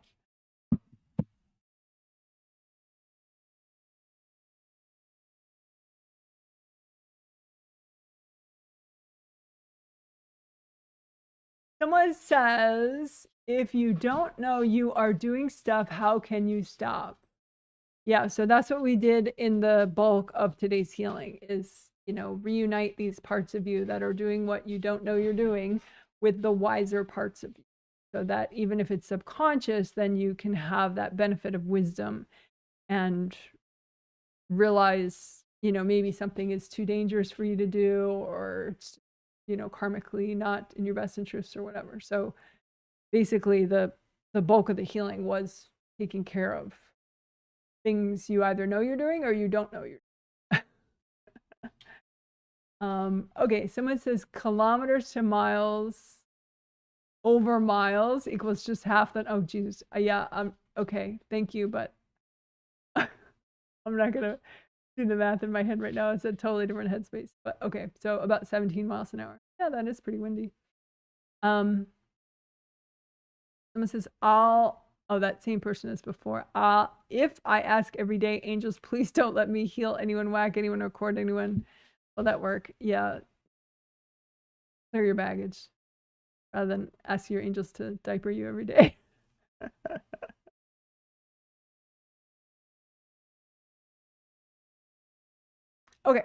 Speaker 1: Someone says, if you don't know you are doing stuff, how can you stop? Yeah, so that's what we did in the bulk of today's healing is, you know, reunite these parts of you that are doing what you don't know you're doing with the wiser parts of you. So that even if it's subconscious, then you can have that benefit of wisdom and realize, you know, maybe something is too dangerous for you to do, or it's, you know, karmically not in your best interest or whatever. So basically the bulk of the healing was taking care of things you either know you're doing or you don't know you're doing. Okay, someone says kilometers to miles over miles equals just half that. Oh, geez. Yeah, okay, thank you, but I'm not gonna do the math in my head right now. It's a totally different headspace. But okay, so about 17 miles an hour. Yeah, that is pretty windy. Someone says, oh, that same person as before. If I ask every day, angels, please don't let me heal anyone, whack anyone, record anyone. Will that work? Yeah. Clear your baggage rather than ask your angels to diaper you every day. Okay.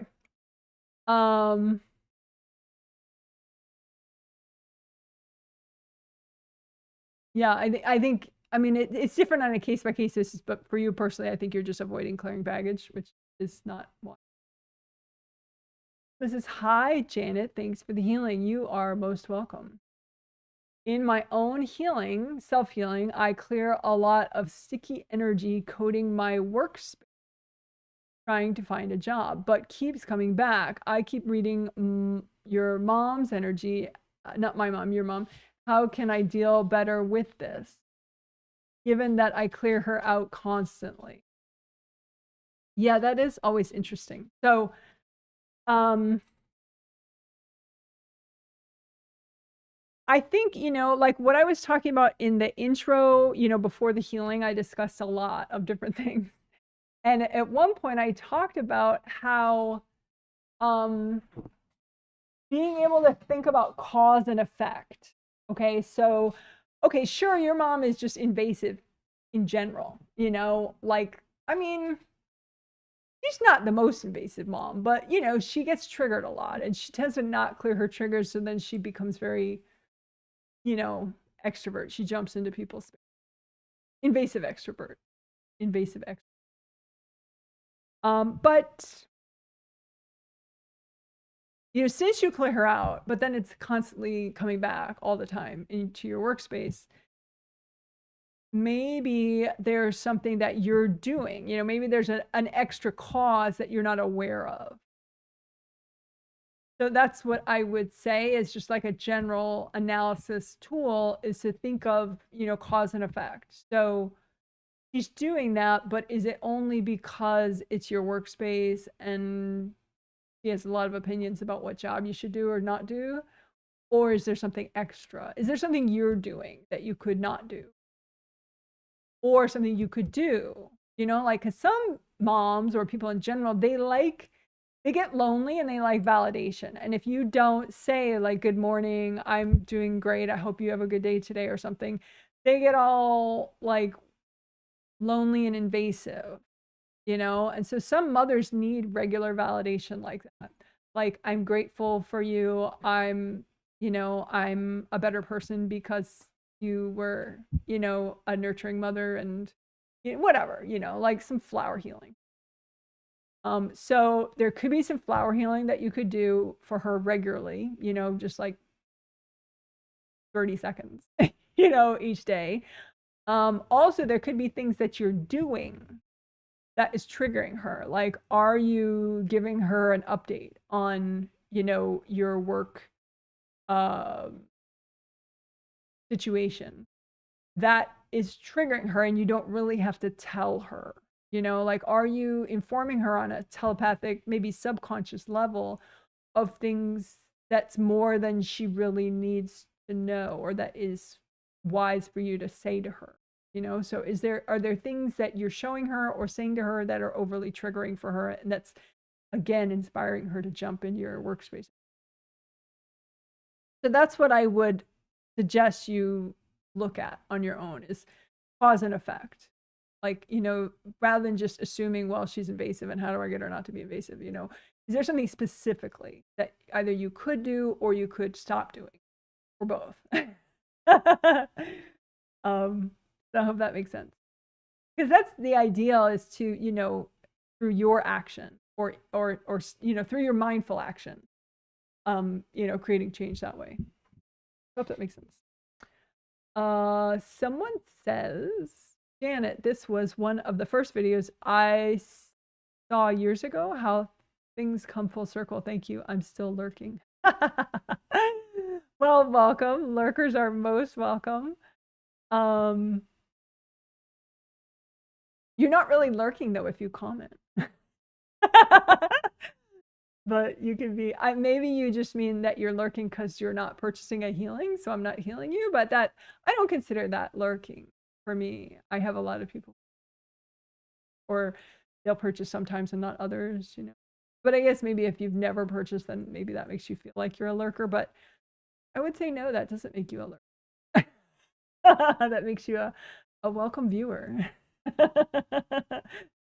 Speaker 1: Yeah, I think I mean it's different on a case by case basis, but for you personally, I think you're just avoiding clearing baggage, which is not one. This is hi Janet, thanks for the healing. You are most welcome. In my own healing, self-healing, I clear a lot of sticky energy coating my workspace, trying to find a job, but keeps coming back. I keep reading your mom's energy, not my mom, your mom. How can I deal better with this, given that I clear her out constantly? Yeah, that is always interesting. So, I think, you know, like what I was talking about in the intro, you know, before the healing, I discussed a lot of different things. And at one point I talked about how being able to think about cause and effect. Okay, so, okay, sure, your mom is just invasive in general, you know, like, I mean, she's not the most invasive mom, but, you know, she gets triggered a lot and she tends to not clear her triggers. So then she becomes very, you know, extrovert. She jumps into people's space. Invasive extrovert. Invasive extrovert. But you know, since you clear her out, but then it's constantly coming back all the time into your workspace, maybe there's something that you're doing, you know, maybe there's an extra cause that you're not aware of. So that's what I would say is just like a general analysis tool is to think of, you know, cause and effect. So she's doing that, but is it only because it's your workspace and she has a lot of opinions about what job you should do or not do? Or is there something extra? Is there something you're doing that you could not do? Or something you could do? You know, like, because some moms or people in general, they get lonely and they like validation. And if you don't say, like, good morning, I'm doing great, I hope you have a good day today or something, they get all like lonely and invasive, you know? And so some mothers need regular validation like that. Like, I'm grateful for you. You know, I'm a better person because you were, you know, a nurturing mother and you know, whatever, you know, like some flower healing. So there could be some flower healing that you could do for her regularly, you know, just like 30 seconds, you know, each day. Also, there could be things that you're doing that is triggering her. Like, are you giving her an update on, you know, your work situation that is triggering her, and you don't really have to tell her? You know, like, are you informing her on a telepathic, maybe subconscious level of things that's more than she really needs to know, or that is wise for you to say to her? You know, so are there things that you're showing her or saying to her that are overly triggering for her, and that's again inspiring her to jump in your workspace? So that's what I would suggest you look at on your own, is cause and effect. Like, you know, rather than just assuming, well, she's invasive and how do I get her not to be invasive? You know, is there something specifically that either you could do or you could stop doing, or both? So I hope that makes sense, because that's the ideal, is to, you know, through your action, or you know, through your mindful action, you know, creating change that way. I hope that makes sense. Someone says, Janet, this was one of the first videos I saw years ago. How things come full circle. Thank you. I'm still lurking. Well, welcome. Lurkers are most welcome. You're not really lurking though if you comment. But you can be, maybe you just mean that you're lurking because you're not purchasing a healing, so I'm not healing you, but that, I don't consider that lurking for me. I have a lot of people, or they'll purchase sometimes and not others, you know. But I guess maybe if you've never purchased, then maybe that makes you feel like you're a lurker, but I would say no, that doesn't make you a lurker. That makes you a welcome viewer.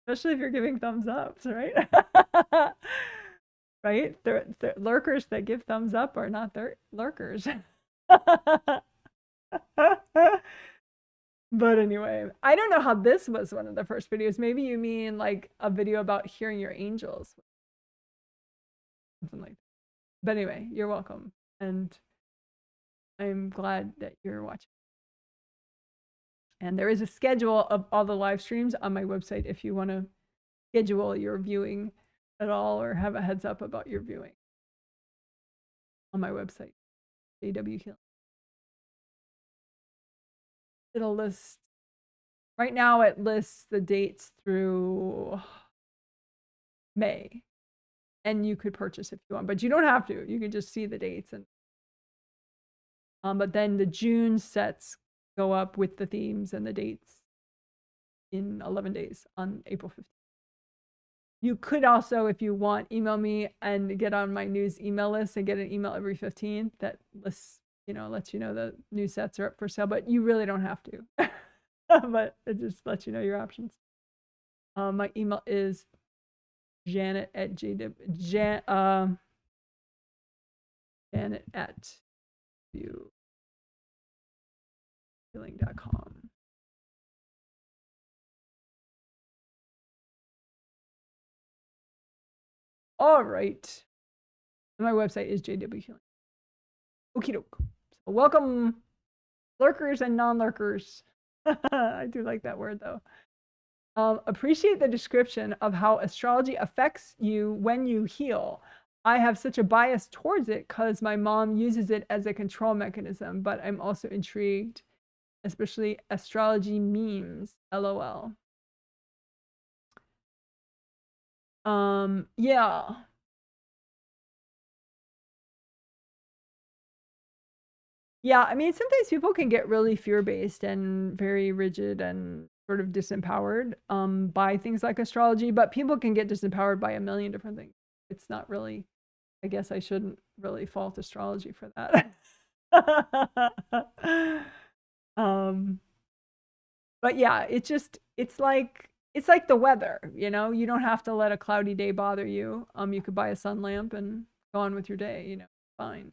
Speaker 1: Especially if you're giving thumbs ups, right? Right? The lurkers that give thumbs up are not lurkers. But anyway, I don't know how this was one of the first videos. Maybe you mean like a video about hearing your angels. Something like that. But anyway, you're welcome. And I'm glad that you're watching. And there is a schedule of all the live streams on my website if you want to schedule your viewing at all, or have a heads up about your viewing on my website, JW Healing. It'll list, right now it lists the dates through May, and you could purchase if you want, but you don't have to. You can just see the dates, and but then the June sets go up with the themes and the dates in 11 days on April 15th. You could also, if you want, email me and get on my news email list and get an email every 15th that lists, you know, lets you know the new sets are up for sale, but you really don't have to. But it just lets you know your options. My email is Janet at Janet at healing.com. All right. My website is JW Healing. Okie doke. So welcome, lurkers and non-lurkers. I do like that word though. Appreciate the description of how astrology affects you when you heal. I have such a bias towards it because my mom uses it as a control mechanism, but I'm also intrigued, especially astrology memes. LOL. Yeah. Yeah, I mean, sometimes people can get really fear-based and very rigid and sort of disempowered by things like astrology, but people can get disempowered by a million different things. It's not really, I guess I shouldn't really fault astrology for that. But yeah, it's like the weather, you know, you don't have to let a cloudy day bother you. You could buy a sun lamp and go on with your day, you know, fine.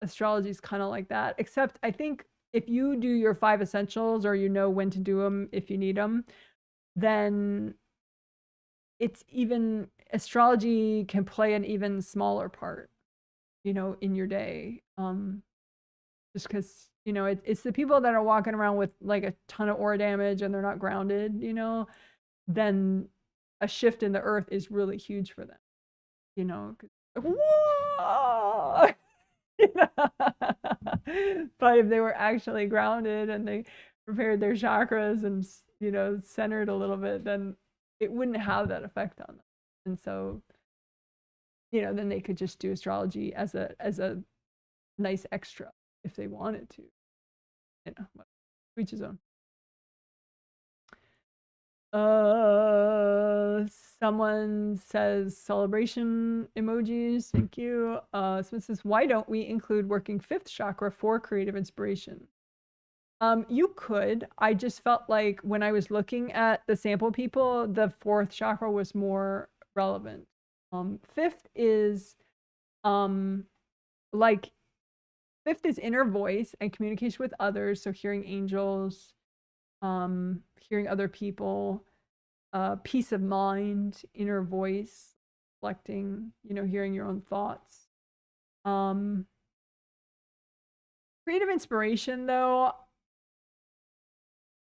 Speaker 1: Astrology is kind of like that, except I think if you do your 5 essentials, or you know when to do them if you need them, then it's even, astrology can play an even smaller part, you know, in your day. just because, you know, it's the people that are walking around with like a ton of aura damage and they're not grounded, you know, then a shift in the earth is really huge for them, you know. Whoa! But if they were actually grounded and they prepared their chakras and, you know, centered a little bit, then it wouldn't have that effect on them. And so, you know, then they could just do astrology as a nice extra if they wanted to. You know, each his own. Someone says celebration emojis. Thank you. Someone says, why don't we include working 5th chakra for creative inspiration? You could. I just felt like when I was looking at the sample people, the 4th chakra was more relevant. 5th is like 5th is inner voice and communication with others. So hearing angels, hearing other people, peace of mind, inner voice, reflecting, you know, hearing your own thoughts. Creative inspiration, though,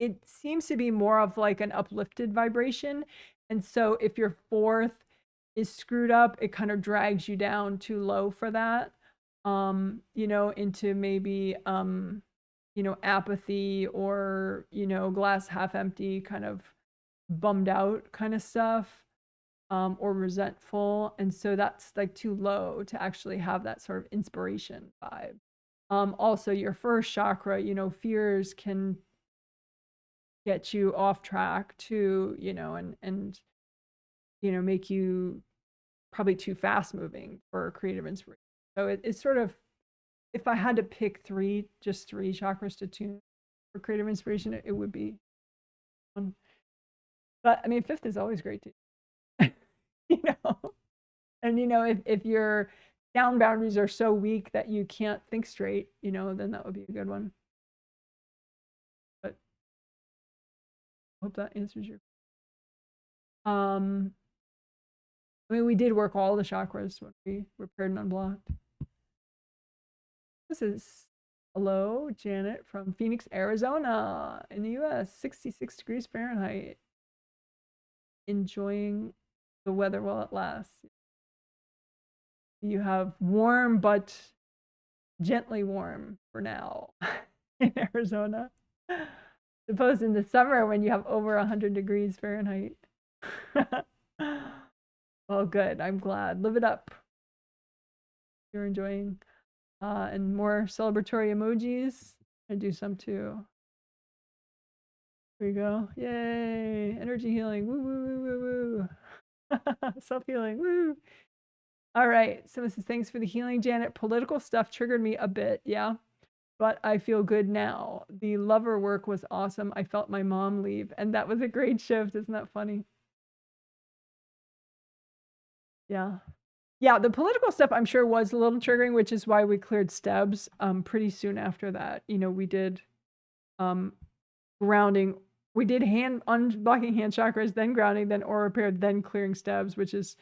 Speaker 1: it seems to be more of like an uplifted vibration. And so if your 4th is screwed up, it kind of drags you down too low for that, you know, into maybe, you know, apathy or, you know, glass half empty, kind of bummed out kind of stuff, or resentful. And so that's like too low to actually have that sort of inspiration vibe. Also your 1st chakra, you know, fears can get you off track too, you know, and, you know, make you probably too fast moving for creative inspiration. So it's sort of, if I had to pick just three chakras to tune for creative inspiration, it would be one. But I mean, 5th is always great too. You know, and you know, if your sound boundaries are so weak that you can't think straight, you know, then that would be a good one. But I hope that answers your. I mean, we did work all the chakras when we repaired and unblocked. This is, hello, Janet from Phoenix, Arizona in the US, 66 degrees Fahrenheit. Enjoying the weather while it lasts. You have warm, but gently warm for now in Arizona. Suppose in the summer when you have over 100 degrees Fahrenheit. Well, good. I'm glad. Live it up. You're enjoying. And more celebratory emojis. I do some too. Here we go. Yay. Energy healing. Woo, woo, woo, woo, woo. Self-healing. Woo. All right. So this is thanks for the healing, Janet. Political stuff triggered me a bit. Yeah. But I feel good now. The lover work was awesome. I felt my mom leave. And that was a great shift. Isn't that funny? Yeah. Yeah, the political stuff I'm sure was a little triggering, which is why we cleared STEBs pretty soon after that. You know, we did grounding. We did unblocking hand chakras, then grounding, then aura repair, then clearing STEBs, which is,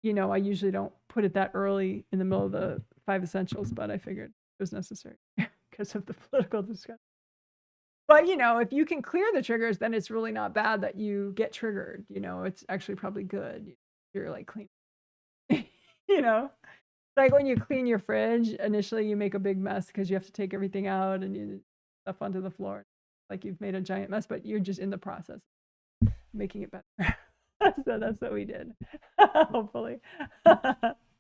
Speaker 1: you know, I usually don't put it that early in the middle of the 5 essentials, but I figured it was necessary because of the political discussion. But, you know, if you can clear the triggers, then it's really not bad that you get triggered. You know, it's actually probably good. You're like clean. You know, like when you clean your fridge, initially you make a big mess because you have to take everything out and you stuff onto the floor. Like you've made a giant mess, but you're just in the process of making it better. So that's what we did. Hopefully.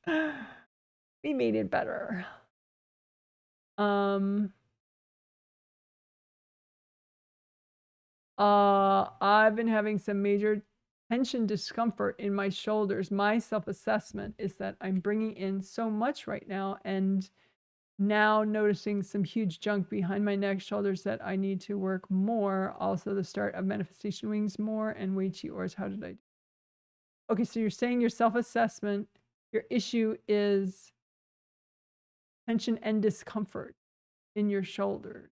Speaker 1: We made it better. I've been having some major tension discomfort in my shoulders. My self-assessment is that I'm bringing in so much right now and now noticing some huge junk behind my neck, shoulders that I need to work more. Also the start of manifestation wings more and Wei Chi Ors. How did I do? Okay, so you're saying your self-assessment, your issue is tension and discomfort in your shoulders.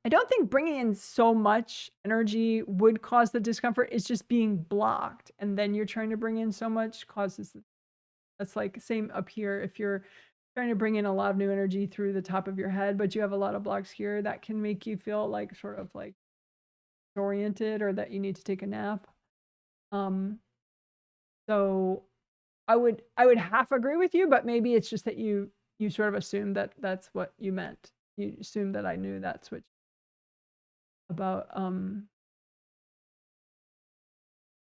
Speaker 1: I don't think bringing in so much energy would cause the discomfort. It's just being blocked. And then you're trying to bring in so much causes, that's like same up here. If you're trying to bring in a lot of new energy through the top of your head, but you have a lot of blocks here that can make you feel like sort of like oriented or that you need to take a nap. So I would half agree with you, but maybe it's just that you sort of assume that that's what you meant. You assume that I knew that's what about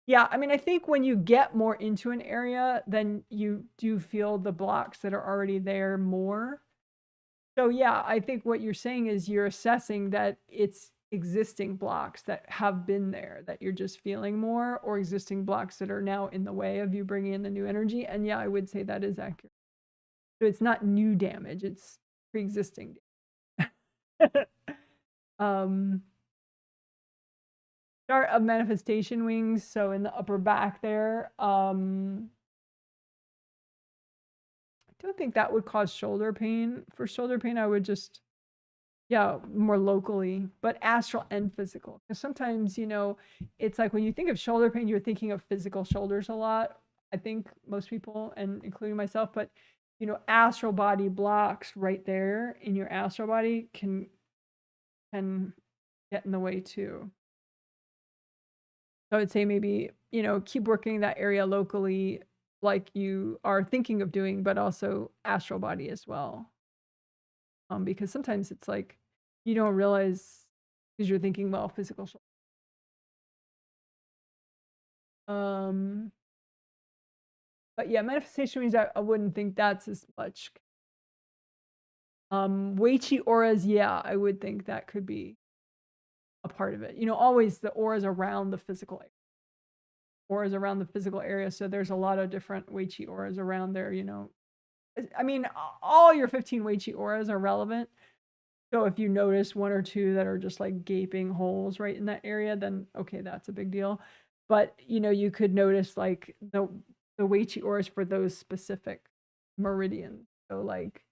Speaker 1: yeah, I mean, I think when you get more into an area, then you do feel the blocks that are already there more. So yeah, I think what you're saying is you're assessing that it's existing blocks that have been there that you're just feeling more, or existing blocks that are now in the way of you bringing in the new energy. And yeah, I would say that is accurate. So it's not new damage, it's pre-existing. Start of manifestation wings, so in the upper back there. I don't think that would cause shoulder pain. For shoulder pain, I would just, yeah, more locally, but astral and physical. Because sometimes, you know, it's like when you think of shoulder pain, you're thinking of physical shoulders a lot. I think most people, and including myself, but you know, astral body blocks right there in your astral body can get in the way too. So I would say maybe, you know, keep working that area locally like you are thinking of doing, but also astral body as well. Because sometimes it's like you don't realize because you're thinking, well, physical. But yeah, manifestation means I wouldn't think that's as much. Weichi auras, yeah, I would think that could be a part of it. You know, always the auras around the physical area. Auras around the physical area. So there's a lot of different Weichi auras around there, you know. I mean, all your 15 Weichi auras are relevant. So if you notice one or two that are just like gaping holes right in that area, then okay, that's a big deal. But you know, you could notice like the Weichi auras for those specific meridians. So like,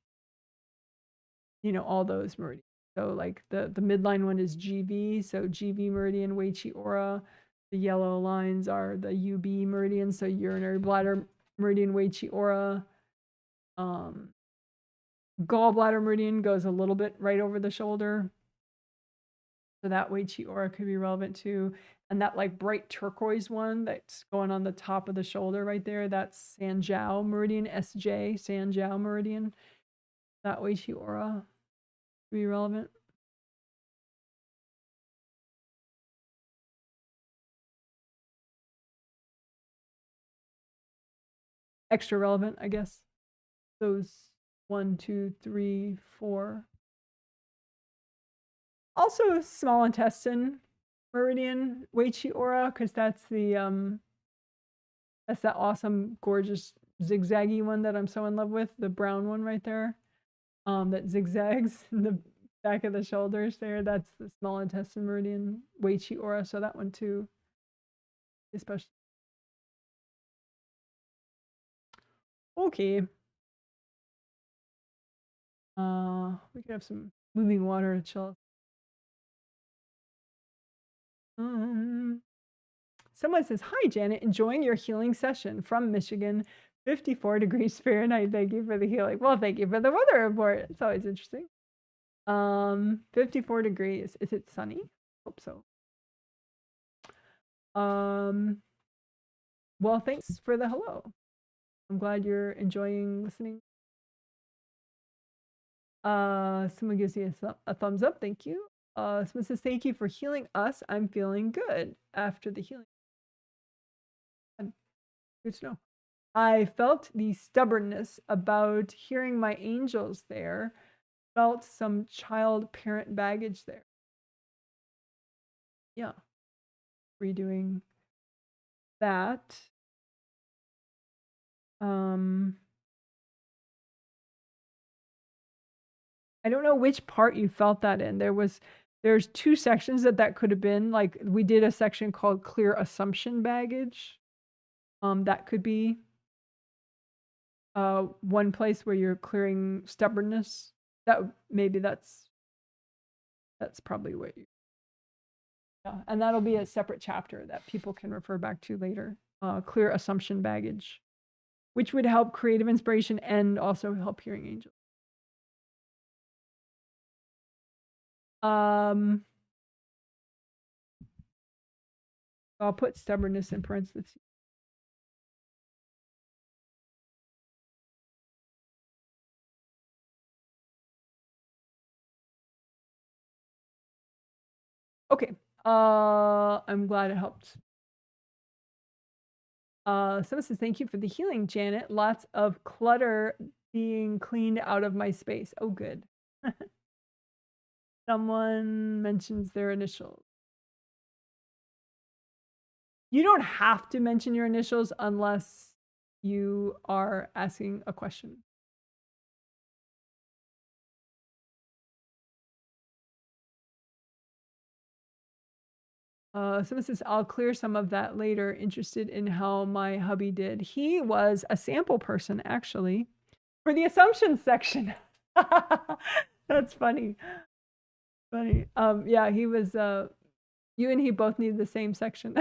Speaker 1: you know, all those meridians. So like the midline one is GV, so GV meridian, Weichi aura. The yellow lines are the UB meridian, so urinary bladder meridian, Weichi aura. Gallbladder meridian goes a little bit right over the shoulder. So that Weichi aura could be relevant too. And that like bright turquoise one that's going on the top of the shoulder right there, that's Sanjiao meridian, SJ, Sanjiao meridian. That Weichi aura could be relevant. Extra relevant, I guess. Those 1, 2, 3, 4. Also, small intestine meridian, Weichi aura, because that's the that's that awesome, gorgeous, zigzaggy one that I'm so in love with. The brown one right there, that zigzags in the back of the shoulders there. That's the small intestine meridian, Weichi aura. So that one too, especially. Okay. We could have some moving water to chill. Someone says, "Hi, Janet, enjoying your healing session from Michigan, 54 degrees Fahrenheit. Thank you for the healing." Well, thank you for the weather report. It's always interesting. 54 degrees. Is it sunny? Hope so. Well, thanks for the hello. I'm glad you're enjoying listening. Someone gives you a thumbs up. Thank you. Someone says, "Thank you for healing us. I'm feeling good after the healing." Good to know. I felt the stubbornness about hearing my angels there. Felt some child parent baggage there. Yeah. Redoing that. I don't know which part you felt that in. There's two sections that could have been. Like we did a section called Clear Assumption Baggage. That could be one place where you're clearing stubbornness. That maybe that's probably what you. Yeah, and that'll be a separate chapter that people can refer back to later. Clear Assumption Baggage. which would help creative inspiration and also help hearing angels. I'll put stubbornness in parentheses. Okay. I'm glad it helped. Someone says, thank you for the healing, Janet. Lots of clutter being cleaned out of my space. Oh, good. Someone mentions their initials. You don't have to mention your initials unless you are asking a question. Someone says, I'll clear some of that later. Interested in how my hubby did. He was a sample person, actually, for the assumptions section. That's funny. Funny. Yeah, he was, you and he both need the same section.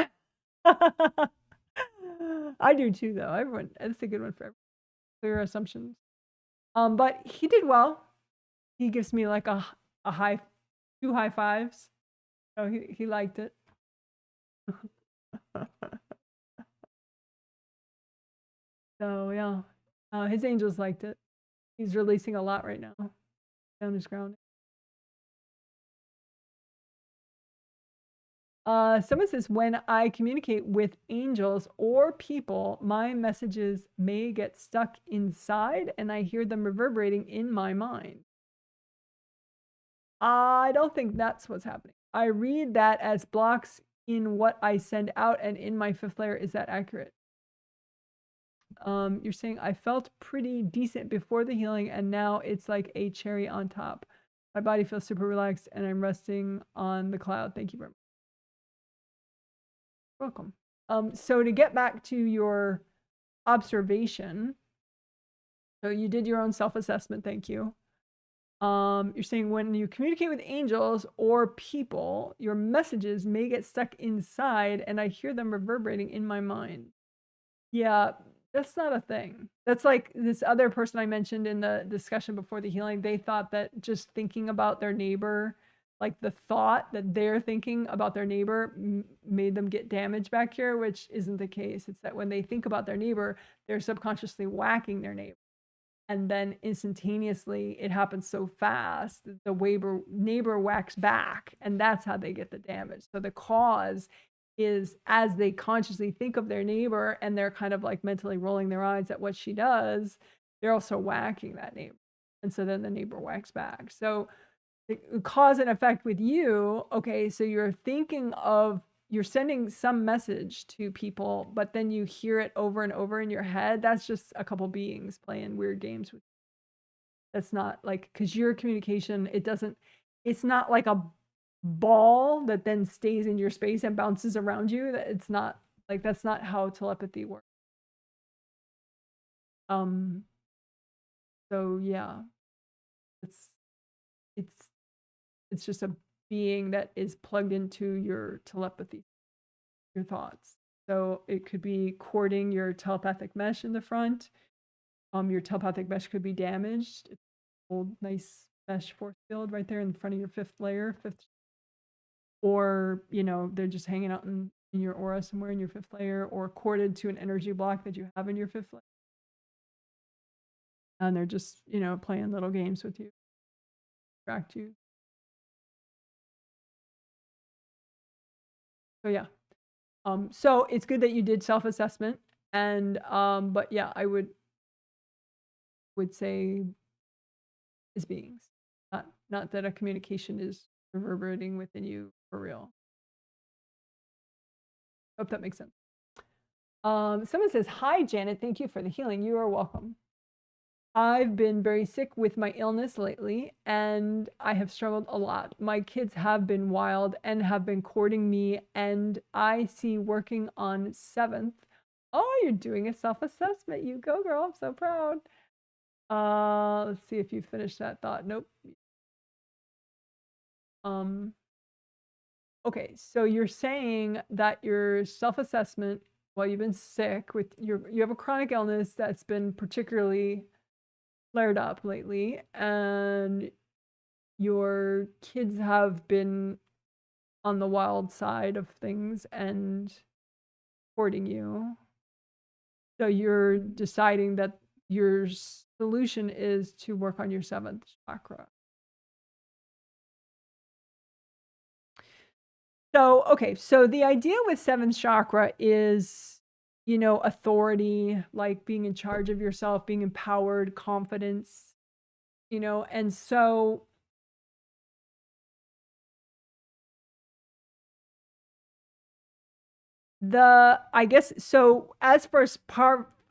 Speaker 1: I do too, though. Everyone, it's a good one for everyone. Clear assumptions. But he did well. He gives me like a high, 2 high fives. So he liked it. So yeah, his angels liked it. He's releasing a lot right now down his ground. Someone says, when I communicate with angels or people, my messages may get stuck inside and I hear them reverberating in my mind. I don't think that's what's happening. I read that as blocks in what I send out and in my 5th layer. Is that accurate? You're saying I felt pretty decent before the healing and now it's like a cherry on top. My body feels super relaxed and I'm resting on the cloud. Thank you very much. Welcome. So to get back to your observation, so you did your own self-assessment. Thank you. You're saying when you communicate with angels or people, your messages may get stuck inside and I hear them reverberating in my mind. Yeah, that's not a thing. That's like this other person I mentioned in the discussion before the healing. They thought that just thinking about their neighbor, like the thought that they're thinking about their neighbor made them get damage back here, which isn't the case. It's that when they think about their neighbor, they're subconsciously whacking their neighbor. And then instantaneously, it happens so fast, the neighbor whacks back, and that's how they get the damage. So the cause is as they consciously think of their neighbor and they're kind of like mentally rolling their eyes at what she does, they're also whacking that neighbor. And so then the neighbor whacks back. So the cause and effect with you, okay, so you're thinking of, you're sending some message to people, but then you hear it over and over in your head. That's just a couple beings playing weird games with you. That's not like, because your communication, it's not like a ball that then stays in your space and bounces around you. It's not like, that's not how telepathy works. So yeah, it's just a being that is plugged into your telepathy, your thoughts. So it could be cording your telepathic mesh in the front. Your telepathic mesh could be damaged. It's an old, nice mesh force field right there in front of your 5th layer, or they're just hanging out in your aura somewhere in your 5th layer, or corded to an energy block that you have in your 5th layer. And they're just, playing little games with you, distract you. So yeah. So it's good that you did self-assessment, and but yeah, I would say as beings, not that a communication is reverberating within you for real. Hope that makes sense. Someone says, hi, Janet. Thank you for the healing. You are welcome. I've been very sick with my illness lately, and I have struggled a lot. My kids have been wild and have been courting me, and I see working on 7th. Oh, you're doing a self-assessment. You go, girl. I'm so proud. Let's see if you finished that thought. Nope. Okay, so you're saying that your self-assessment well, you've been sick with you have a chronic illness that's been particularly flared up lately, and your kids have been on the wild side of things and supporting you. So you're deciding that your solution is to work on your 7th chakra. So, okay, so the idea with 7th chakra is, you know, authority, like being in charge of yourself, being empowered, confidence, you know, and so I guess, so as far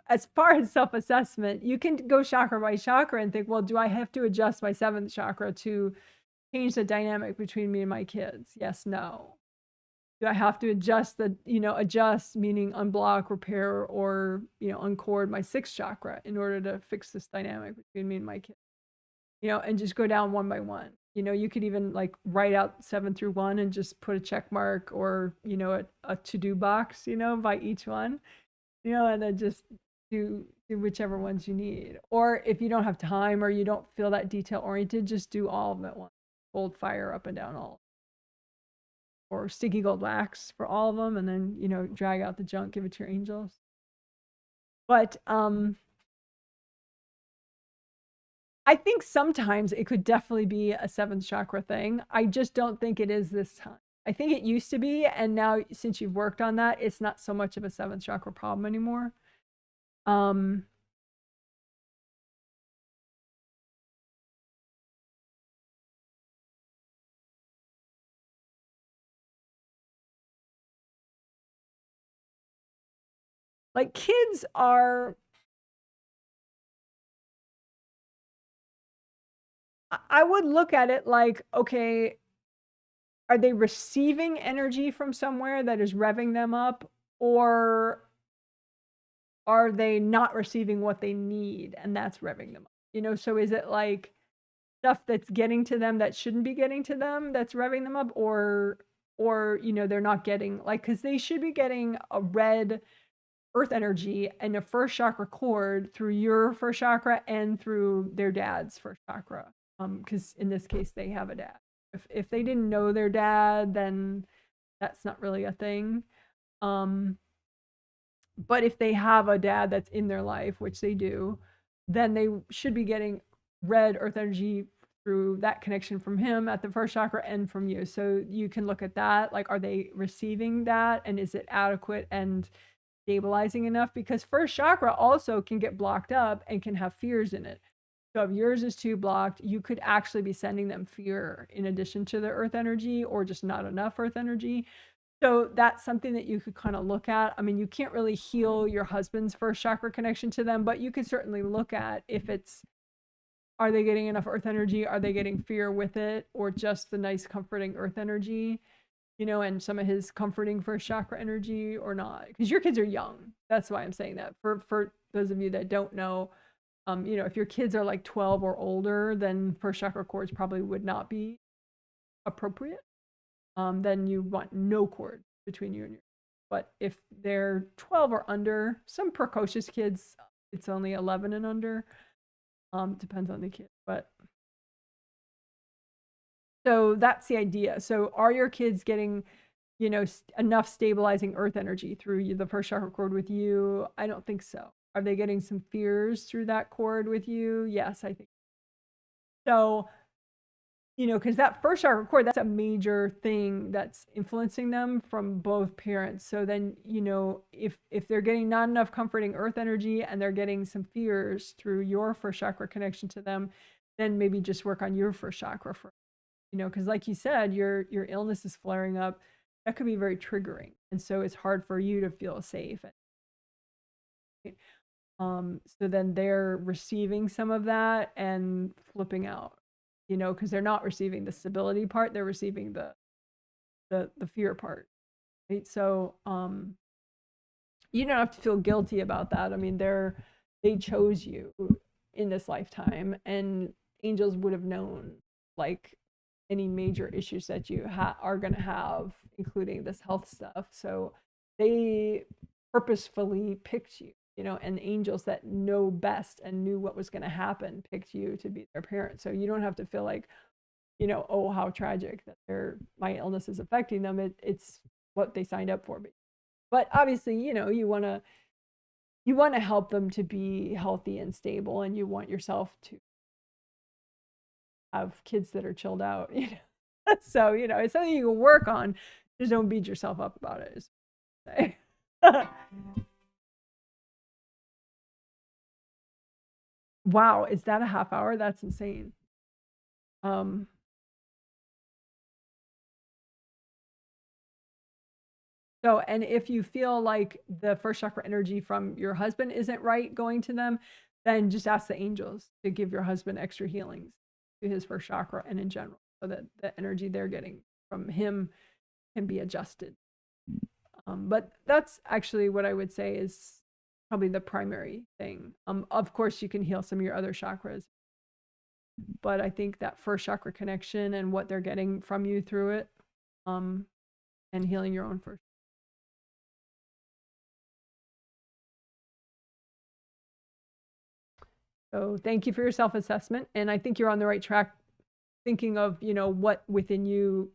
Speaker 1: as self-assessment, you can go chakra by chakra and think, well, do I have to adjust my 7th chakra to change the dynamic between me and my kids? Yes, no. Do I have to adjust adjust meaning unblock, repair, or, uncord my 6th chakra in order to fix this dynamic between me and my kids? And just go down one by one. You could even like write out 7 through 1 and just put a check mark or, a to-do box, by each one, and then just do whichever ones you need. Or if you don't have time or you don't feel that detail oriented, just do all of them at once. Hold fire up and down all. Or sticky gold wax for all of them, and then, drag out the junk, give it to your angels. But I think sometimes it could definitely be a 7th chakra thing. I just don't think it is this time. I think it used to be, and now since you've worked on that, it's not so much of a 7th chakra problem anymore. Like kids are, I would look at it like, okay, are they receiving energy from somewhere that is revving them up, or are they not receiving what they need and that's revving them up? So is it like stuff that's getting to them that shouldn't be getting to them that's revving them up, or they're not getting, like, because they should be getting a red earth energy and a 1st chakra cord through your 1st chakra and through their dad's 1st chakra, because in this case they have a dad. If they didn't know their dad, then that's not really a thing. But if they have a dad that's in their life, which they do, then they should be getting red earth energy through that connection from him at the 1st chakra and from you. So you can look at that, like, are they receiving that, and is it adequate and stabilizing enough? Because 1st chakra also can get blocked up and can have fears in it. So if yours is too blocked, you could actually be sending them fear in addition to the earth energy, or just not enough earth energy. So that's something that you could kind of look at. I mean, you can't really heal your husband's 1st chakra connection to them, but you could certainly look at if it's, are they getting enough earth energy? Are they getting fear with it, or just the nice comforting earth energy, and some of his comforting 1st chakra energy, or not? Because your kids are young. That's why I'm saying that. For those of you that don't know, if your kids are like 12 or older, then 1st chakra cords probably would not be appropriate. Then you want no cord between you and your. But if they're 12 or under, some precocious kids, it's only 11 and under. Depends on the kid, but so that's the idea. So are your kids getting, enough stabilizing earth energy through the 1st chakra cord with you? I don't think so. Are they getting some fears through that cord with you? Yes, I think so. Because that 1st chakra cord, that's a major thing that's influencing them from both parents. So then, if they're getting not enough comforting earth energy and they're getting some fears through your 1st chakra connection to them, then maybe just work on your 1st chakra for, because like you said, your illness is flaring up. That could be very triggering. And so it's hard for you to feel safe. So then they're receiving some of that and flipping out. Because they're not receiving the stability part, they're receiving the fear part, right? So you don't have to feel guilty about that. I mean, they chose you in this lifetime, and angels would have known, like, any major issues that you are going to have, including this health stuff. So they purposefully picked you, you know, and angels that know best and knew what was going to happen picked you to be their parent. So you don't have to feel like, you know, oh, how tragic that my illness is affecting them. It's what they signed up for. But obviously, you know, you want to help them to be healthy and stable, and you want yourself to have kids that are chilled out, you know. So, you know, it's something you can work on. Just don't beat yourself up about it. Wow, is that a half hour? That's insane. So, and if you feel like the first chakra energy from your husband isn't right going to them, then just ask the angels to give your husband extra healings to his first chakra and in general, so that the energy they're getting from him can be adjusted. But that's actually what I would say is probably the primary thing. Of course, you can heal some of your other chakras, but I think that first chakra connection and what they're getting from you through it, and healing your own first. So thank you for your self-assessment. And I think you're on the right track thinking of, you know, what within you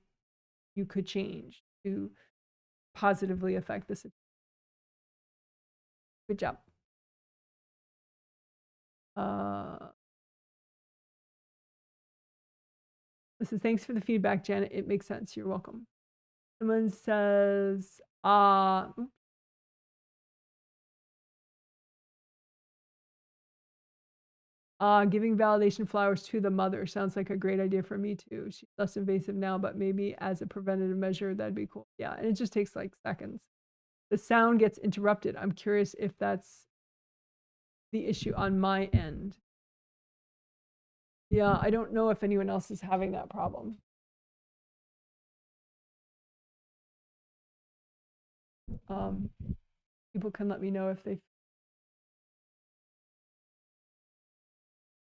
Speaker 1: could change to positively affect this. Good job. This is thanks for the feedback, Janet. It makes sense. You're welcome. Someone says, giving validation flowers to the mother sounds like a great idea for me too. She's less invasive now, but maybe as a preventative measure, that'd be cool. Yeah, and it just takes like seconds. The sound gets interrupted. I'm curious if that's the issue on my end. Yeah, I don't know if anyone else is having that problem. People can let me know if they.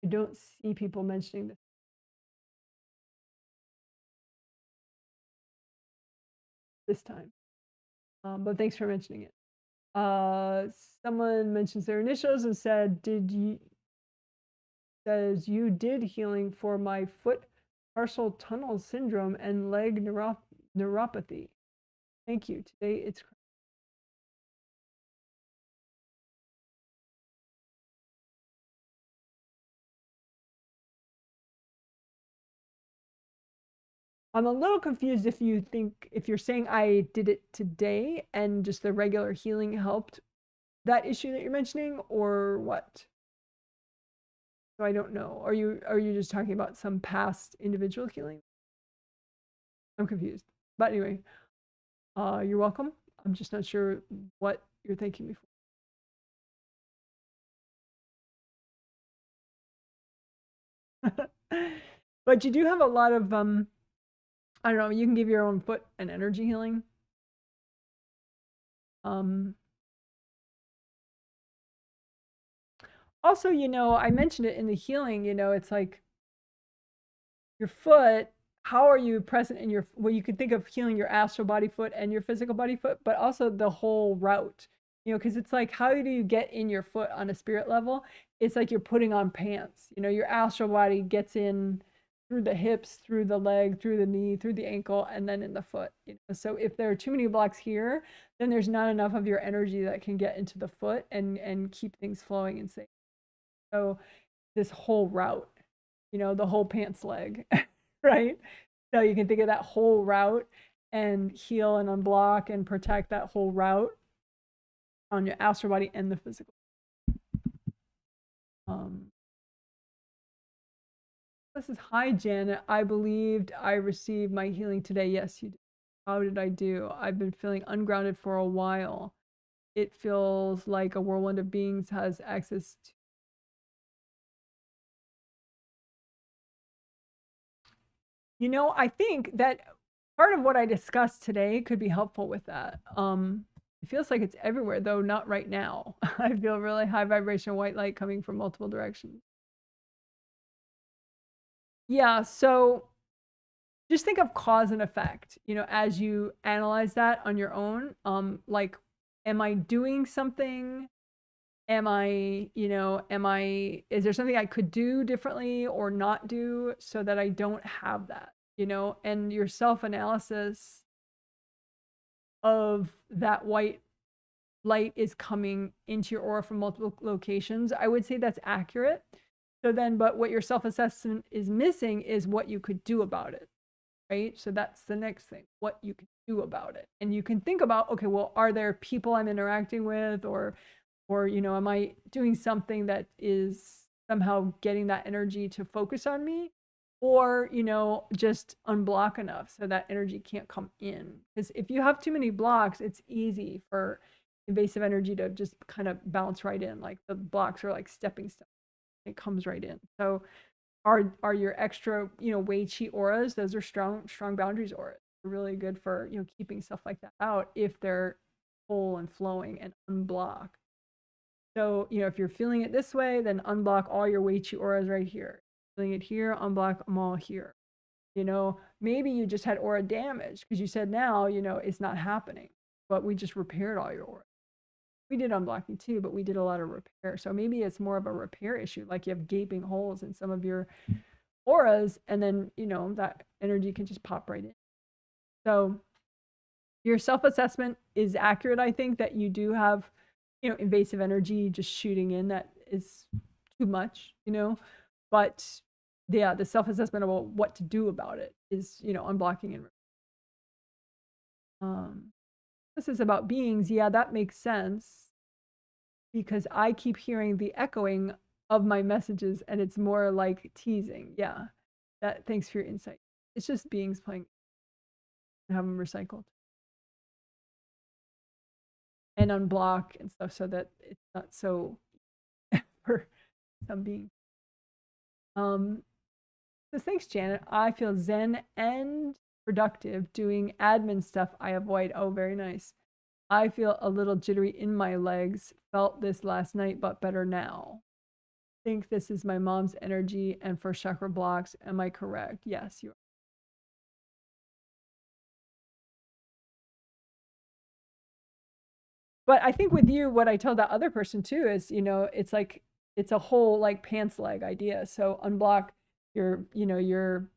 Speaker 1: I don't see people mentioning this time, but thanks for mentioning it. Someone mentions their initials and said, says you did healing for my foot tarsal tunnel syndrome and leg neuropathy. Thank you. Today it's. I'm a little confused if you're saying I did it today and just the regular healing helped that issue that you're mentioning, or what? So I don't know. Are you just talking about some past individual healing? I'm confused. But anyway, you're welcome. I'm just not sure what you're thinking before. But you do have a lot of I don't know, you can give your own foot an energy healing. Also, you know, I mentioned it in the healing, you know, it's like your foot, how are you present in your, well, you could think of healing your astral body foot and your physical body foot, but also the whole route, you know, because it's like, how do you get in your foot on a spirit level? It's like you're putting on pants, you know, your astral body gets in through the hips, through the leg, through the knee, through the ankle, and then in the foot. You know? So if there are too many blocks here, then there's not enough of your energy that can get into the foot and keep things flowing and safe. So this whole route, you know, the whole pants leg, right? So you can think of that whole route and heal and unblock and protect that whole route on your astral body and the physical. This is, hi, Janet. I believed I received my healing today. Yes, you did. How did I do? I've been feeling ungrounded for a while. It feels like a whirlwind of beings has access to. You know, I think that part of what I discussed today could be helpful with that. It feels like it's everywhere, though not right now. I feel really high vibration white light coming from multiple directions. Yeah, so just think of cause and effect, you know, as you analyze that on your own. Like am I doing something? Am I, is there something I could do differently or not do so that I don't have that, and your self-analysis of that white light is coming into your aura from multiple locations, I would say that's accurate. So then, but what your self-assessment is missing is what you could do about it, right? So that's the next thing, what you can do about it. And you can think about, okay, well, are there people I'm interacting with, or am I doing something that is somehow getting that energy to focus on me? Or, just unblock enough so that energy can't come in. Because if you have too many blocks, it's easy for invasive energy to just kind of bounce right in. Like the blocks are like stepping stones. It comes right in. So are your extra, Wei Qi auras, those are strong boundaries auras. They're really good for, keeping stuff like that out if they're full and flowing and unblocked. So, if you're feeling it this way, then unblock all your Wei Qi auras right here. Feeling it here, unblock them all here. Maybe you just had aura damage because you said now, it's not happening, but we just repaired all your aura. We did unblocking too, but we did a lot of repair. So maybe it's more of a repair issue, like you have gaping holes in some of your auras, and then, that energy can just pop right in. So your self-assessment is accurate. I think that you do have, invasive energy just shooting in that is too much, but yeah, the self-assessment about what to do about it is, unblocking and this is about beings. Yeah, that makes sense because I keep hearing the echoing of my messages and it's more like teasing. Yeah, thanks for your insight. It's just beings playing and have them recycled and unblock and stuff so that it's not so for some beings. So thanks, Janet. I feel zen and productive doing admin stuff I avoid. Oh, very nice. I feel a little jittery in my legs. Felt this last night, but better now. Think this is my mom's energy and first chakra blocks. Am I correct? Yes, you are. But I think with you, what I told that other person too is, it's like, it's a whole like pants leg idea. So unblock your, your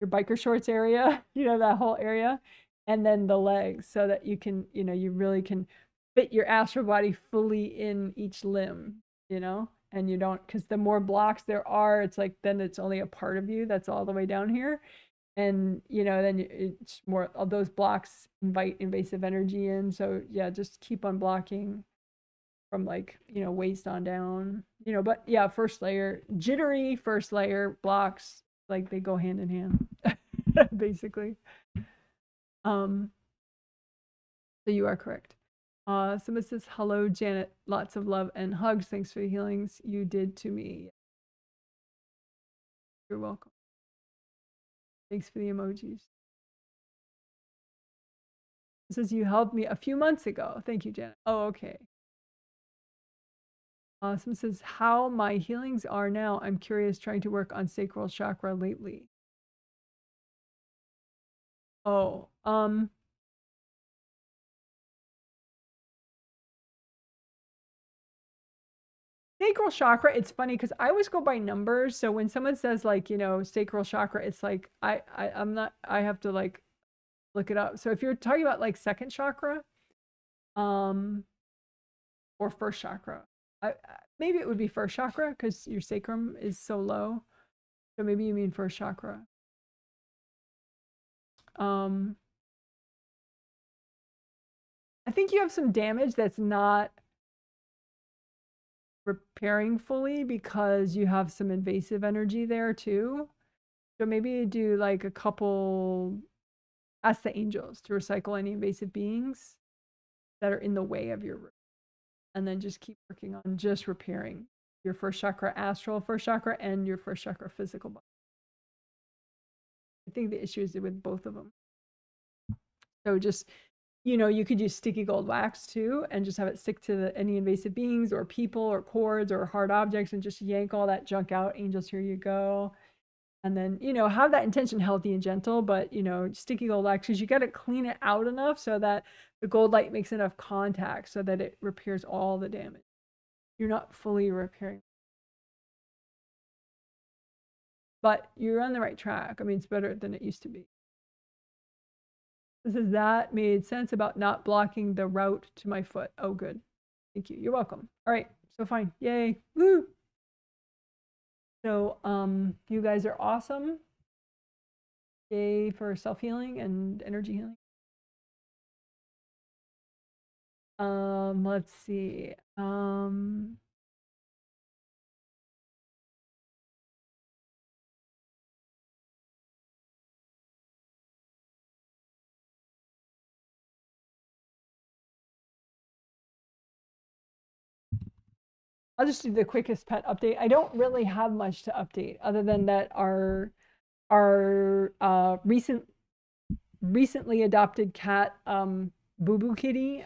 Speaker 1: biker shorts area, that whole area, and then the legs so that you can, you really can fit your astral body fully in each limb, and you don't, because the more blocks there are, it's like, then it's only a part of you that's all the way down here. And, then it's more of those blocks invite invasive energy in. So yeah, just keep on blocking from like, waist on down, but yeah, first layer, jittery first layer blocks, like they go hand in hand, basically. So you are correct. Someone says, hello, Janet, lots of love and hugs. Thanks for the healings you did to me. You're welcome. Thanks for the emojis. It says you helped me a few months ago. Thank you, Janet. Oh, okay. Someone says, how my healings are now. I'm curious, trying to work on sacral chakra lately. Oh, sacral chakra, it's funny because I always go by numbers. So when someone says like, sacral chakra, it's like, I have to like look it up. So if you're talking about like second chakra, or first chakra, maybe it would be first chakra because your sacrum is so low. So maybe you mean first chakra. I think you have some damage that's not repairing fully because you have some invasive energy there too. So maybe you do like a couple, ask the angels to recycle any invasive beings that are in the way of your root. And then just keep working on just repairing your first chakra astral first chakra and your first chakra physical body. I think the issue is with both of them. So just, you could use sticky gold wax too and just have it stick to any invasive beings or people or cords or hard objects and just yank all that junk out. Angels, here you go. And then, you know, have that intention healthy and gentle, but, you know, sticky gold axes, you got to clean it out enough so that the gold light makes enough contact so that it repairs all the damage. You're not fully repairing. But you're on the right track. I mean, it's better than it used to be. This is that made sense about not blocking the route to my foot. Oh, good. Thank you. You're welcome. All right. So fine. Yay. Woo. So, you guys are awesome. Yay for self-healing and energy healing. Let's see. I'll just do the quickest pet update. I don't really have much to update other than that our recently adopted cat, Boo Boo Kitty,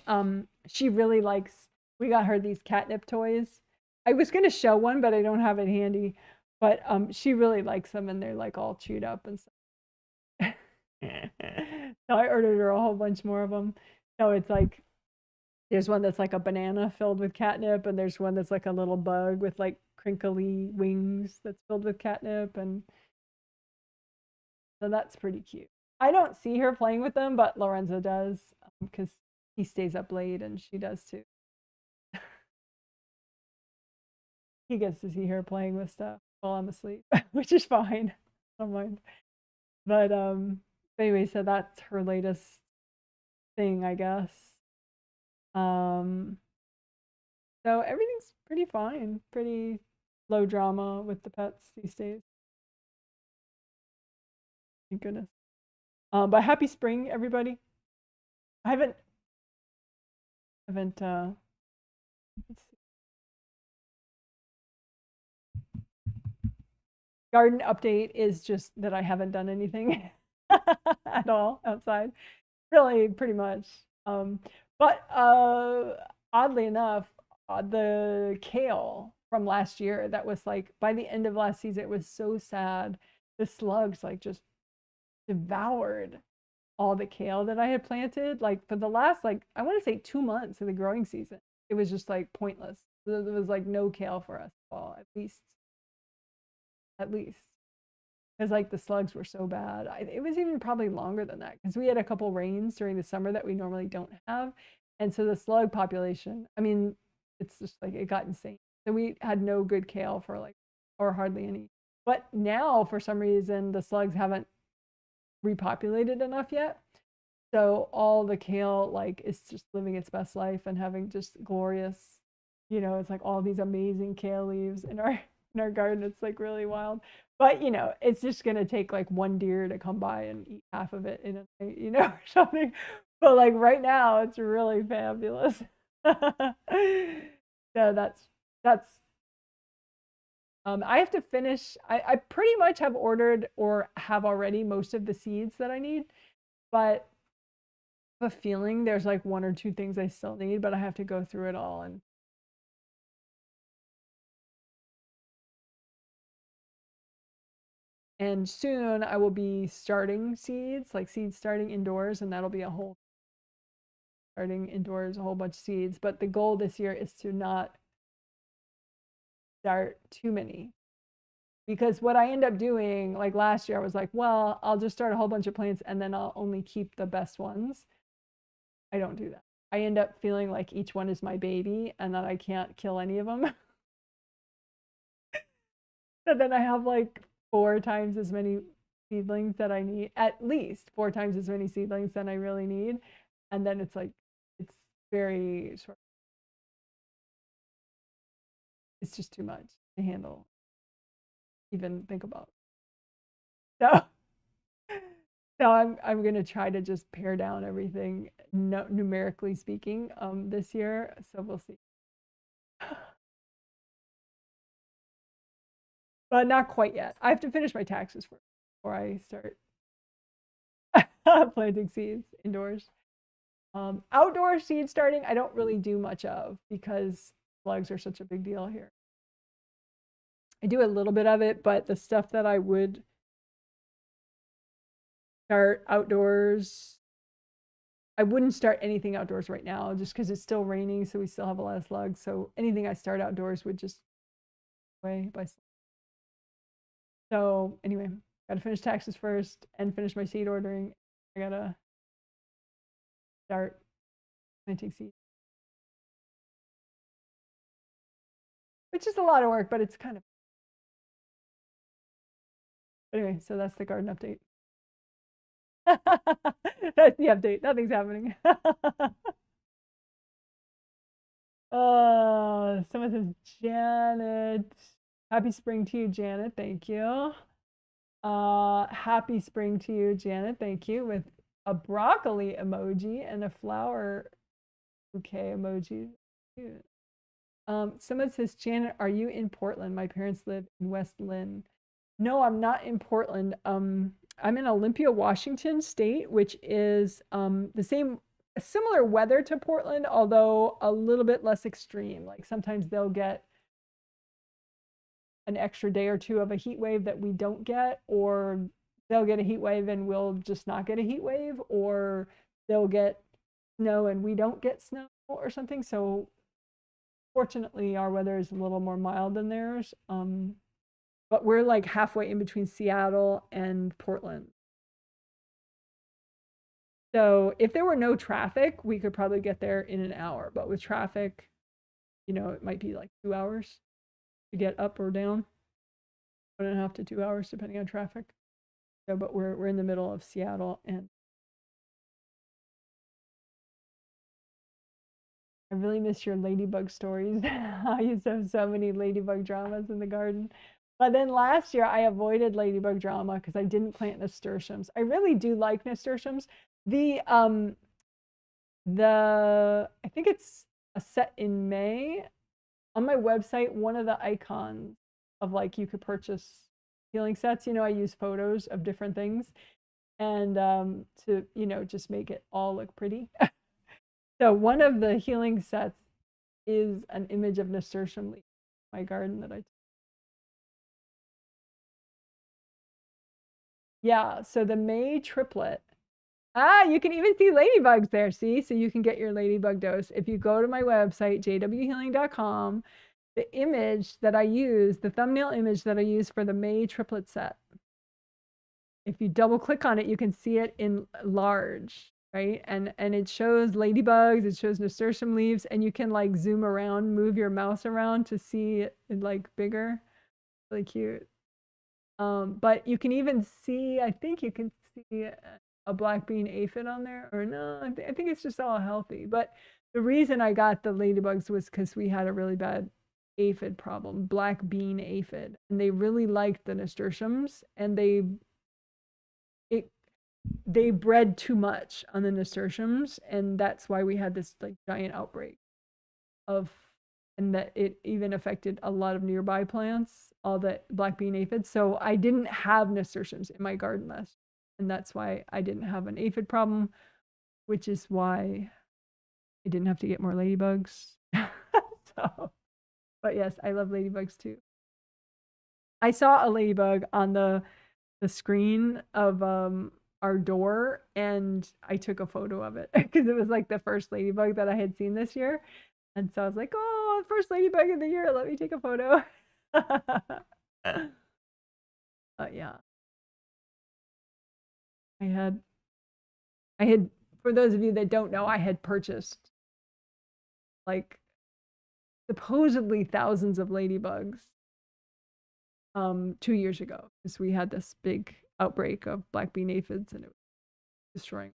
Speaker 1: she really likes, we got her these catnip toys. I was going to show one, but I don't have it handy. But she really likes them, and they're like all chewed up and stuff. So I ordered her a whole bunch more of them. So it's like, there's one that's like a banana filled with catnip, and there's one that's like a little bug with like crinkly wings that's filled with catnip, and so that's pretty cute. I don't see her playing with them, but Lorenzo does, because he stays up late and she does too. He gets to see her playing with stuff while I'm asleep, which is fine. I don't mind. But anyway, so that's her latest thing, I guess. So everything's pretty fine, pretty low drama with the pets these days. Thank goodness. But happy spring, everybody. I haven't let's see. Garden update is just that I haven't done anything at all outside, really, pretty much. But oddly enough, the kale from last year, that was like, by the end of last season, it was so sad. The slugs like just devoured all the kale that I had planted. Like for the last, like, I want to say 2 months of the growing season, it was just like pointless. There was like no kale for us all, at least. Because like the slugs were so bad. It was even probably longer than that, because we had a couple rains during the summer that we normally don't have. And so the slug population, I mean, it's just like it got insane. So we had no good kale for like, or hardly any. But now for some reason the slugs haven't repopulated enough yet. So all the kale like is just living its best life and having just glorious, you know, it's like all these amazing kale leaves in our garden. It's like really wild. But you know, it's just gonna take like one deer to come by and eat half of it in a night, you know, or something. But like right now, it's really fabulous. So that's I have to finish. I pretty much have ordered or have already most of the seeds that I need, but I have a feeling there's like one or two things I still need, but I have to go through it all. And soon I will be starting seeds, like seeds starting indoors, and that'll be a whole starting indoors, a whole bunch of seeds. But the goal this year is to not start too many. Because what I end up doing, like last year, I was like, well, I'll just start a whole bunch of plants and then I'll only keep the best ones. I don't do that. I end up feeling like each one is my baby and that I can't kill any of them. So then I have like 4 times as many seedlings that I need, at least 4 times as many seedlings than I really need. And then it's like, it's very sort of, it's just too much to handle, even think about. So, so I'm gonna try to just pare down everything, numerically speaking, this year. So we'll see. But not quite yet. I have to finish my taxes first before I start planting seeds indoors. Outdoor seed starting, I don't really do much of because slugs are such a big deal here. I do a little bit of it, but the stuff that I would start outdoors. I wouldn't start anything outdoors right now just because it's still raining, so we still have a lot of slugs. So anything I start outdoors would just away by. So anyway, gotta finish taxes first and finish my seed ordering. I gotta start planting seeds, which is a lot of work, but it's kind of. Anyway, so that's the garden update. That's the update. Nothing's happening. Someone says, Janet. Happy spring to you, Janet. Thank you. Happy spring to you, Janet. Thank you. With a broccoli emoji and a flower bouquet emoji. Someone says, Janet, are you in Portland? My parents live in West Lynn. No, I'm not in Portland. I'm in Olympia, Washington state, which is the same, similar weather to Portland, although a little bit less extreme. Like sometimes they'll get an extra day or two of a heat wave that we don't get, or they'll get a heat wave and we'll just not get a heat wave, or they'll get snow and we don't get snow or something. So fortunately, our weather is a little more mild than theirs. But we're like halfway in between Seattle and Portland. So if there were no traffic, we could probably get there in an hour. But with traffic, you know, it might be like 2 hours to get up or down. 1.5 to 2 hours, depending on traffic. So, but we're in the middle of Seattle, and I really miss your ladybug stories. I used to have so many ladybug dramas in the garden. But then last year I avoided ladybug drama because I didn't plant nasturtiums. I really do like nasturtiums. I think it's a set in May. On my website, one of the icons of like you could purchase healing sets, you know, I use photos of different things and to, you know, just make it all look pretty. So one of the healing sets is an image of nasturtium leaf in my garden that I took. Yeah, so the May triplet. You can even see ladybugs there, see? So you can get your ladybug dose. If you go to my website, jwhealing.com, the image that I use, the thumbnail image that I use for the May triplet set, if you double click on it, you can see it in large, right? And it shows ladybugs, it shows nasturtium leaves, and you can like zoom around, move your mouse around to see it like bigger. Really cute. But you can even see, I think you can see a black bean aphid on there, or no, I think it's just all healthy. But the reason I got the ladybugs was because we had a really bad aphid problem, black bean aphid, and they really liked the nasturtiums, and they bred too much on the nasturtiums, and that's why we had this like giant outbreak of, and that it even affected a lot of nearby plants, all the black bean aphids. So I didn't have nasturtiums in my garden last, and that's why I didn't have an aphid problem, which is why I didn't have to get more ladybugs. So, but yes, I love ladybugs too. I saw a ladybug on the screen of our door, and I took a photo of it because it was like the first ladybug that I had seen this year. And so I was like, oh, first ladybug of the year, let me take a photo. But yeah, I had, for those of you that don't know, I had purchased like supposedly thousands of ladybugs 2 years ago, because we had this big outbreak of black bean aphids and it was destroying.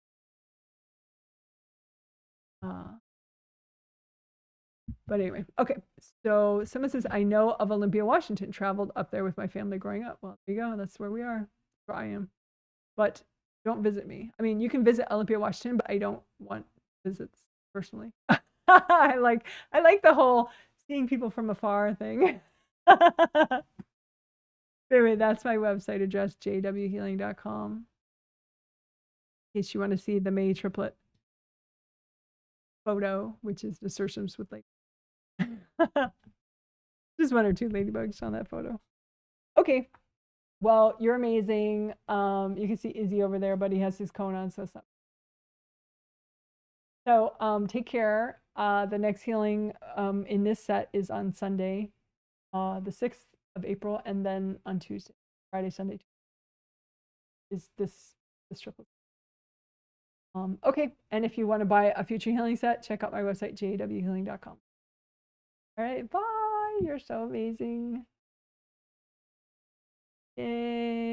Speaker 1: But anyway, okay. So someone says, I know of Olympia, Washington, traveled up there with my family growing up. Well, there you go. That's where we are. That's where I am. But don't visit me. I mean, you can visit Olympia, Washington, but I don't want visits personally. I like the whole seeing people from afar thing. Anyway, that's my website address, jwhealing.com. In case you want to see the May triplet photo, which is nasturtiums with like just 1 or 2 ladybugs on that photo. Okay. Well, you're amazing. You can see Izzy over there, but he has his cone on, so it's not. So take care. The next healing in this set is on Sunday, the 6th of April, and then on Tuesday, Friday, Sunday is this triple. Okay, and if you want to buy a future healing set, check out my website, jawhealing.com. All right, bye. You're so amazing. Yay.